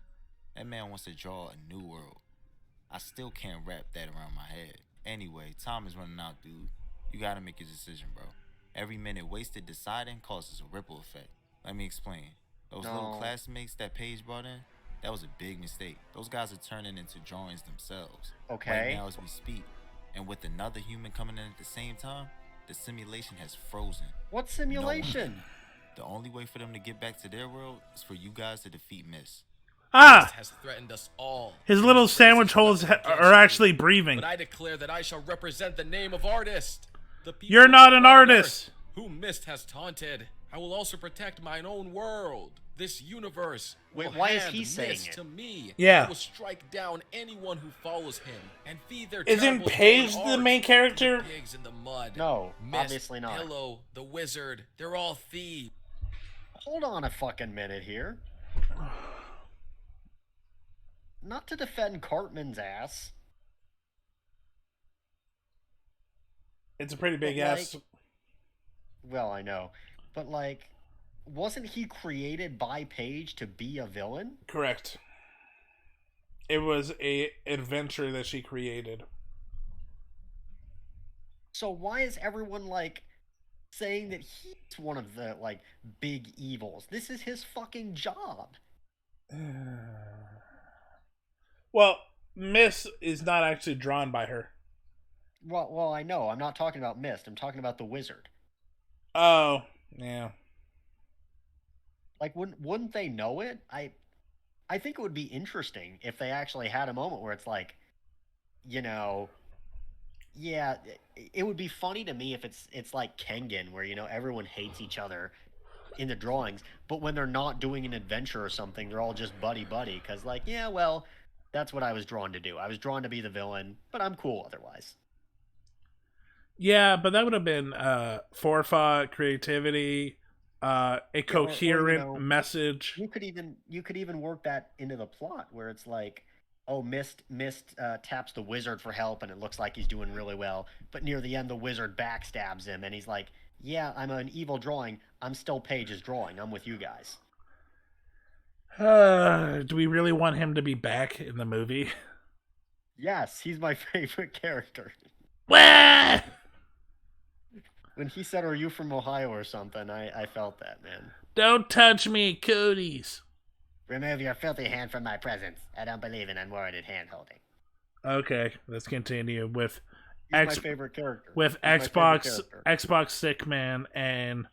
that man wants to draw a new world. I still can't wrap that around my head. Anyway, time is running out, dude. You gotta make your decision, bro. Every minute wasted deciding causes a ripple effect. Let me explain. Those little No. classmates that Paige brought in, that was a big mistake. Those guys are turning into drawings themselves. Okay. Right now as we speak. And with another human coming in at the same time, the simulation has frozen. What simulation? The only way for them to get back to their world is for you guys to defeat Miss. Ah! Has threatened us all. His little sandwich holes are actually breathing. But I declare that I shall represent the name of artist. The people You're not of an planet artist. Earth, whom Mist has taunted. I will also protect mine own world. This universe. Wait, will why is hand he saying Mist it? to me. Yeah. I will strike down anyone who follows him and feed their Isn't terrible Paige stolen the art main to character? the pigs in the mud. No, Mist, obviously not. Pillow, the wizard, they're all thieves. Hold on a fucking minute here. Not to defend Cartman's ass. It's a pretty big But, ass. Well, I know. But, like, wasn't he created by Paige to be a villain? Correct. It was a adventure that she created. So why is everyone, like, saying that he's one of the, like, big evils? This is his fucking job. Well, Miss is not actually drawn by her. Well, I know. I'm not talking about Mist. I'm talking about the wizard. Oh, yeah. Like, wouldn't they know it? I think it would be interesting if they actually had a moment where it's like, you know, yeah, it would be funny to me if it's like Kengan, where, you know, everyone hates each other in the drawings, but when they're not doing an adventure or something, they're all just buddy, because, like, yeah, well, that's what I was drawn to do. I was drawn to be the villain, but I'm cool otherwise. Yeah, but that would have been forethought, creativity, a coherent message. You could even work that into the plot where it's like, oh, Mist taps the wizard for help, and it looks like he's doing really well. But near the end, the wizard backstabs him, and he's like, yeah, I'm an evil drawing. I'm still Paige's drawing. I'm with you guys. Do we really want him to be back in the movie? Yes, he's my favorite character. Wah! When he said, are you from Ohio or something, I felt that, man. Don't touch me, cooties. Remove your filthy hand from my presence. I don't believe in unwarranted hand-holding. Okay, let's continue with He's my favorite character. With He's my favorite Xbox Sick Man and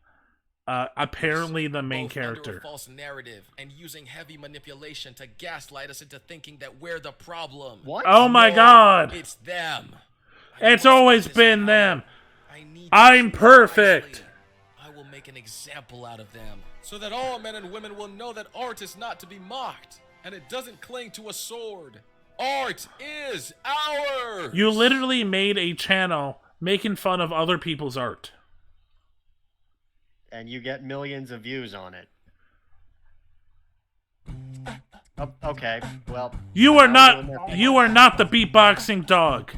apparently the main Both character. under a false narrative and using heavy manipulation to gaslight us into thinking that we're the problem. What? Oh my God! It's them. It's always been them. I'm perfect. I will make an example out of them so that all men and women will know that art is not to be mocked and it doesn't cling to a sword. Art is ours. You literally made a channel making fun of other people's art. And you get millions of views on it. Oh, okay, well... You are not the beatboxing dog.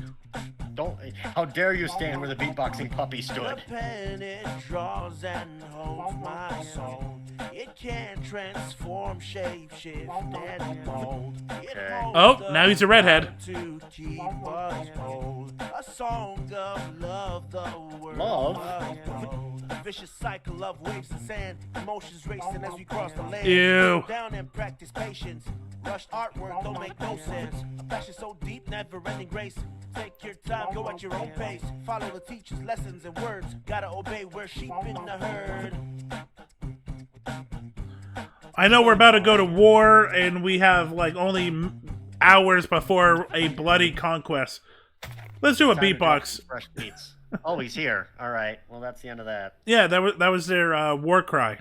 Don't... How dare you stand where the beatboxing puppy stood? The pen it draws and holds my soul. It can transform, shape, shift, and mold. Oh, now he's a redhead. To keep us whole. A song of love, the word Love? A vicious cycle of waves and sand. Emotions racing as we cross the land. Ew. Slow down and practice patience. Rushed artwork don't make no sense. A passion so deep, never ending grace. Take your time, go at your own pace. Follow the teacher's lessons and words. Gotta obey, we're sheep in the herd. I know we're about to go to war and we have like only hours before a bloody conquest. Let's do a Time to drop beatbox. some fresh beats. Oh, he's here. All right. Well, that's the end of that. Yeah, that was their war cry.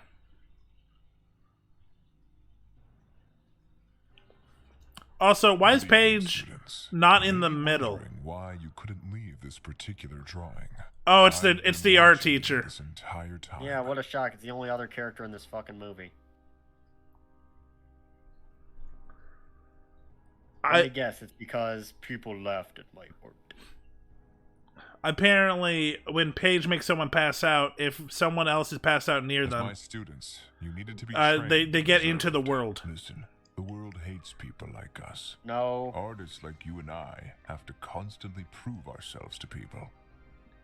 Also, why is Paige Not in the Maybe middle. wondering why you couldn't leave this particular drawing. Oh, it's I've the been art watching you teacher. This entire time. Yeah, what a shock. It's the only other character in this fucking movie. I guess it's because people laughed at my art. Apparently, when Paige makes someone pass out, if someone else is passed out near As them, my students, you needed to be they get into the world. Listen, the world hates people like us. No. Artists like you and I have to constantly prove ourselves to people.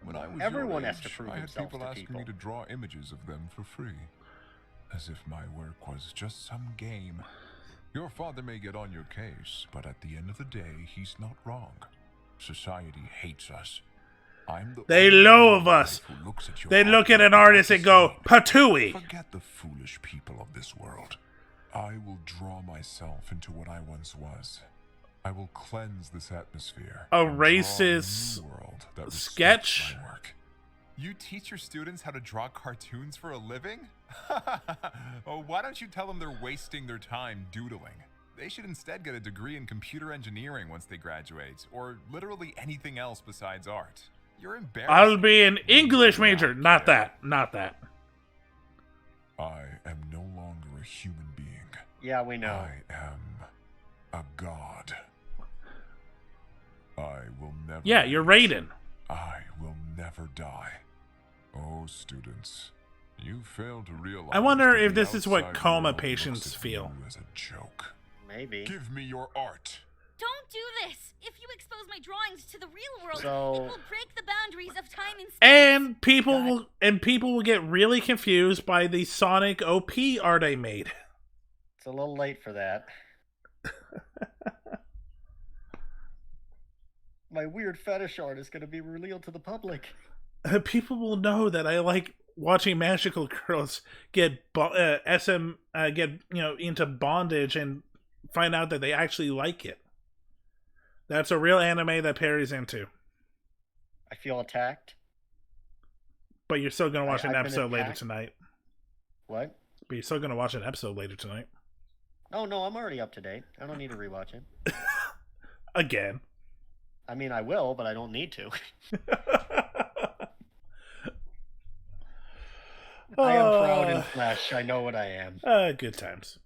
When I was Everyone your has to age, prove I had themselves people to asking people. me to draw images of them for free. As if my work was just some game. Your father may get on your case, but at the end of the day, he's not wrong. Society hates us. I'm the They only loathe one us. who looks at your They look at art an artist and go, "Patooey." Forget the foolish people of this world. I will draw myself into what I once was. I will cleanse this atmosphere. A and draw racist new world that respects sketch? my work. You teach your students how to draw cartoons for a living? Oh, why don't you tell them they're wasting their time doodling? They should instead get a degree in computer engineering once they graduate, or literally anything else besides art. You're embarrassing. I'll be an English major. Not that. Not that. I am no longer a human being. Yeah, we know. I am a god. I will never. Yeah, you're age. Raiden. I will never die. Oh, students, you fail to realize. I wonder that if the this is what outside coma world patients looks at feel. you as a joke. Maybe. Give me your art. Don't do this! If you expose my drawings to the real world, So- it will break the boundaries of time and space. And people will get really confused by the Sonic OP art I made. It's a little late for that. My weird fetish art is going to be revealed to the public. People will know that I like watching magical girls get into bondage and find out that they actually like it. That's a real anime that Perry's into. I feel attacked. But you're still gonna watch an I've been episode later attacked. tonight. What? But you're still gonna watch an episode later tonight. Oh, no, I'm already up to date. I don't need to rewatch it. Again. I mean, I will, but I don't need to. I am proud in flesh. I know what I am. Good times.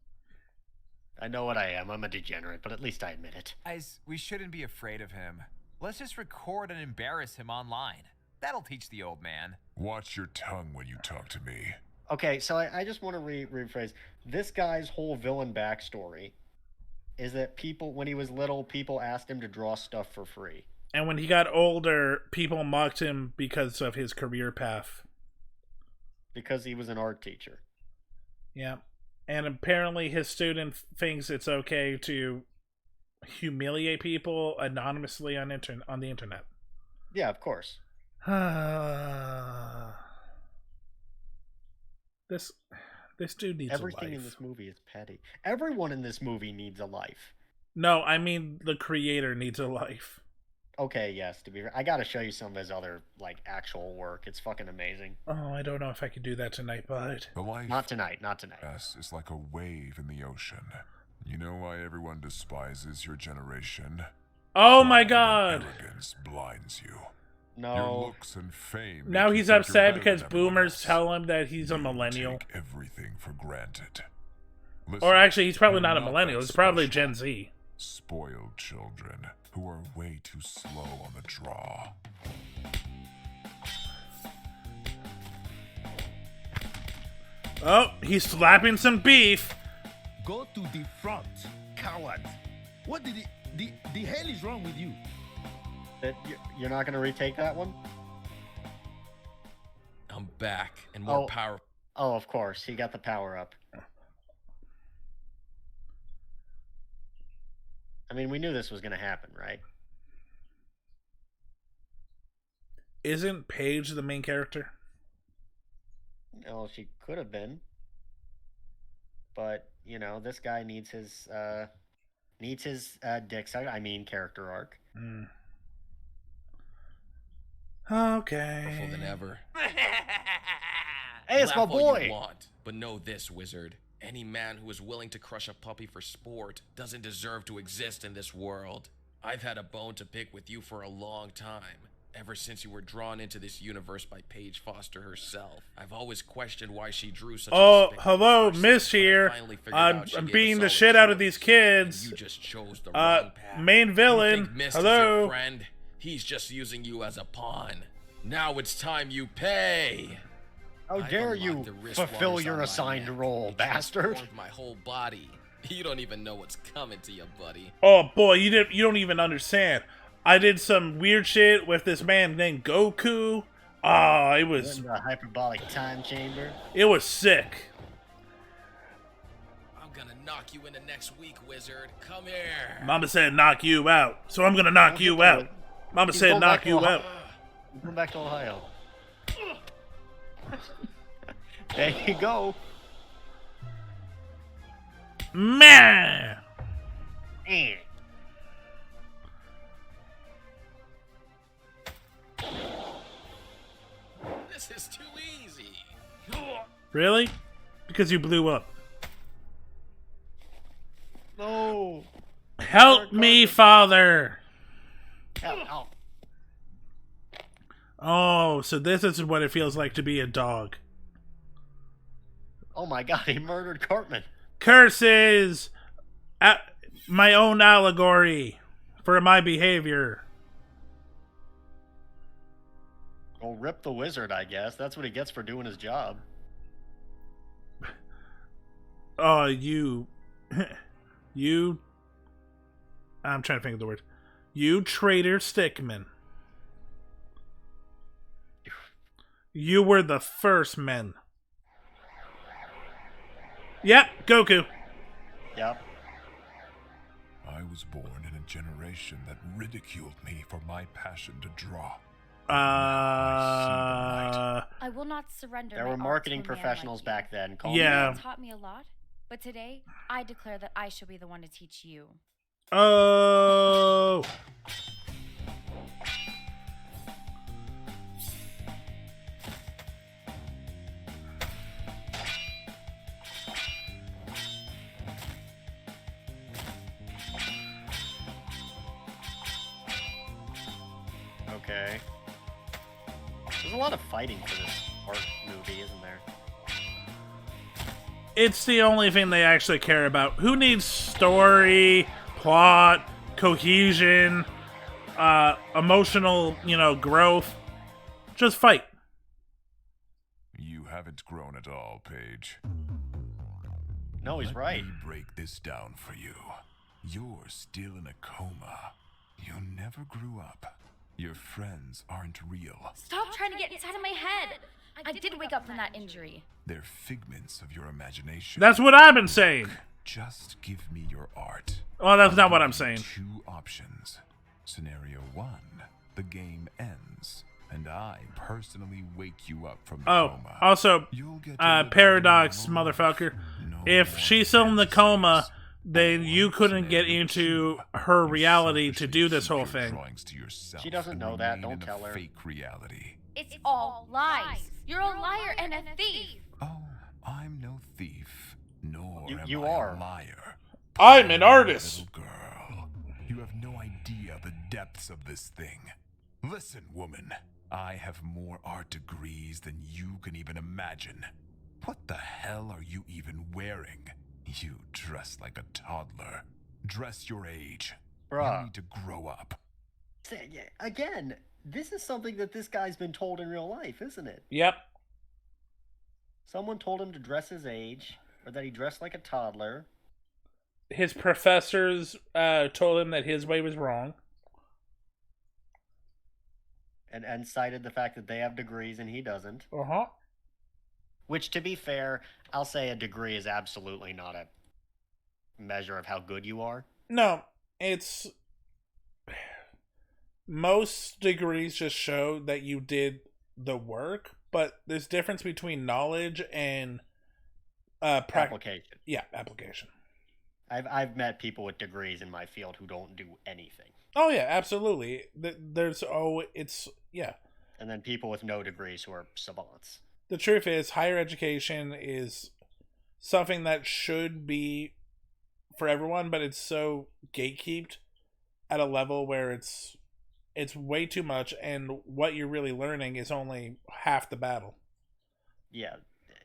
I know what I am. I'm a degenerate, but at least I admit it. Guys, we shouldn't be afraid of him. Let's just record and embarrass him online. That'll teach the old man. Watch your tongue when you talk to me. Okay, so I just want to rephrase. This guy's whole villain backstory is that people, when he was little, people asked him to draw stuff for free. And when he got older, people mocked him because of his career path. Because he was an art teacher. Yeah. And apparently his student thinks it's okay to humiliate people anonymously on the internet. Yeah, of course. This dude needs Everything a life. in this movie is petty. Everyone in this movie needs a life. No, I mean the creator needs a life. Okay, yes, to be I gotta show you some of his other, like, actual work. It's fucking amazing. Oh, I don't know if I could do that tonight, bud. The life Not tonight, not tonight. Yes, is like a wave in the ocean. You know why everyone despises your generation? Oh my god! Arrogance blinds you. No. Your looks and fame. Now make you he's think you're upset better because than everyone boomers else. tell him that he's a You millennial. Take everything for granted. Listen, Or actually, he's probably you're not a millennial. He's probably special. Gen Z. Spoiled children who are way too slow on the draw. Oh, he's slapping some beef. Go to the front, coward. What did the hell is wrong with you? You're not gonna retake that one? I'm back and more Oh. power. Oh, of course. He got the power up. I mean, we knew this was gonna happen, right? Isn't Paige the main character? Well, she could have been. But, you know, this guy needs his dick sucked. I mean, character arc. Okay. Powerful than ever. Hey, it's my Laugh all boy. you want, but know this, wizard. Any man who is willing to crush a puppy for sport doesn't deserve to exist in this world. I've had a bone to pick with you for a long time. Ever since you were drawn into this universe by Paige Foster herself. I've always questioned why she drew such a despicable hello, person, Miss but I here. finally figured I'm out she gave beating us the all a shit out of choice, these and kids. you just chose the wrong path. Main villain. You think Mist hello. is your friend? He's just using you as a pawn. Now it's time you pay. How dare you fulfill your assigned role, bastard? My whole body. You don't even know what's coming to you, buddy. Oh boy, you don't even understand. I did some weird shit with this man named Goku. Oh, it was in the hyperbolic time chamber. It was sick. I'm gonna knock you into next week, wizard. Come here. Mama said knock you out, so I'm gonna knock you out. Mama said knock you out. Come back to Ohio. There you go. Man. This is too easy. Really? Because you blew up. No. Help me, Father. Help. Oh, so this is what it feels like to be a dog. Oh my god, he murdered Cartman. Curses! My own allegory for my behavior. Well, rip the wizard, I guess. That's what he gets for doing his job. Oh, you... you... I'm trying to think of the word. You traitor stickman. You were the first men. Yep, Goku. Yep. I was born in a generation that ridiculed me for my passion to draw. I will not surrender. There my were art marketing to a man professionals like back then. Yeah. You taught me a lot, but today I declare that I shall be the one to teach you. Oh. Okay. There's a lot of fighting for this art movie, isn't there? It's the only thing they actually care about. Who needs story, plot, cohesion, emotional, growth? Just fight. You haven't grown at all, Paige. No, he's right. Let me break this down for you. You're still in a coma. You never grew up. Your friends aren't real. Stop trying to get inside of my head. I did wake up from that injury. They're figments of your imagination. That's what I've been saying. Just give me your art. Oh, that's not what I'm saying. Two options. Scenario 1, the game ends, and I personally wake you up from the coma. Also, paradox, motherfucker. If she's still in the coma, then you couldn't get into her reality to do this whole thing. She doesn't know that. Don't tell her. Fake reality. It's all lies. You're a liar and a thief. Oh, I'm no thief, nor am you I are. a liar. I'm an artist. Little girl, you have no idea the depths of this thing. Listen, woman, I have more art degrees than you can even imagine. What the hell are you even wearing? You dress like a toddler. Dress your age. Bruh. You need to grow up. Again, this is something that this guy's been told in real life, isn't it? Yep. Someone told him to dress his age, or that he dressed like a toddler. His professors told him that his way was wrong. And cited the fact that they have degrees and he doesn't. Uh-huh. Which, to be fair, I'll say a degree is absolutely not a measure of how good you are. No, it's... Most degrees just show that you did the work, but there's difference between knowledge and... application. Yeah, application. I've met people with degrees in my field who don't do anything. Oh, yeah, absolutely. Yeah. And then people with no degrees who are savants. The truth is, higher education is something that should be for everyone, but it's so gatekeeped at a level where it's way too much, and what you're really learning is only half the battle. Yeah,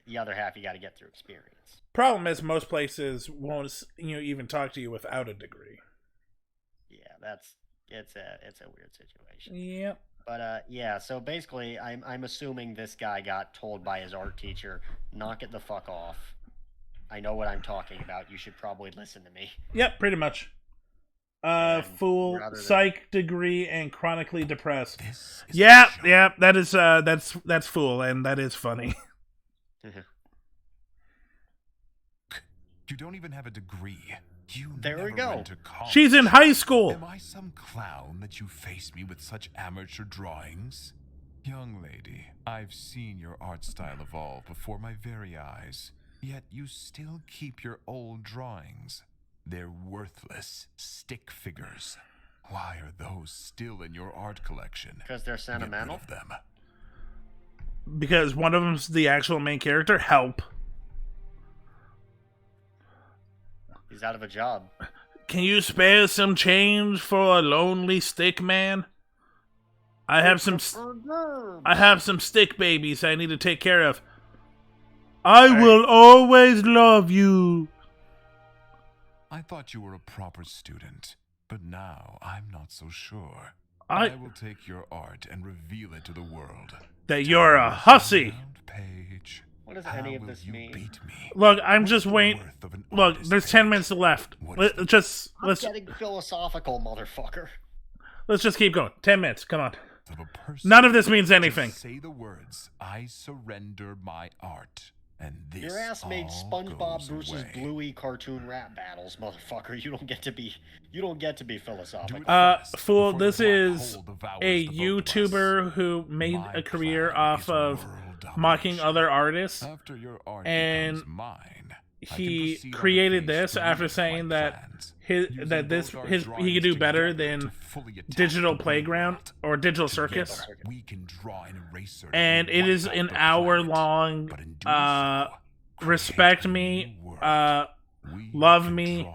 the other half you got to get through experience. Problem is, most places won't even talk to you without a degree. Yeah, it's a weird situation. Yep. But yeah, so basically, I'm assuming this guy got told by his art teacher, knock it the fuck off. I know what I'm talking about. You should probably listen to me. Yep, pretty much. Fool, psych degree, and chronically depressed. Yeah, that is that's fool, and that is funny. You don't even have a degree. There we go. She's in high school. Am I some clown that you face me with such amateur drawings? Young lady, I've seen your art style evolve before my very eyes, yet you still keep your old drawings. They're worthless stick figures. Why are those still in your art collection? Because they're sentimental. Get rid of them. Because one of them's the actual main character. Help. He's out of a job. Can you spare some change for a lonely stick man? I have some stick babies I need to take care of. I will always love you. I thought you were a proper student, but now I'm not so sure. I will take your art and reveal it to the world. That you're a hussy. Page. What does any of this mean? Look, I'm just waiting. Look, there's 10 minutes left. I'm getting philosophical, motherfucker. Let's just keep going. 10 minutes. Come on. None of this means anything. Say the words, I surrender my art. And this Your ass made SpongeBob versus away. Bluey cartoon rap battles, motherfucker. You don't get to be philosophical. Fool, this is a YouTuber who made a career off of mocking other artists, and he created this after saying that he could do better than Digital Playground or Digital Circus, and it is an hour-long respect me, love me,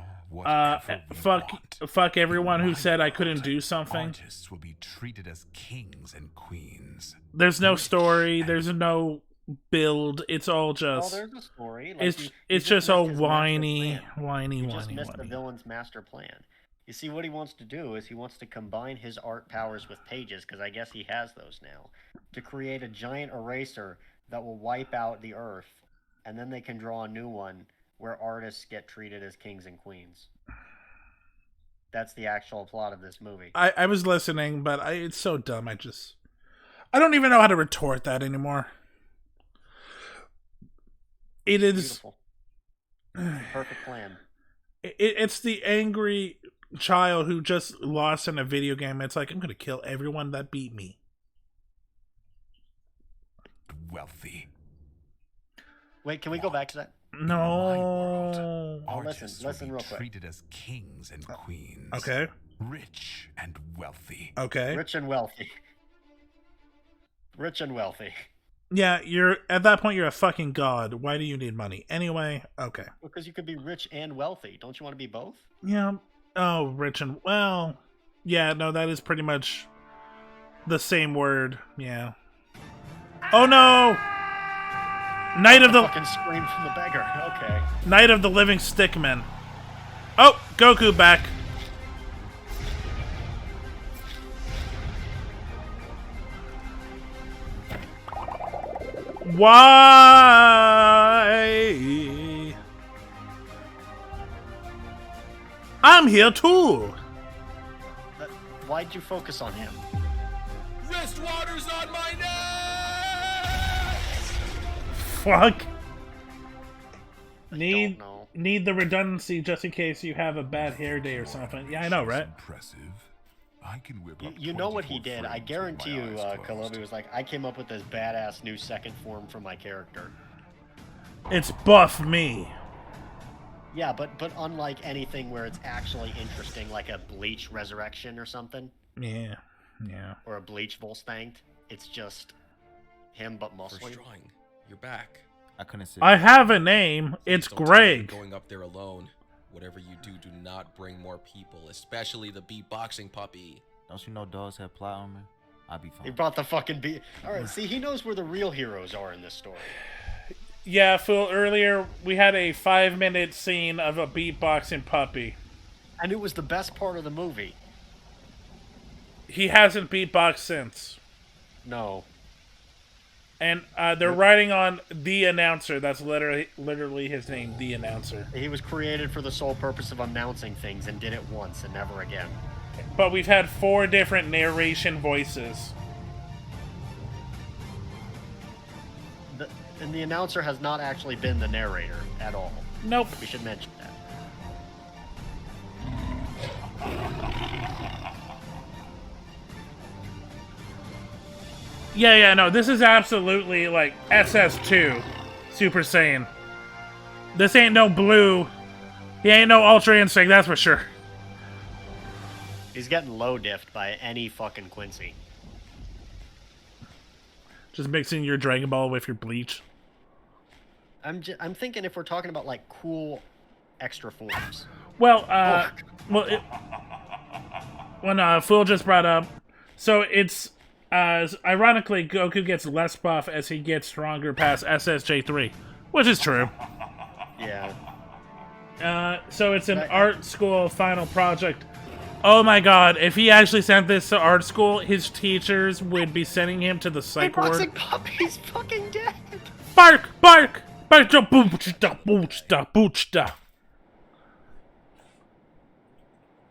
fuck everyone who said I couldn't do something. Artists will be treated as kings and queens. There's no story. There's no build. It's all just. There's a story. Like it's just all whiny. You just missed the villain's master plan. You see, what he wants to do is he wants to combine his art powers with Page's, because I guess he has those now, to create a giant eraser that will wipe out the Earth, and then they can draw a new one where artists get treated as kings and queens. That's the actual plot of this movie. I was listening, but it's so dumb. I don't even know how to retort that anymore. It is beautiful. Perfect plan. It's the angry child who just lost in a video game. It's like, I'm going to kill everyone that beat me. Wealthy. Wait, can we go back to that? No. Listen real quick. Treated as kings and queens. Okay. Rich and wealthy. Okay. Rich and wealthy. Rich and wealthy. Yeah, at that point you're a fucking god. Why do you need money? Anyway, okay. Because you could be rich and wealthy. Don't you want to be both? Yeah. Oh, rich and yeah, no, that is pretty much the same word. Yeah. Oh no! Night of the fucking scream from the beggar. Okay. Night of the Living Stickmen. Oh, Goku back. Why? I'm here too. Why'd you focus on him? Wrist waters on my neck! Fuck. Need the redundancy just in case you have a bad hair day or something. Yeah, I know, right? Impressive. I can whip up you know what he did. I guarantee you, Kalobi was like, I came up with this badass new second form for my character. It's buff me. Yeah, but unlike anything where it's actually interesting, like a Bleach Resurrection or something. Yeah. Or a Bleach Volstanged, it's just him but muscly. First drawing, you're back. I couldn't say. I have a name. It's Don't tell me you're Greg. going up there alone. Whatever you do, do not bring more people, especially the beatboxing puppy. Don't you know dogs have plot armor? I'll be fine. He brought the fucking beat. All right, see, he knows where the real heroes are in this story. Yeah, Phil, earlier we had a 5-minute scene of a beatboxing puppy. And it was the best part of the movie. He hasn't beatboxed since. No. And they're writing on The Announcer. That's literally his name, The Announcer. He was created for the sole purpose of announcing things and did it once and never again. But we've had 4 different narration voices. And the announcer has not actually been the narrator at all. Nope. We should mention that. Yeah, no, this is absolutely like SS2 Super Saiyan. This ain't no Blue. He ain't no Ultra Instinct, that's for sure. He's getting low diffed by any fucking Quincy. Just mixing your Dragon Ball with your Bleach. I'm thinking if we're talking about like cool extra forms. Well, when Fool just brought up, so it's ironically Goku gets less buff as he gets stronger past SSJ3, which is true. Yeah. So it's an art school final project. Oh my god, if he actually sent this to art school, his teachers would be sending him to the psych ward. Beatboxing puppy's fucking dead. Bark! Bark! Bark! Boochda!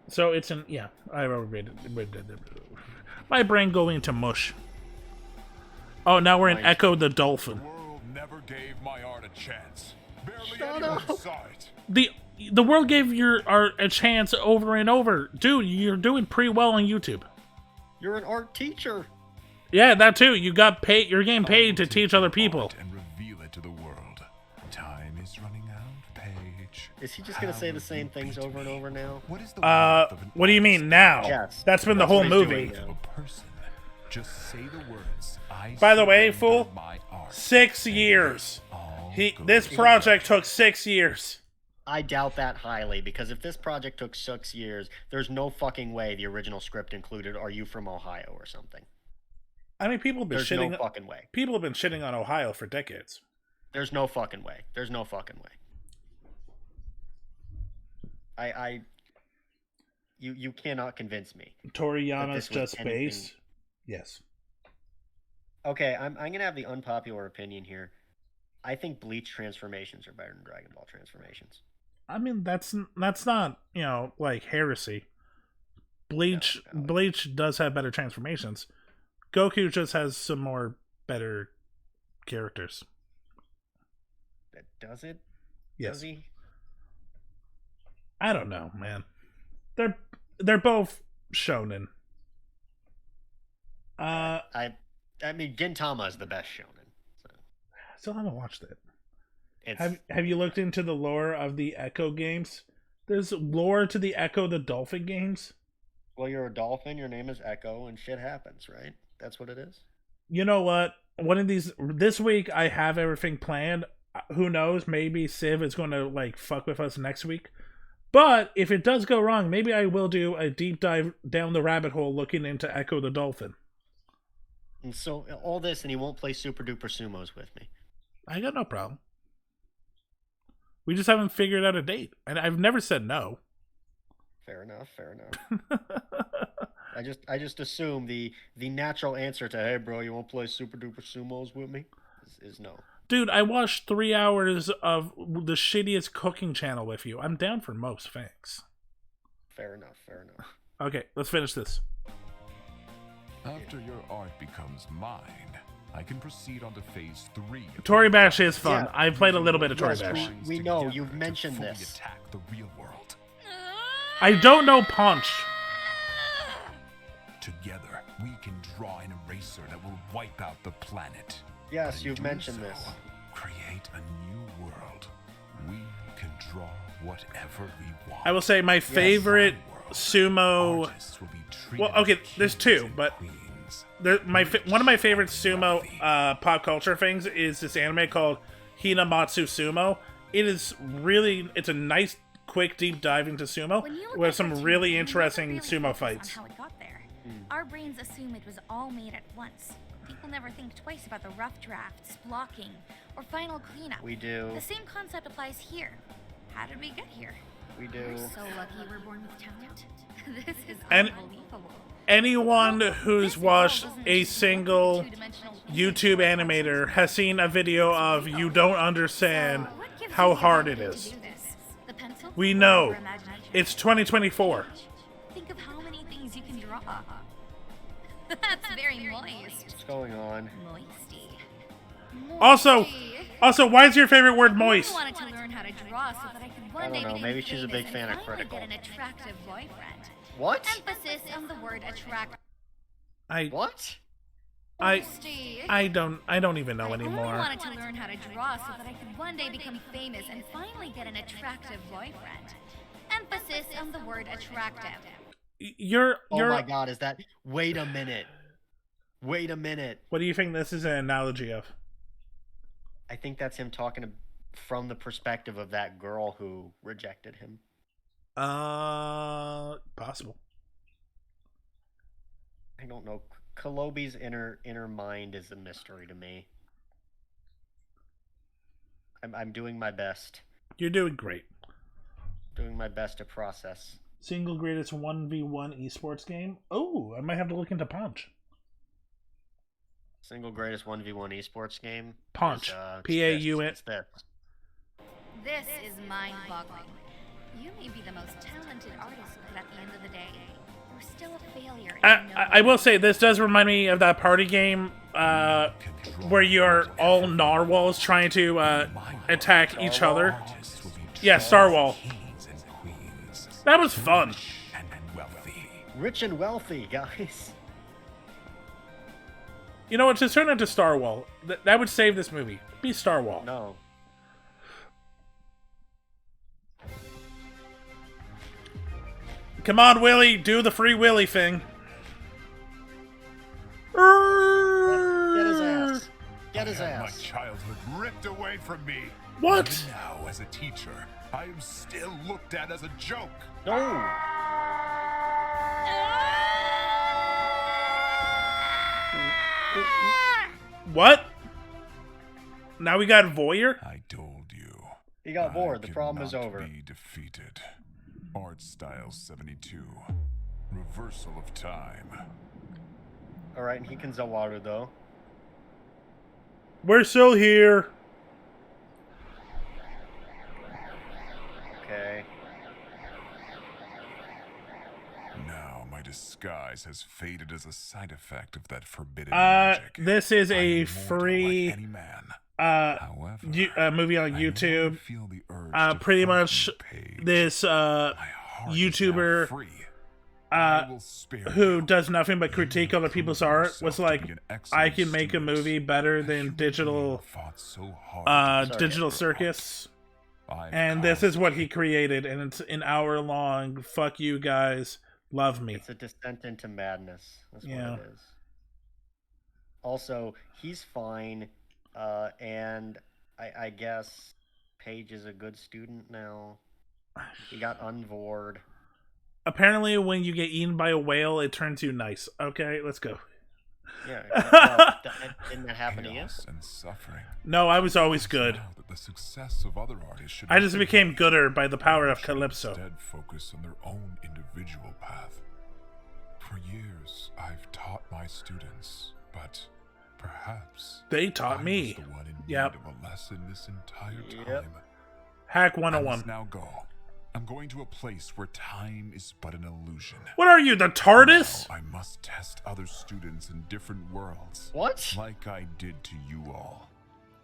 So it's an... Yeah, I read it. My brain going to mush. Oh, now we're in Echo the Dolphin. The world never gave my art a chance. Barely anyone saw it. The world gave your art a chance over and over. Dude, you're doing pretty well on YouTube. You're an art teacher. Yeah, that too. You got paid. You're getting paid to teach other people. And reveal it to the world. Time is running out, Paige. Is he just gonna say the same things over and over now? What is the what do you mean now? Yes. That's been the whole movie. Just say the words. By the way, Fool, 6 years. This project took 6 years. I doubt that highly, because if this project took 6 years, there's no fucking way the original script included "Are you from Ohio" or something. I mean, people have been shitting. No fucking way. People have been shitting on Ohio for decades. There's no fucking way. There's no fucking way. You cannot convince me. Toriyama's just based. Yes. Okay, I'm gonna have the unpopular opinion here. I think Bleach transformations are better than Dragon Ball transformations. I mean, that's not, like heresy. Bleach does have better transformations. Goku just has some more better characters. Does it? Yes. Does he? I don't know, man. They're both shonen. I mean, Gintama is the best shonen. Still haven't watched it. Have you looked into the lore of the Echo games? There's lore to the Echo the Dolphin games. Well, you're a dolphin, your name is Echo, and shit happens, right? That's what it is? You know what? This week I have everything planned. Who knows? Maybe Civ is going to, fuck with us next week. But if it does go wrong, maybe I will do a deep dive down the rabbit hole looking into Echo the Dolphin. And so, all this, and he won't play Super Duper Sumos with me. I got no problem. We just haven't figured out a date. And I've never said no. Fair enough. I just assume the natural answer to, hey bro, you won't play Super Duper Sumos with me is no. Dude, I watched 3 hours of the shittiest cooking channel with you. I'm down for most things. Fair enough. Okay, let's finish this. After your art becomes mine, I can proceed on to phase 3. Tory Bash is fun. Yeah. I played a little bit of Tory Bash. We know, you've mentioned this. Attack the real world. I don't know Punch. Together, we can draw an eraser that will wipe out the planet. Yes, you've mentioned this. Create a new world. We can draw whatever we want. I will say my favorite sumo... Well, okay, there's two, but... one of my favorite sumo pop culture things is this anime called Hinamatsu Sumo. It's a nice quick deep dive into sumo When you look with at some cartoons, really you interesting never really sumo focus fights. on how it got there. Our brains assume it was all made at once. People never think twice about the rough drafts, blocking, or final cleanup. We do. The same concept applies here. How did we get here? We do. We're so lucky we're born with talent. This is And unbelievable. anyone who's watched a single YouTube animator has seen a video of you don't understand how hard it is. The pencil? We or know. your imagination? It's 2024. Think of how many things you can draw. That's very moist. What's going on? Moisty. Also, why is your favorite word moist? I wanted to learn how to draw so that I could I one day don't know. become Maybe she's a big famous fan and of finally Critical. get an attractive boyfriend. What? Emphasis on the word attract. What? I don't even know I only anymore. wanted to learn how to draw so that I could one day become famous and finally get an attractive boyfriend. Emphasis on the word attractive. You're Oh my god, is that... Wait a minute. Wait a minute. What do you think this is an analogy of? I think that's him talking from the perspective of that girl who rejected him. Possible. I don't know. Kolobi's inner mind is a mystery to me. I'm doing my best. You're doing great. Doing my best to process. Single greatest 1v1 esports game? Oh, I might have to look into Punch. Single greatest 1v1 esports game? Punch. Is, P-A-U-N. it's this. This is mind-boggling. You may be the most talented artist, but at the end of the day, you're still a failure. I will say, this does remind me of that party game where you're all narwhals trying to attack each other. Yeah, Starwall. That was fun. Rich and wealthy, guys. You know what? Just turn into Starwall. That would save this movie. Be Starwall. No. Come on, Willie. Do the Free Willy thing. Get his ass. Get his I had ass. my childhood ripped away from me. What? Even now, as a teacher, I am still looked at as a joke. No. What? Now we got Voyeur? I told you. He got bored. The problem is cannot over. Be defeated. Art style 72. Reversal of time. Alright, and he can Zawaru, though. We're still here. Okay. Now my disguise has faded as a side effect of that forbidden magic. This is I am a immortal free like any man. movie on YouTube. Pretty much this YouTuber who does nothing but critique other people's art was like, I can make a movie better than digital circus. And this is what he created, and it's an hour long. Fuck you guys, love me. It's a descent into madness. That's Yeah. what it is. Also, he's fine, and I guess Paige is a good student now. He got unvored. Apparently, when you get eaten by a whale, it turns you nice. Okay, let's go. Yeah, well, didn't that happen to you? And suffering. No, I was always good. That the success of other artists should I just became gooder by the power of Calypso. Instead, focus on their own individual path. For years, I've taught my students, but perhaps they taught I me. was the one in Yep. need of a lesson this entire time. Yep. Hack I 101. must now go. I'm going to a place where time is but an illusion. What are you, the TARDIS? Now I must test other students in different worlds. What? Like I did to you all.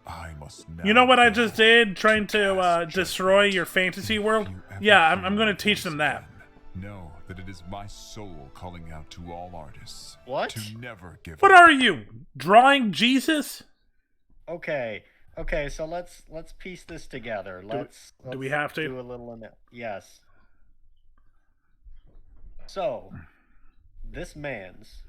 I must now. You know what I just did? Trying to destroy your fantasy world? Yeah, I'm going to teach them that. Know that it is my soul calling out to all artists. What? To never give What up. are you, drawing Jesus? Okay, so let's piece this together. Let's do we have to? do a little yes. So, this man's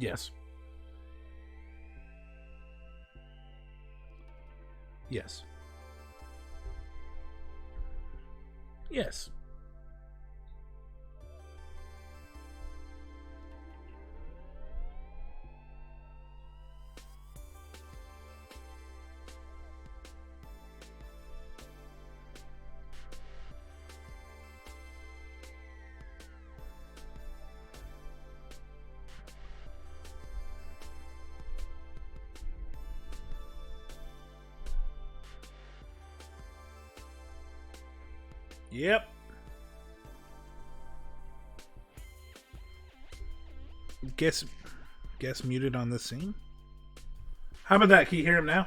Yes. Yes. Yes. Yep. Guess muted on this scene. How about that? Can you hear him now?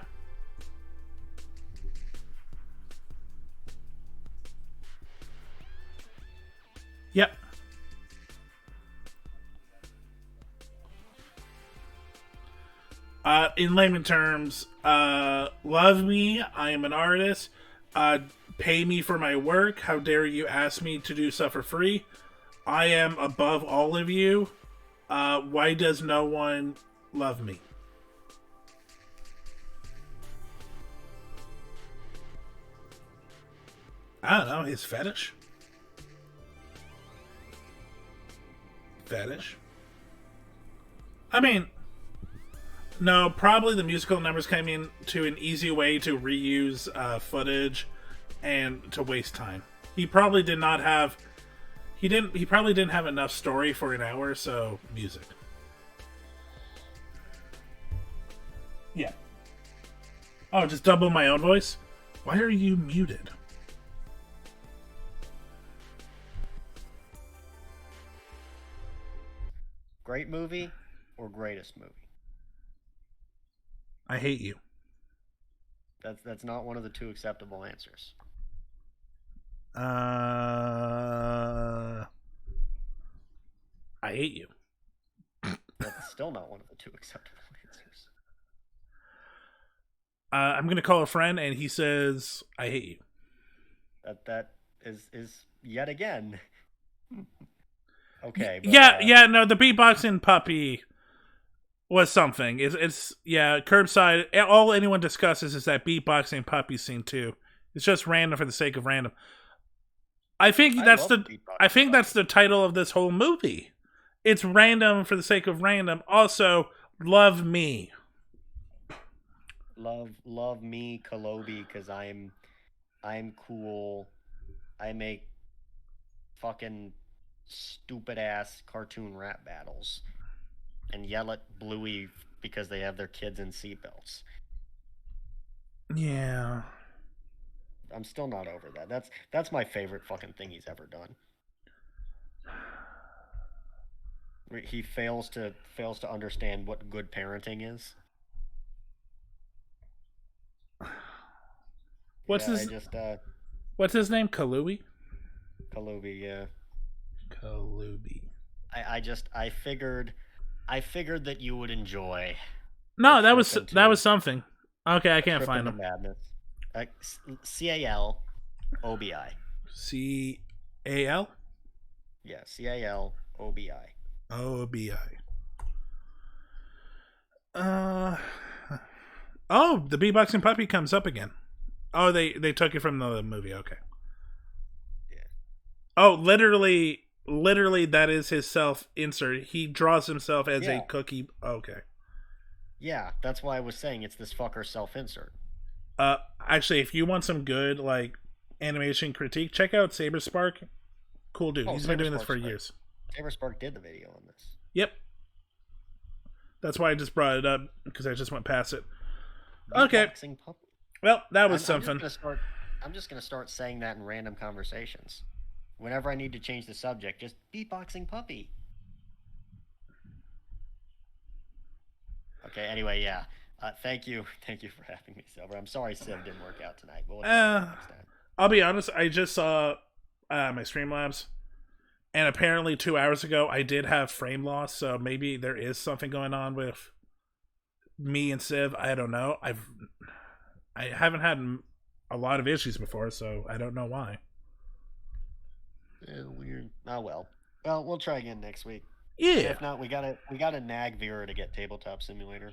Yep. In layman terms, love me. I am an artist. Pay me for my work. How dare you ask me to do stuff for free? I am above all of you. Why does no one love me? I don't know. His fetish? Fetish? I mean, no, probably the musical numbers came in to an easy way to reuse footage and to waste time. He probably did not have... He probably didn't have enough story for an hour, so music. Yeah. Oh, just double my own voice? Why are you muted? Great movie or greatest movie? I hate you. That's not one of the two acceptable answers. I hate you. That's still not one of the two acceptable answers. I'm gonna call a friend, and he says, "I hate you." That is yet again. Okay. But, yeah. No, the beatboxing puppy was something. It's curbside. All anyone discusses is that beatboxing puppy scene too. It's just random for the sake of random. I think that's the title of this whole movie. It's random for the sake of random. Also, love me. Love me, Kalobi, because I'm cool. I make fucking stupid ass cartoon rap battles and yell at Bluey because they have their kids in seatbelts. Yeah. I'm still not over that. That's my favorite fucking thing he's ever done. He fails to understand what good parenting is. What's his name? Kalubi? Kalubi, yeah. Kalubi. I figured that you would enjoy. No, that was something. Okay, I can't find him. Madness. C-A-L-O-B-I. C-A-L? Yeah, C-A-L-O-B-I. O-B-I. Oh, the beatboxing puppy comes up again. Oh, they took it from the movie. Okay. Yeah. Oh, literally, that is his self-insert. He draws himself as a cookie. Okay. Yeah, that's why I was saying it's this fucker self-insert. Actually, if you want some good animation critique, check out Saberspark. Cool dude. He's been doing this for years. Saberspark did the video on this. Yep. That's why I just brought it up, because I just went past it. Okay. Well, that was something. I'm just gonna start saying that in random conversations. Whenever I need to change the subject, just beatboxing puppy. Okay. Anyway, yeah. Thank you for having me, Silver. I'm sorry Civ didn't work out tonight. But we'll next time. I'll be honest. I just saw my Streamlabs, and apparently 2 hours ago I did have frame loss. So maybe there is something going on with me and Civ. I don't know. I haven't had a lot of issues before, so I don't know why. Yeah, weird. Oh well. Well, we'll try again next week. Yeah. If not, we gotta nag Vera to get Tabletop Simulator.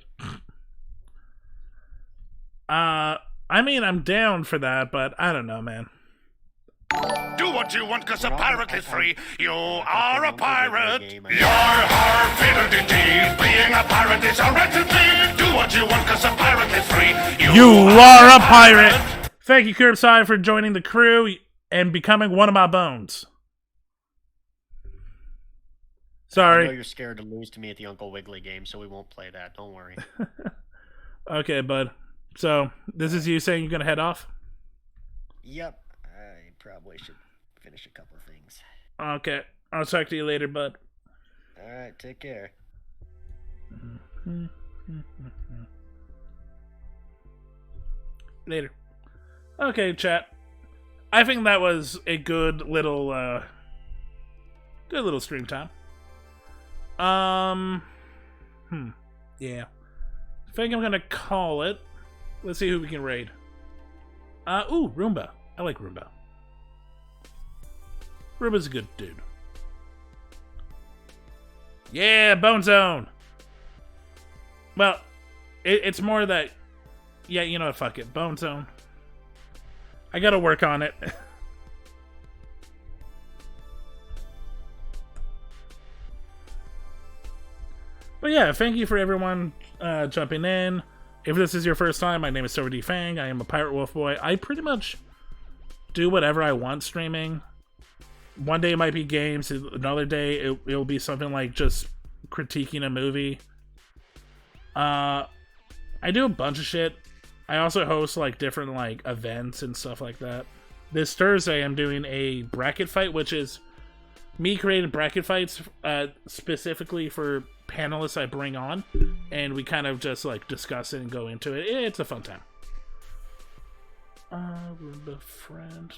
I mean, I'm down for that, but I don't know, man. Do what you want, cause a pirate is free. You are a pirate. Your heart fidelity. Being a pirate is a right to be. Do what you want, cause a pirate is free. You are a pirate. Thank you, Curbside, for joining the crew and becoming one of my bones. Sorry. I know you're scared to lose to me at the Uncle Wiggly game, so we won't play that. Don't worry. Okay, bud. So, this is you saying you're going to head off? Yep. I probably should finish a couple of things. Okay. I'll talk to you later, bud. Alright, take care. Later. Okay, chat. I think that was a good little stream time. Yeah. I think I'm gonna call it. Let's see who we can raid. Ooh, Roomba. I like Roomba. Roomba's a good dude. Yeah, Bone Zone! Well, it's more that... Yeah, you know what, fuck it. Bone Zone. I gotta work on it. But yeah, thank you for everyone jumping in. If this is your first time, my name is Silver D Fang. I am a Pirate Wolf Boy. I pretty much do whatever I want streaming. One day it might be games. Another day it'll be something like just critiquing a movie. I do a bunch of shit. I also host like different like events and stuff like that. This Thursday I'm doing a bracket fight, which is me creating bracket fights specifically for panelists I bring on, and we kind of just like discuss it and go into it. It's a fun time. Roomba friend.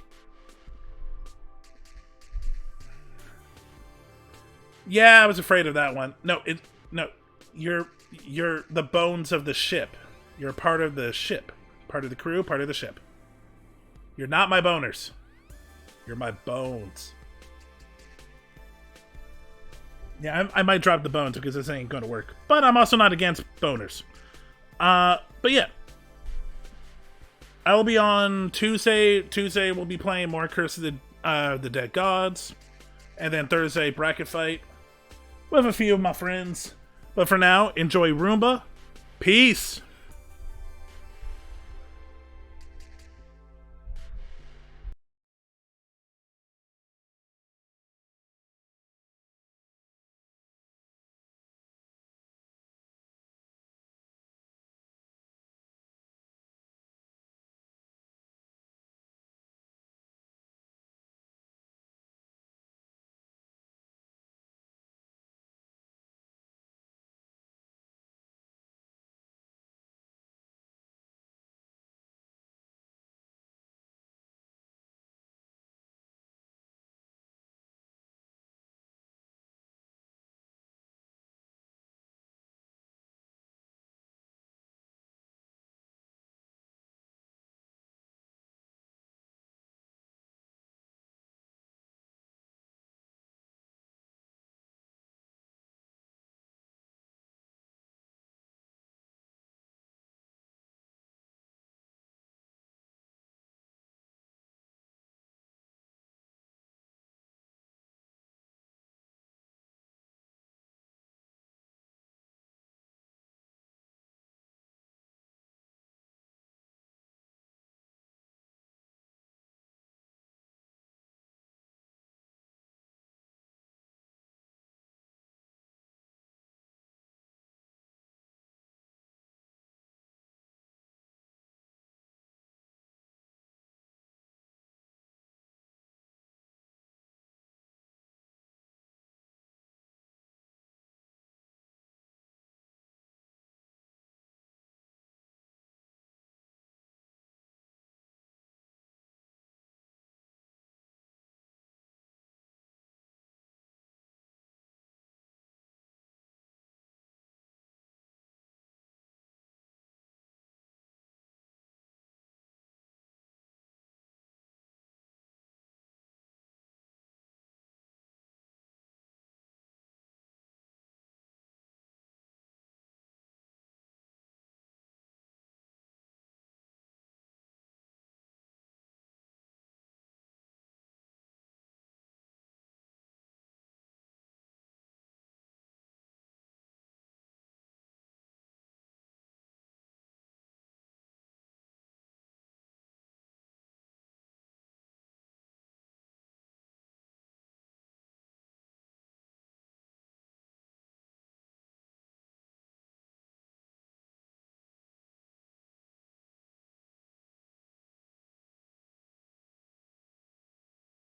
Yeah, I was afraid of that one. No, you're the bones of the ship. You're part of the ship. Part of the crew, part of the ship. You're not my boners. You're my bones. Yeah, I might drop the bones because this ain't gonna work. But I'm also not against boners. But yeah. I will be on Tuesday. Tuesday we'll be playing more Curse of the Dead Gods. And then Thursday, bracket fight with a few of my friends. But for now, enjoy Roomba. Peace.